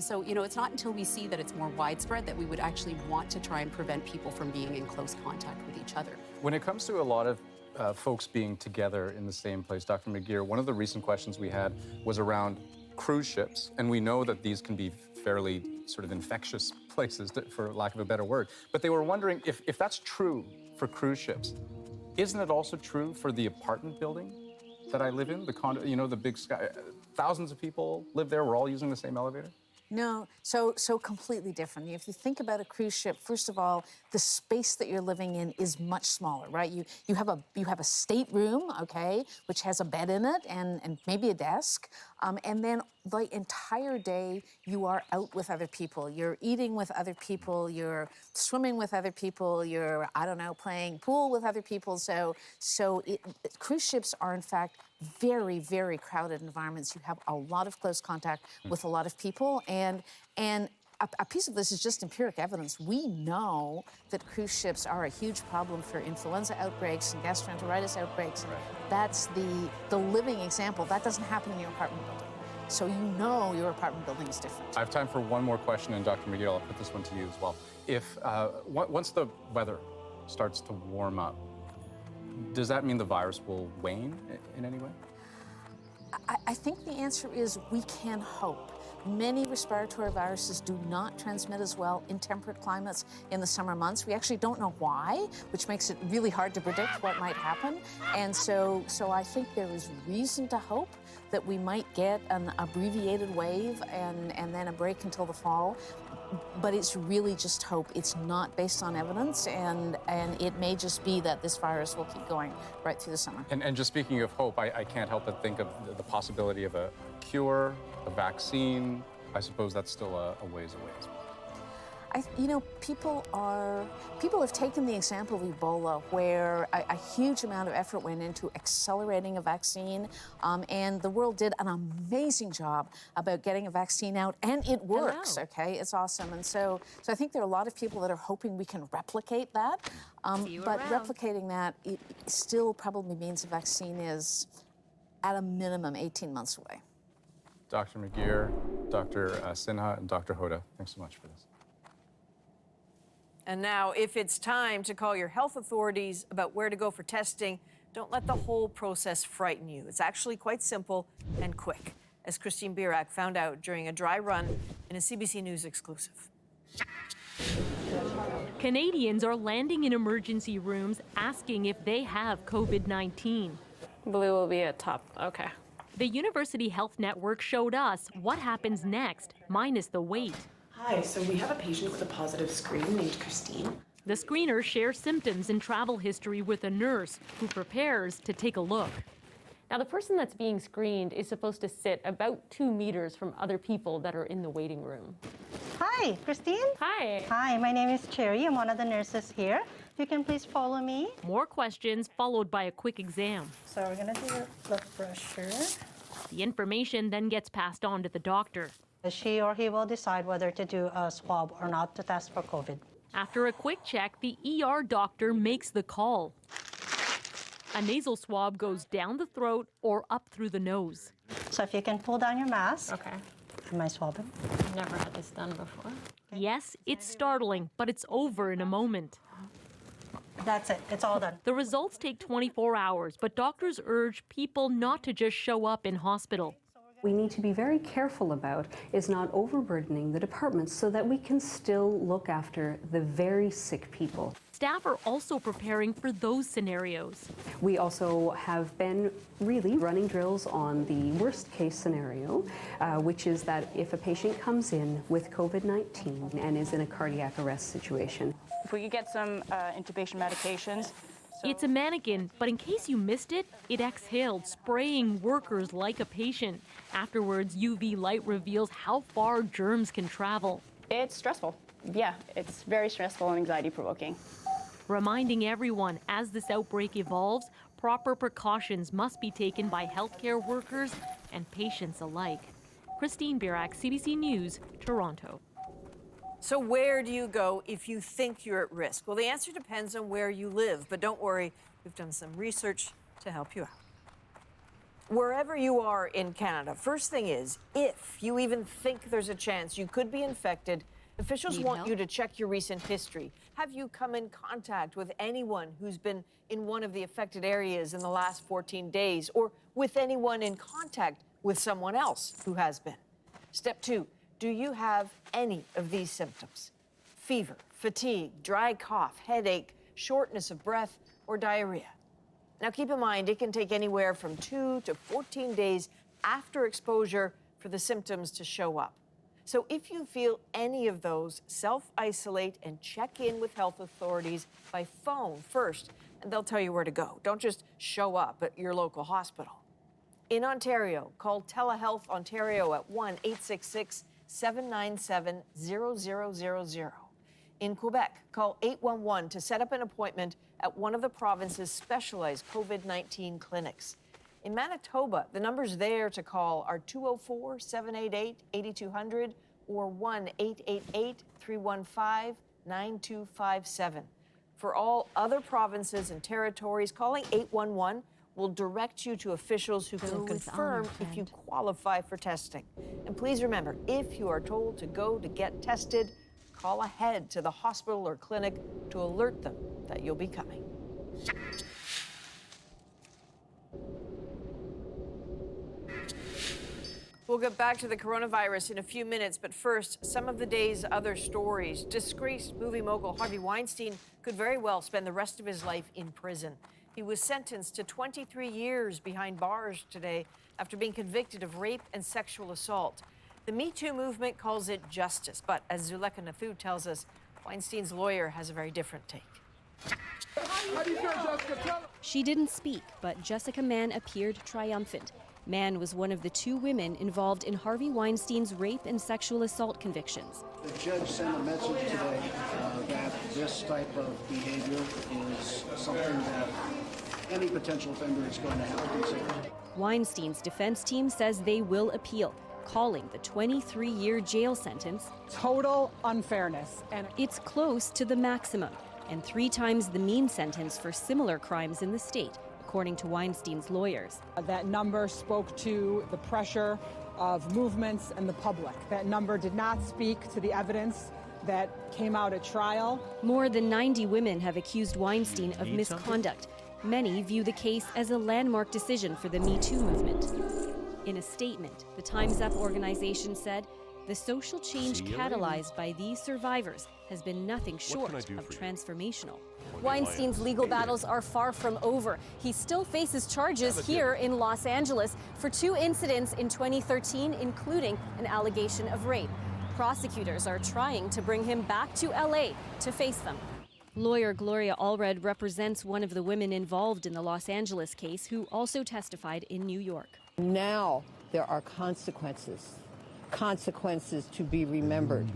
So, it's not until we see that it's more widespread that we would actually want to try and prevent people from being in close contact with each other. When it comes to a lot of folks being together in the same place, Dr. McGeer, one of the recent questions we had was around cruise ships, and we know that these can be fairly sort of infectious places, for lack of a better word. But they were wondering if that's true for cruise ships, isn't it also true for the apartment building that I live in, the condo, the big sky? Thousands of people live there. We're all using the same elevator. No, so completely different. If you think about a cruise ship, first of all, the space that you're living in is much smaller, right? You have a stateroom, okay, which has a bed in it and maybe a desk, and then the entire day you are out with other people. You're eating with other people. You're swimming with other people. You're, playing pool with other people. So cruise ships are in fact very, very crowded environments. You have a lot of close contact with a lot of people, and a piece of this is just empiric evidence. We know that cruise ships are a huge problem for influenza outbreaks and gastroenteritis outbreaks. Right. That's the living example. That doesn't happen in your apartment building. So your apartment building is different. I have time for one more question, and Dr. McGeer, I'll put this one to you as well. If once the weather starts to warm up, does that mean the virus will wane in any way? I think the answer is we can hope. Many respiratory viruses do not transmit as well in temperate climates in the summer months. We actually don't know why, which makes it really hard to predict what might happen. And so I think there is reason to hope that we might get an abbreviated wave and then a break until the fall. But it's really just hope. It's not based on evidence, and it may just be that this virus will keep going right through the summer. And just speaking of hope, I can't help but think of the possibility of a cure, a vaccine. I suppose that's still a ways away as well. People have taken the example of Ebola, where a huge amount of effort went into accelerating a vaccine, and the world did an amazing job about getting a vaccine out, and it works, okay? It's awesome. And so I think there are a lot of people that are hoping we can replicate that, but replicating that, it still probably means a vaccine is, at a minimum, 18 months away. Dr. McGeer, Dr. Sinha, and Dr. Hoda, thanks so much for this. And now, if it's time to call your health authorities about where to go for testing, don't let the whole process frighten you. It's actually quite simple and quick. as Christine Birak found out during a dry run in a CBC News exclusive. Canadians are landing in emergency rooms asking if they have COVID-19. Blue will be at top. Okay. The University Health Network showed us what happens next, minus the wait. Hi, so we have a patient with a positive screen named Christine. The screener shares symptoms and travel history with a nurse who prepares to take a look. Now, the person that's being screened is supposed to sit about 2 meters from other people that are in the waiting room. Hi, Christine. Hi. Hi, my name is Cherry. I'm one of the nurses here. If you can please follow me. More questions followed by a quick exam. So we're going to do your blood pressure. The information then gets passed on to the doctor. She or he will decide whether to do a swab or not to test for COVID. After a quick check, the ER doctor makes the call. A nasal swab goes down the throat or up through the nose. So if you can pull down your mask. Okay. Am I swabbing? I've never had this done before. Yes, it's startling, but it's over in a moment. That's it. It's all done. The results take 24 hours, but doctors urge people not to just show up in hospital. We need to be very careful about is not overburdening the departments so that we can still look after the very sick people. Staff are also preparing for those scenarios. We also have been really running drills on the worst case scenario, which is that if a patient comes in with COVID-19 and is in a cardiac arrest situation. If we could get some intubation medications. It's a mannequin, but in case you missed it, it exhaled, spraying workers like a patient. Afterwards, UV light reveals how far germs can travel. It's stressful. Yeah, it's very stressful and anxiety-provoking. Reminding everyone, as this outbreak evolves, proper precautions must be taken by healthcare workers and patients alike. Christine Birak, CBC News, Toronto. So where do you go if you think you're at risk? Well, the answer depends on where you live, but don't worry, we've done some research to help you out. Wherever you are in Canada, first thing is, if you even think there's a chance you could be infected, officials want you to check your recent history. Have you come in contact with anyone who's been in one of the affected areas in the last 14 days, or with anyone in contact with someone else who has been? Step 2. Do you have any of these symptoms? Fever, fatigue, dry cough, headache, shortness of breath, or diarrhea? Now keep in mind, it can take anywhere from 2 to 14 days after exposure for the symptoms to show up. So if you feel any of those, self-isolate and check in with health authorities by phone first, and they'll tell you where to go. Don't just show up at your local hospital. In Ontario, call Telehealth Ontario at 1-866-797-0000. In Quebec, call 811 to set up an appointment at one of the province's specialized COVID-19 clinics. In Manitoba, the numbers there to call are 204-788-8200 or 1-888-315-9257. For all other provinces and territories, calling 811 will direct you to officials who can confirm if you qualify for testing. And please remember, if you are told to go to get tested, call ahead to the hospital or clinic to alert them that you'll be coming. We'll get back to the coronavirus in a few minutes, but first, some of the day's other stories. Disgraced movie mogul Harvey Weinstein could very well spend the rest of his life in prison. He was sentenced to 23 years behind bars today after being convicted of rape and sexual assault. The Me Too movement calls it justice, but as Zulekha Nathoo tells us, Weinstein's lawyer has a very different take. She didn't speak, but Jessica Mann appeared triumphant. Mann was one of the 2 women involved in Harvey Weinstein's rape and sexual assault convictions. The judge sent a message today that this type of behavior is something that any potential offender is going to have to consider. Weinstein's defense team says they will appeal, calling the 23-year jail sentence total unfairness. And it's close to the maximum and 3 times the mean sentence for similar crimes in the state, according to Weinstein's lawyers. That number spoke to the pressure of movements and the public. That number did not speak to the evidence that came out at trial. More than 90 women have accused Weinstein of misconduct. Many view the case as a landmark decision for the Me Too movement. In a statement, the Time's Up organization said, the social change catalyzed by these survivors has been nothing short of transformational. Weinstein's legal battles are far from over. He still faces charges here in Los Angeles for 2 incidents in 2013, including an allegation of rape. Prosecutors are trying to bring him back to LA to face them. Lawyer Gloria Allred represents one of the women involved in the Los Angeles case who also testified in New York. Now there are consequences to be remembered,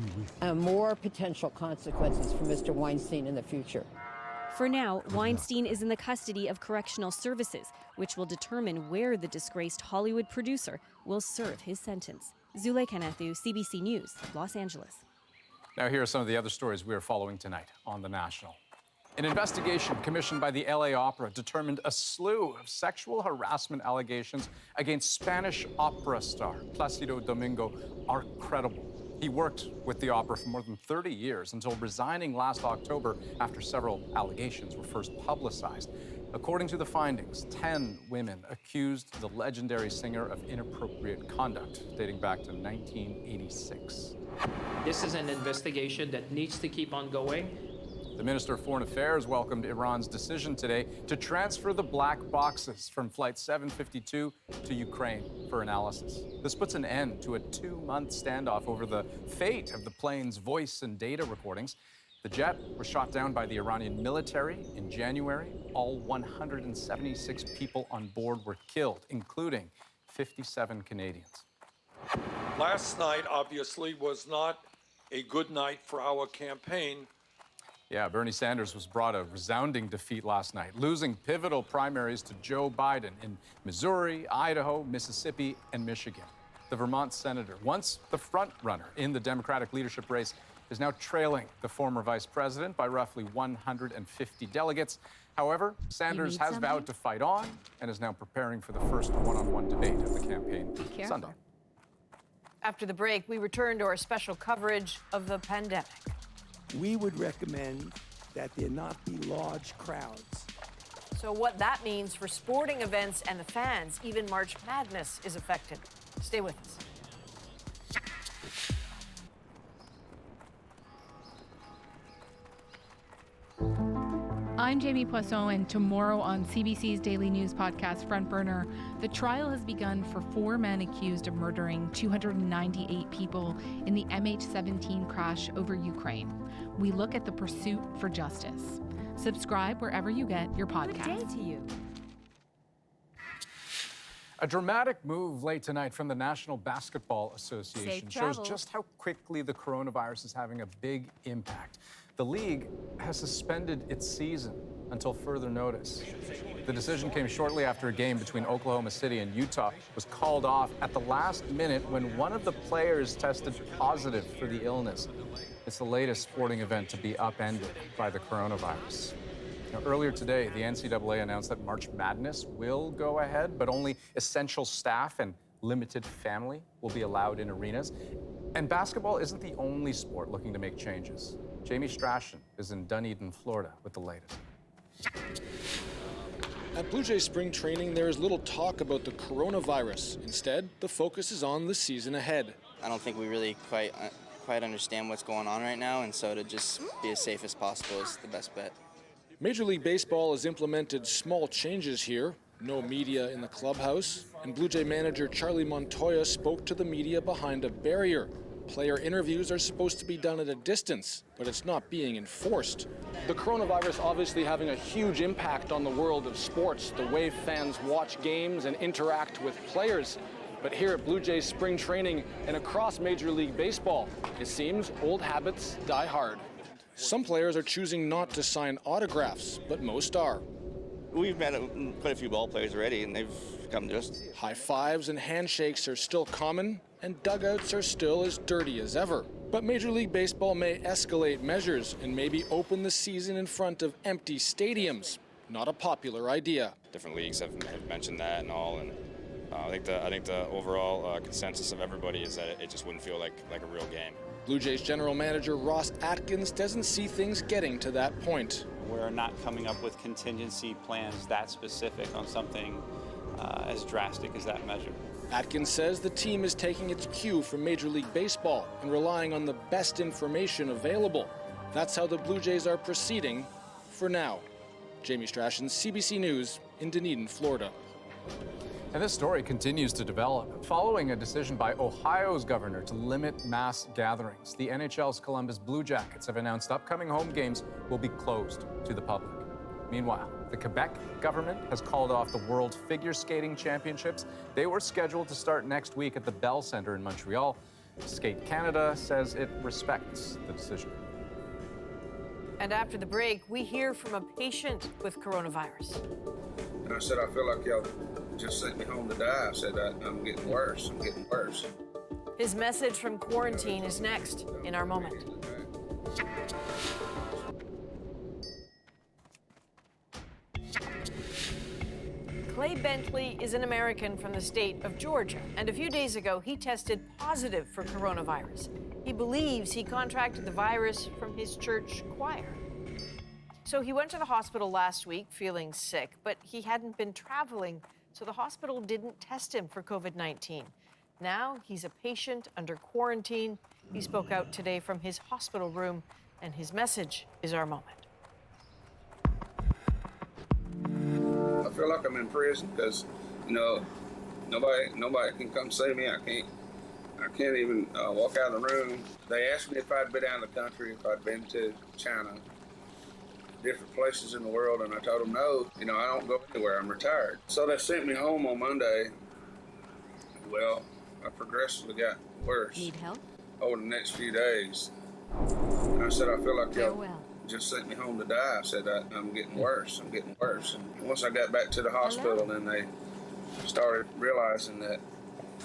and more potential consequences for Mr. Weinstein in the future. For now, Weinstein is in the custody of Correctional Services, which will determine where the disgraced Hollywood producer will serve his sentence. Zule Kanathu, CBC News, Los Angeles. Now here are some of the other stories we are following tonight on The National. An investigation commissioned by the LA Opera determined a slew of sexual harassment allegations against Spanish opera star Placido Domingo are credible. He worked with the opera for more than 30 years until resigning last October after several allegations were first publicized. According to the findings, 10 women accused the legendary singer of inappropriate conduct dating back to 1986. This is an investigation that needs to keep on going. The Minister of Foreign Affairs welcomed Iran's decision today to transfer the black boxes from Flight 752 to Ukraine for analysis. This puts an end to a 2-month standoff over the fate of the plane's voice and data recordings. The jet was shot down by the Iranian military in January. All 176 people on board were killed, including 57 Canadians. Last night, obviously, was not a good night for our campaign. Yeah, Bernie Sanders was brought a resounding defeat last night, losing pivotal primaries to Joe Biden in Missouri, Idaho, Mississippi, and Michigan. The Vermont senator, once the front runner in the Democratic leadership race, is now trailing the former vice president by roughly 150 delegates. However, Sanders has vowed to fight on and is now preparing for the first one-on-one debate of the campaign Sunday. After the break, we return to our special coverage of the pandemic. We would recommend that there not be large crowds. So what that means for sporting events and the fans, even March Madness is affected. Stay with us. I'm Jamie Poisson, and tomorrow on CBC's daily news podcast, Front Burner, the trial has begun for 4 men accused of murdering 298 people in the MH17 crash over Ukraine. We look at the pursuit for justice. Subscribe wherever you get your podcasts. Good day to you. A dramatic move late tonight from the National Basketball Association shows just how quickly the coronavirus is having a big impact. The league has suspended its season until further notice. The decision came shortly after a game between Oklahoma City and Utah was called off at the last minute when one of the players tested positive for the illness. It's the latest sporting event to be upended by the coronavirus. Now, earlier today, the NCAA announced that March Madness will go ahead, but only essential staff and limited family will be allowed in arenas. And basketball isn't the only sport looking to make changes. Jamie Strachan is in Dunedin, Florida, with the latest. At Blue Jays spring training, there is little talk about the coronavirus. Instead, the focus is on the season ahead. I don't think we really quite understand what's going on right now, and so to just be as safe as possible is the best bet. Major League Baseball has implemented small changes here. No media in the clubhouse. And Blue Jay manager Charlie Montoya spoke to the media behind a barrier. Player interviews are supposed to be done at a distance, but it's not being enforced. The coronavirus obviously having a huge impact on the world of sports, the way fans watch games and interact with players. But here at Blue Jays spring training and across Major League Baseball, it seems old habits die hard. Some players are choosing not to sign autographs, but most are. We've met quite a few ball players already, and they've come to us. High fives and handshakes are still common, and dugouts are still as dirty as ever. But Major League Baseball may escalate measures and maybe open the season in front of empty stadiums. Not a popular idea. Different leagues have mentioned that and all, and I think the overall consensus of everybody is that it just wouldn't feel like a real game. Blue Jays general manager Ross Atkins doesn't see things getting to that point. We're not coming up with contingency plans that specific on something as drastic as that measure. Atkins says the team is taking its cue from Major League Baseball and relying on the best information available. That's how the Blue Jays are proceeding for now. Jamie Strachan, CBC News in Dunedin, Florida. And this story continues to develop. Following a decision by Ohio's governor to limit mass gatherings, the NHL's Columbus Blue Jackets have announced upcoming home games will be closed to the public. Meanwhile, the Quebec government has called off the World Figure Skating Championships. They were scheduled to start next week at the Bell Centre in Montreal. Skate Canada says it respects the decision. And after the break, we hear from a patient with coronavirus. And I said, I feel like y'all just sent me home to die. I said, I'm getting worse. I'm getting worse. His message from quarantine is next in our moment. Clay Bentley is an American from the state of Georgia, and a few days ago he tested positive for coronavirus. He believes he contracted the virus from his church choir. So he went to the hospital last week feeling sick, but he hadn't been traveling, so the hospital didn't test him for COVID-19. Now he's a patient under quarantine. He spoke out today from his hospital room, and his message is our moment. I feel like I'm in prison because, nobody can come see me. I can't even walk out of the room. They asked me if I'd been out of the country, if I'd been to China, different places in the world, and I told them no. I don't go anywhere. I'm retired. So they sent me home on Monday. Well, I progressively got worse. Need help? Over the next few days. And I said, I feel like y'all just sent me home to die. I said, I'm getting worse. I'm getting worse. And once I got back to the hospital, then they started realizing that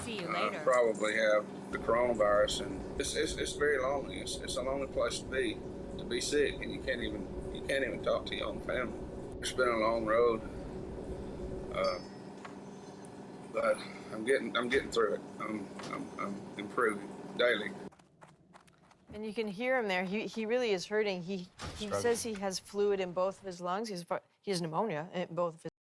I probably have the coronavirus, and it's very lonely. It's a lonely place to be sick, and you can't even talk to your own family. It's been a long road, but I'm getting through it. I'm improving daily. And you can hear him there. He really is hurting. He says he has fluid in both of his lungs. He has pneumonia in both of his